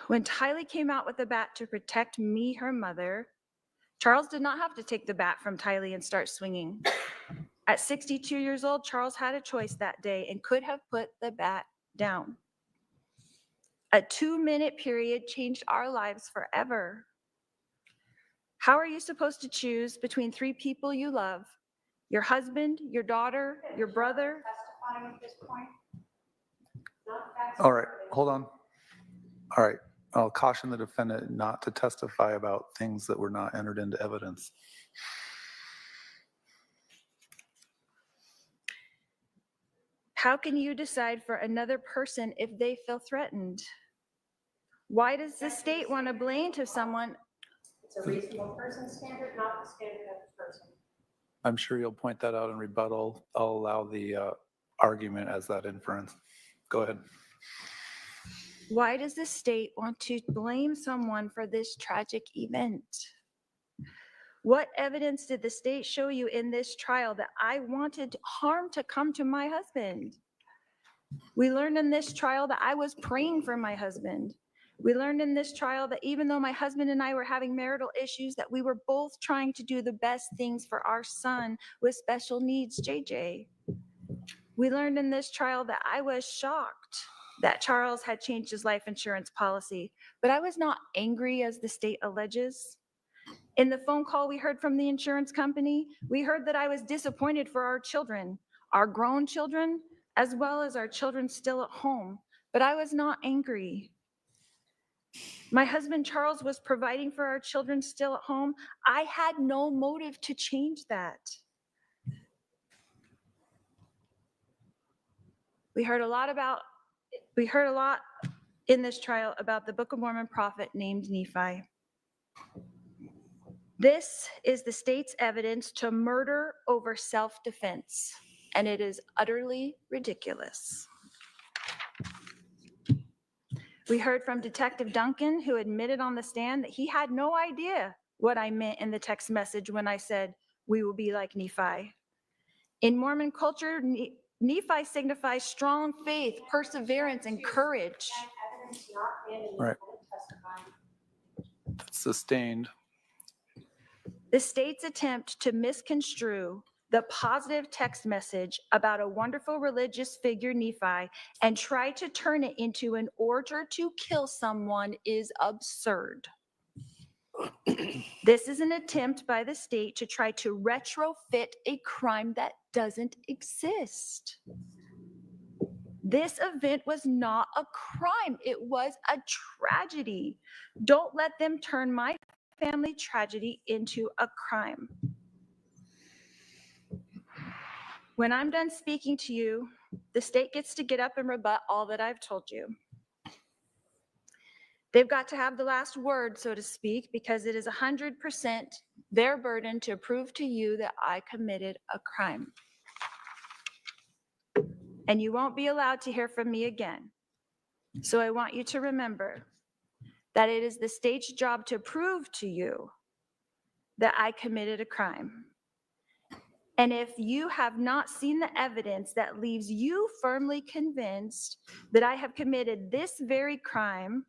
When Tylee came out with the bat to protect me, her mother, Charles did not have to take the bat from Tylee and start swinging. At 62 years old, Charles had a choice that day and could have put the bat down. A 2-minute period changed our lives forever. How are you supposed to choose between 3 people you love? Your husband, your daughter, your brother? All right, hold on. All right, I'll caution the defendant not to testify about things that were not entered into evidence. How can you decide for another person if they feel threatened? Why does the state want to blame to someone? It's a reasonable person standard, not the standard of the person. I'm sure you'll point that out in rebuttal. I'll allow the argument as that inference. Go ahead. Why does the state want to blame someone for this tragic event? What evidence did the state show you in this trial that I wanted harm to come to my husband? We learned in this trial that I was praying for my husband. We learned in this trial that even though my husband and I were having marital issues, that we were both trying to do the best things for our son with special needs, JJ. We learned in this trial that I was shocked that Charles had changed his life insurance policy, but I was not angry as the state alleges. In the phone call we heard from the insurance company, we heard that I was disappointed for our children, our grown children, as well as our children still at home, but I was not angry. My husband Charles was providing for our children still at home. I had no motive to change that. We heard a lot in this trial about the Book of Mormon prophet named Nephi. This is the state's evidence to murder over self-defense, and it is utterly ridiculous. We heard from Detective Duncan, who admitted on the stand that he had no idea what I meant in the text message when I said, "We will be like Nephi." In Mormon culture, Nephi signifies strong faith, perseverance, and courage. Right. That's sustained. The state's attempt to misconstrue the positive text message about a wonderful religious figure, Nephi, and try to turn it into an order to kill someone is absurd. This is an attempt by the state to try to retrofit a crime that doesn't exist. This event was not a crime. It was a tragedy. Don't let them turn my family tragedy into a crime. When I'm done speaking to you, the state gets to get up and rebut all that I've told you. They've got to have the last word, so to speak, because it is 100% their burden to prove to you that I committed a crime. And you won't be allowed to hear from me again. So I want you to remember that it is the state's job to prove to you that I committed a crime. And if you have not seen the evidence that leaves you firmly convinced that I have committed this very crime,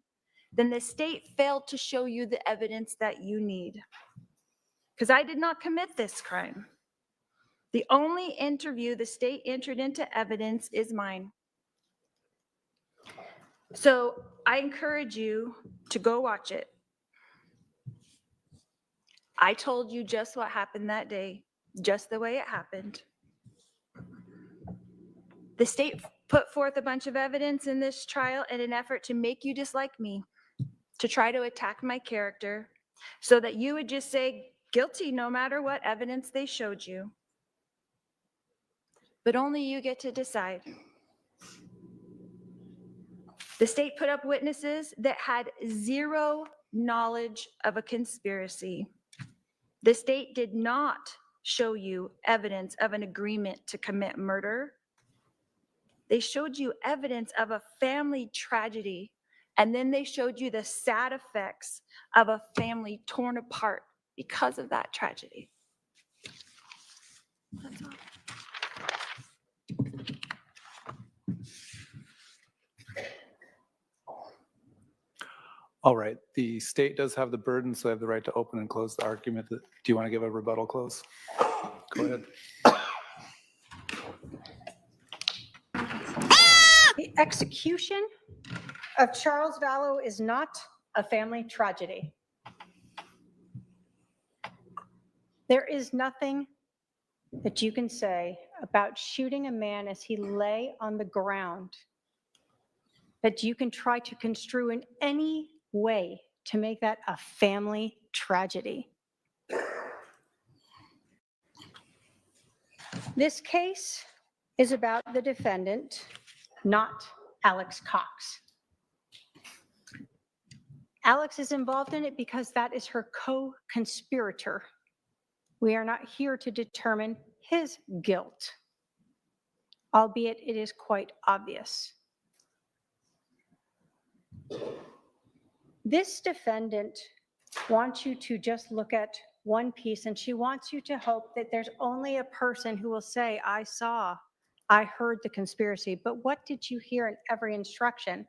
then the state failed to show you the evidence that you need. Because I did not commit this crime. The only interview the state entered into evidence is mine. So I encourage you to go watch it. I told you just what happened that day, just the way it happened. The state put forth a bunch of evidence in this trial in an effort to make you dislike me, to try to attack my character, so that you would just say guilty no matter what evidence they showed you. But only you get to decide. The state put up witnesses that had zero knowledge of a conspiracy. The state did not show you evidence of an agreement to commit murder. They showed you evidence of a family tragedy, and then they showed you the sad effects of a family torn apart because of that tragedy. That's all. All right, the state does have the burden, so they have the right to open and close the argument. Do you want to give a rebuttal close? Go ahead. The execution of Charles Vallow is not a family tragedy. There is nothing that you can say about shooting a man as he lay on the ground that you can try to construe in any way to make that a family tragedy. This case is about the defendant, not Alex Cox. Alex is involved in it because that is her co-conspirator. We are not here to determine his guilt, albeit it is quite obvious. This defendant wants you to just look at one piece, and she wants you to hope that there's only a person who will say, I saw, I heard the conspiracy. But what did you hear in every instruction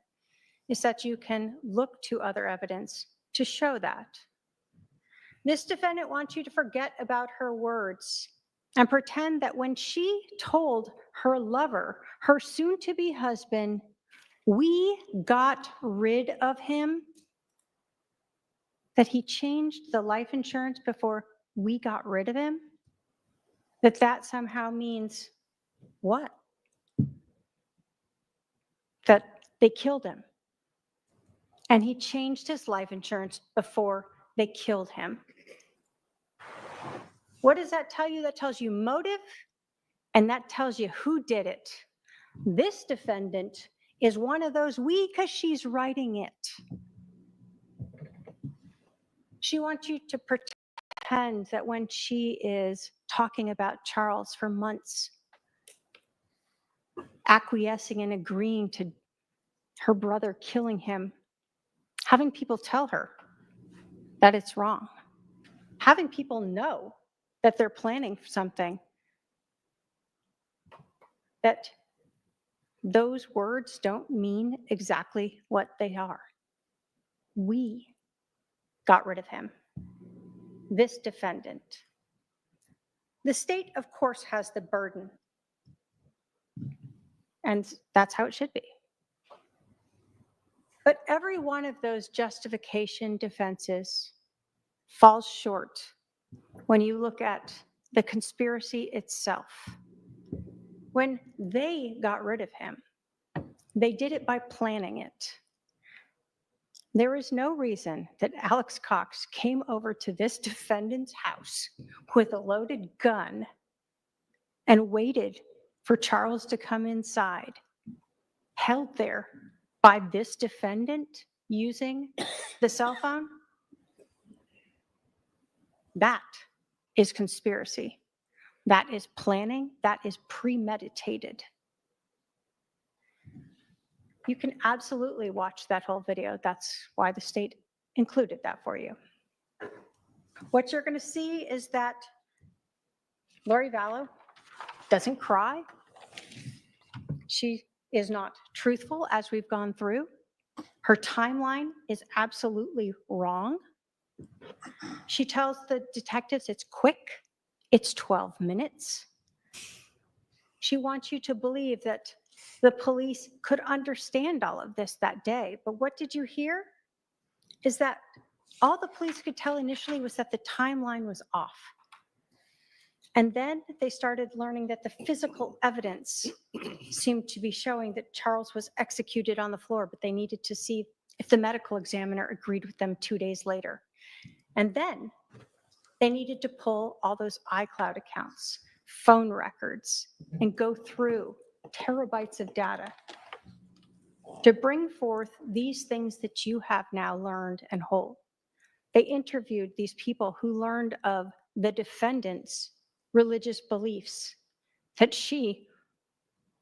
is that you can look to other evidence to show that. This defendant wants you to forget about her words and pretend that when she told her lover, her soon-to-be husband, we got rid of him, that he changed the life insurance before we got rid of him, that somehow means what? That they killed him. And he changed his life insurance before they killed him. What does that tell you? That tells you motive, and that tells you who did it. This defendant is one of those we, because she's writing it. She wants you to pretend that when she is talking about Charles for months, acquiescing and agreeing to her brother killing him, having people tell her that it's wrong, having people know that they're planning something, that those words don't mean exactly what they are. We got rid of him, this defendant. The state, of course, has the burden, and that's how it should be. But every one of those justification defenses falls short when you look at the conspiracy itself. When they got rid of him, they did it by planning it. There is no reason that Alex Cox came over to this defendant's house with a loaded gun and waited for Charles to come inside, held there by this defendant using the cell phone. That is conspiracy. That is planning. That is premeditated. You can absolutely watch that whole video. That's why the state included that for you. What you're going to see is that Lori Vallow doesn't cry. She is not truthful, as we've gone through. Her timeline is absolutely wrong. She tells the detectives it's quick, it's 12 minutes. She wants you to believe that The police could understand all of this that day, but what did you hear? Is that all the police could tell initially was that the timeline was off. And then they started learning that the physical evidence seemed to be showing that Charles was executed on the floor, but they needed to see if the medical examiner agreed with them 2 days later. And then they needed to pull all those iCloud accounts, phone records, and go through terabytes of data to bring forth these things that you have now learned and hold. They interviewed these people who learned of the defendant's religious beliefs, that she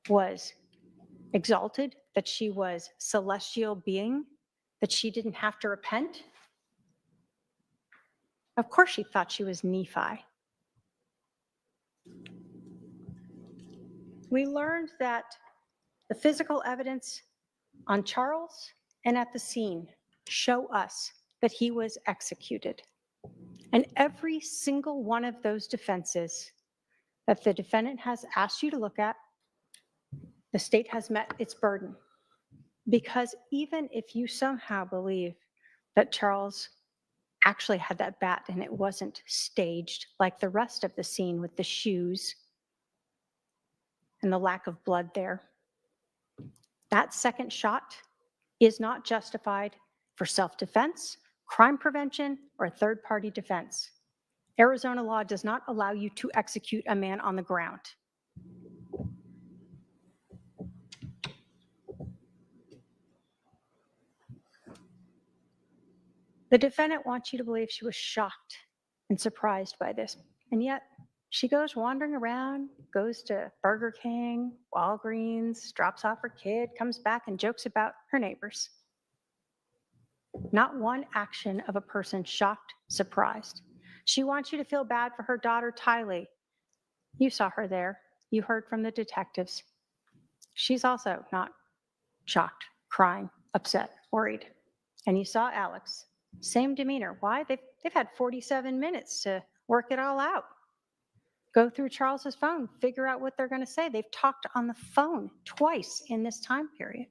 was exalted, that she was celestial being, that she didn't have to repent. Of course she thought she was Nephi. We learned that the physical evidence on Charles and at the scene show us that he was executed. And every single one of those defenses that the defendant has asked you to look at, the state has met its burden. Because even if you somehow believe that Charles actually had that bat and it wasn't staged like the rest of the scene with the shoes and the lack of blood there, that second shot is not justified for self-defense, crime prevention, or third-party defense. Arizona law does not allow you to execute a man on the ground. The defendant wants you to believe she was shocked and surprised by this, and yet she goes wandering around, goes to Burger King, Walgreens, drops off her kid, comes back and jokes about her neighbors. Not one action of a person shocked, surprised. She wants you to feel bad for her daughter, Tylee. You saw her there. You heard from the detectives. She's also not shocked, crying, upset, worried. And you saw Alex. Same demeanor. Why? They've had 47 minutes to work it all out. Go through Charles's phone, figure out what they're going to say. They've talked on the phone twice in this time period.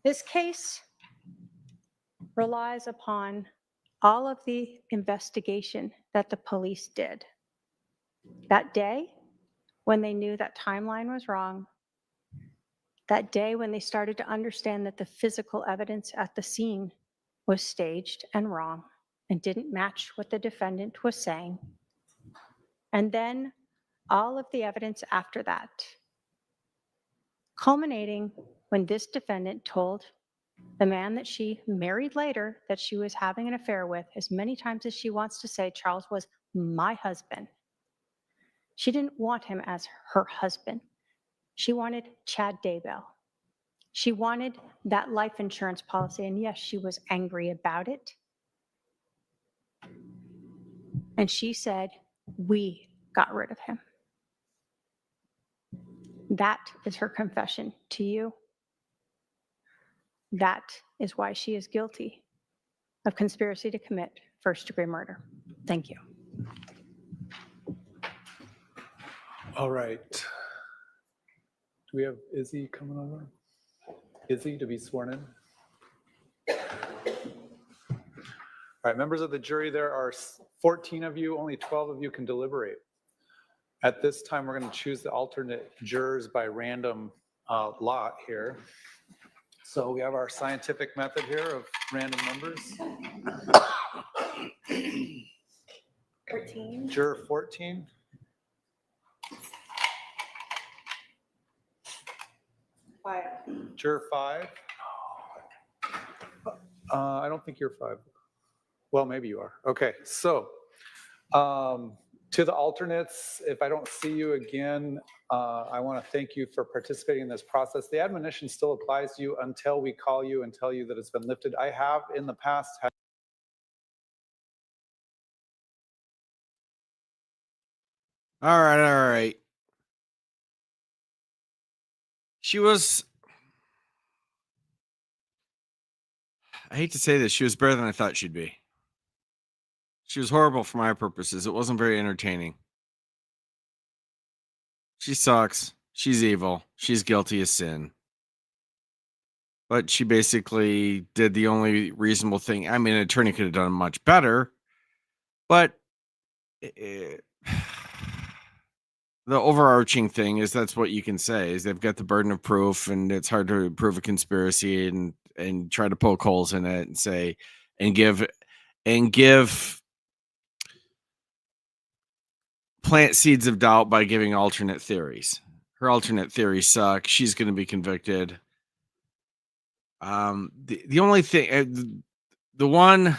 This case relies upon all of the investigation that the police did. That day, when they knew that timeline was wrong, that day when they started to understand that the physical evidence at the scene was staged and wrong and didn't match what the defendant was saying. And then all of the evidence after that, culminating when this defendant told the man that she married later that she was having an affair with, as many times as she wants to say Charles was my husband. She didn't want him as her husband. She wanted Chad Daybell. She wanted that life insurance policy, and yes, she was angry about it. And she said, we got rid of him. That is her confession to you. That is why she is guilty of conspiracy to commit first-degree murder. Thank you. All right. Do we have Izzy coming over? Izzy to be sworn in? All right, members of the jury, there are 14 of you, only 12 of you can deliberate. At this time, we're going to choose the alternate jurors by random lot here. So we have our scientific method here of random numbers. 14. Juror 14. Five. Juror 5. I don't think you're 5. Well, maybe you are. Okay, so to the alternates, if I don't see you again, I want to thank you for participating in this process. The admonition still applies to you until we call you and tell you that it's been lifted. I have in the past had All right. She was, I hate to say this, she was better than I thought she'd be. She was horrible for my purposes. It wasn't very entertaining. She sucks. She's evil. She's guilty of sin. But she basically did the only reasonable thing. I mean, an attorney could have done much better, but the overarching thing is that's what you can say is they've got the burden of proof, and it's hard to prove a conspiracy and try to poke holes in it and say and give plant seeds of doubt by giving alternate theories. Her alternate theories suck. She's going to be convicted. The only thing, the one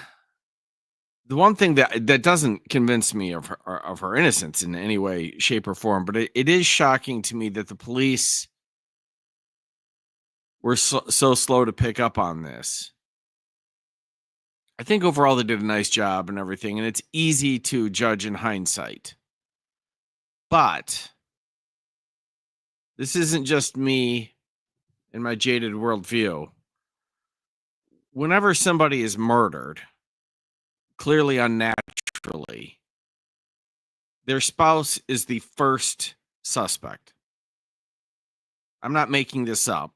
thing that doesn't convince me of her innocence in any way, shape, or form, but it is shocking to me that the police were so slow to pick up on this. I think overall they did a nice job and everything, and it's easy to judge in hindsight. But this isn't just me and my jaded worldview. Whenever somebody is murdered, clearly unnaturally, their spouse is the first suspect. I'm not making this up.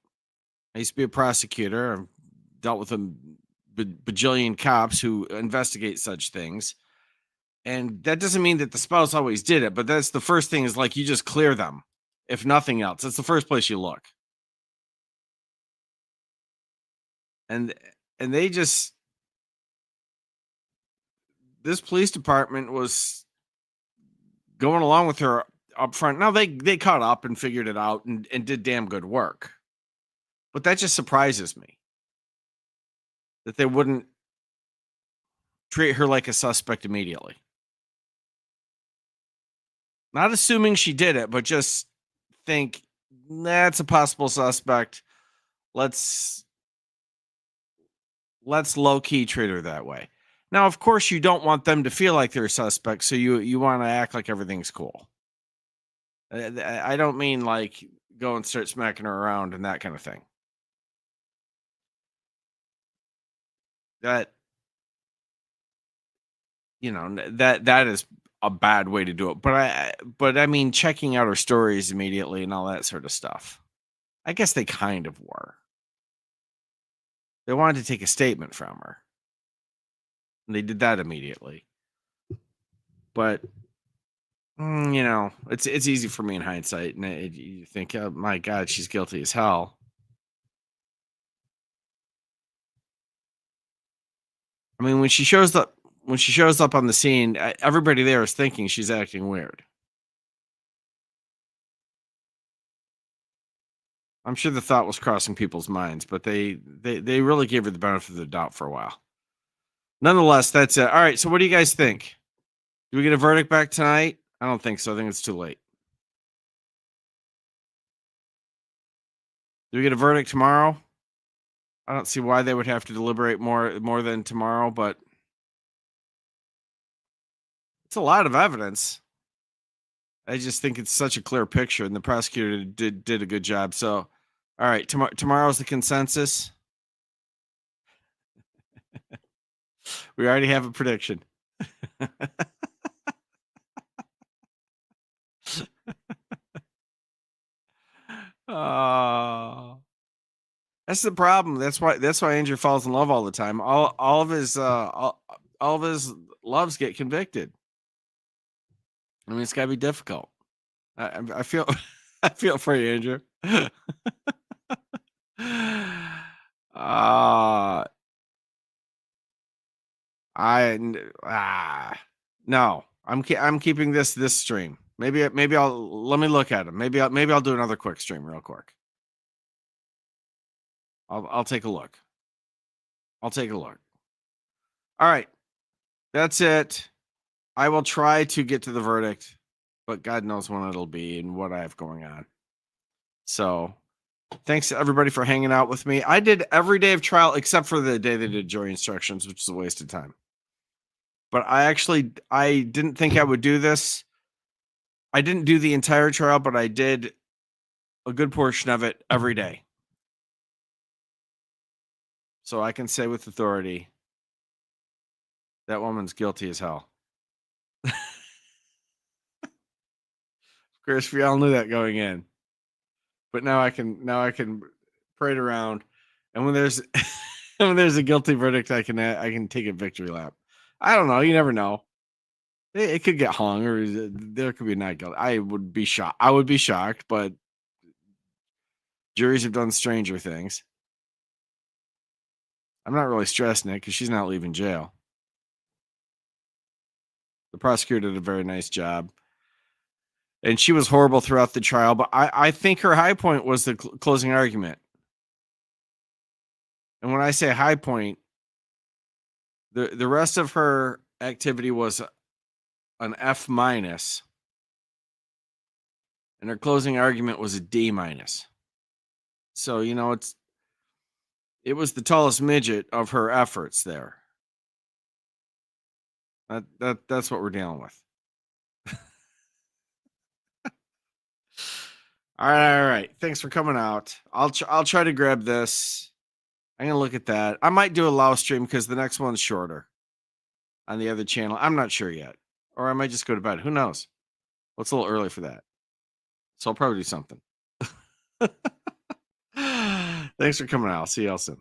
I used to be a prosecutor. I've dealt with a bajillion cops who investigate such things. And that doesn't mean that the spouse always did it, but that's the first thing is like you just clear them. If nothing else, that's the first place you look. And they just, this police department was going along with her up front. Now they caught up and figured it out and did damn good work. But that just surprises me that they wouldn't treat her like a suspect immediately. Not assuming she did it, but just think that's a possible suspect. Let's low key treat her that way. Now, of course, you don't want them to feel like they're a suspect, so you want to act like everything's cool. I don't mean like go and start smacking her around and that kind of thing. That, you know, that is a bad way to do it. But I mean, checking out her stories immediately and all that sort of stuff. I guess they kind of were. They wanted to take a statement from her. And they did that immediately. But, you know, it's easy for me in hindsight. And you think, oh, my God, she's guilty as hell. I mean, when she shows up on the scene, everybody there is thinking she's acting weird. I'm sure the thought was crossing people's minds, but they really gave her the benefit of the doubt for a while. Nonetheless, that's it. All right, so what do you guys think? Do we get a verdict back tonight? I don't think so. I think it's too late. Do we get a verdict tomorrow? I don't see why they would have to deliberate more than tomorrow, but it's a lot of evidence. I just think it's such a clear picture, and the prosecutor did a good job. So, all right, tomorrow's the consensus. We already have a prediction. Oh, that's the problem. That's why Andrew falls in love all the time. All of his loves get convicted. I mean, it's gotta be difficult. I feel I feel for you, Andrew. No. I'm keeping this stream. Maybe I'll let me look at him. Maybe I'll do another quick stream real quick. I'll take a look. All right. That's it. I will try to get to the verdict, but God knows when it'll be and what I have going on. So, thanks to everybody for hanging out with me. I did every day of trial except for the day they did jury instructions, which is a waste of time. But I didn't think I would do this. I didn't do the entire trial, but I did a good portion of it every day. So I can say with authority, that woman's guilty as hell. Of Chris, we all knew that going in, but now I can parade around, and when there's when there's a guilty verdict, I can take a victory lap. I don't know. You never know. It could get hung, or there could be not guilty. I would be shocked, but juries have done stranger things. I'm not really stressing it because she's not leaving jail. The prosecutor did a very nice job. And she was horrible throughout the trial, but I think her high point was the closing argument. And when I say high point, the rest of her activity was an F-, and her closing argument was a D-. So, it was the tallest midget of her efforts there. That's what we're dealing with. All right. Thanks for coming out. I'll try to grab this. I'm gonna look at that. I might do a live stream because the next one's shorter on the other channel. I'm not sure yet, or I might just go to bed. Who knows? Well, it's a little early for that, so I'll probably do something. Thanks for coming out. I'll see y'all soon.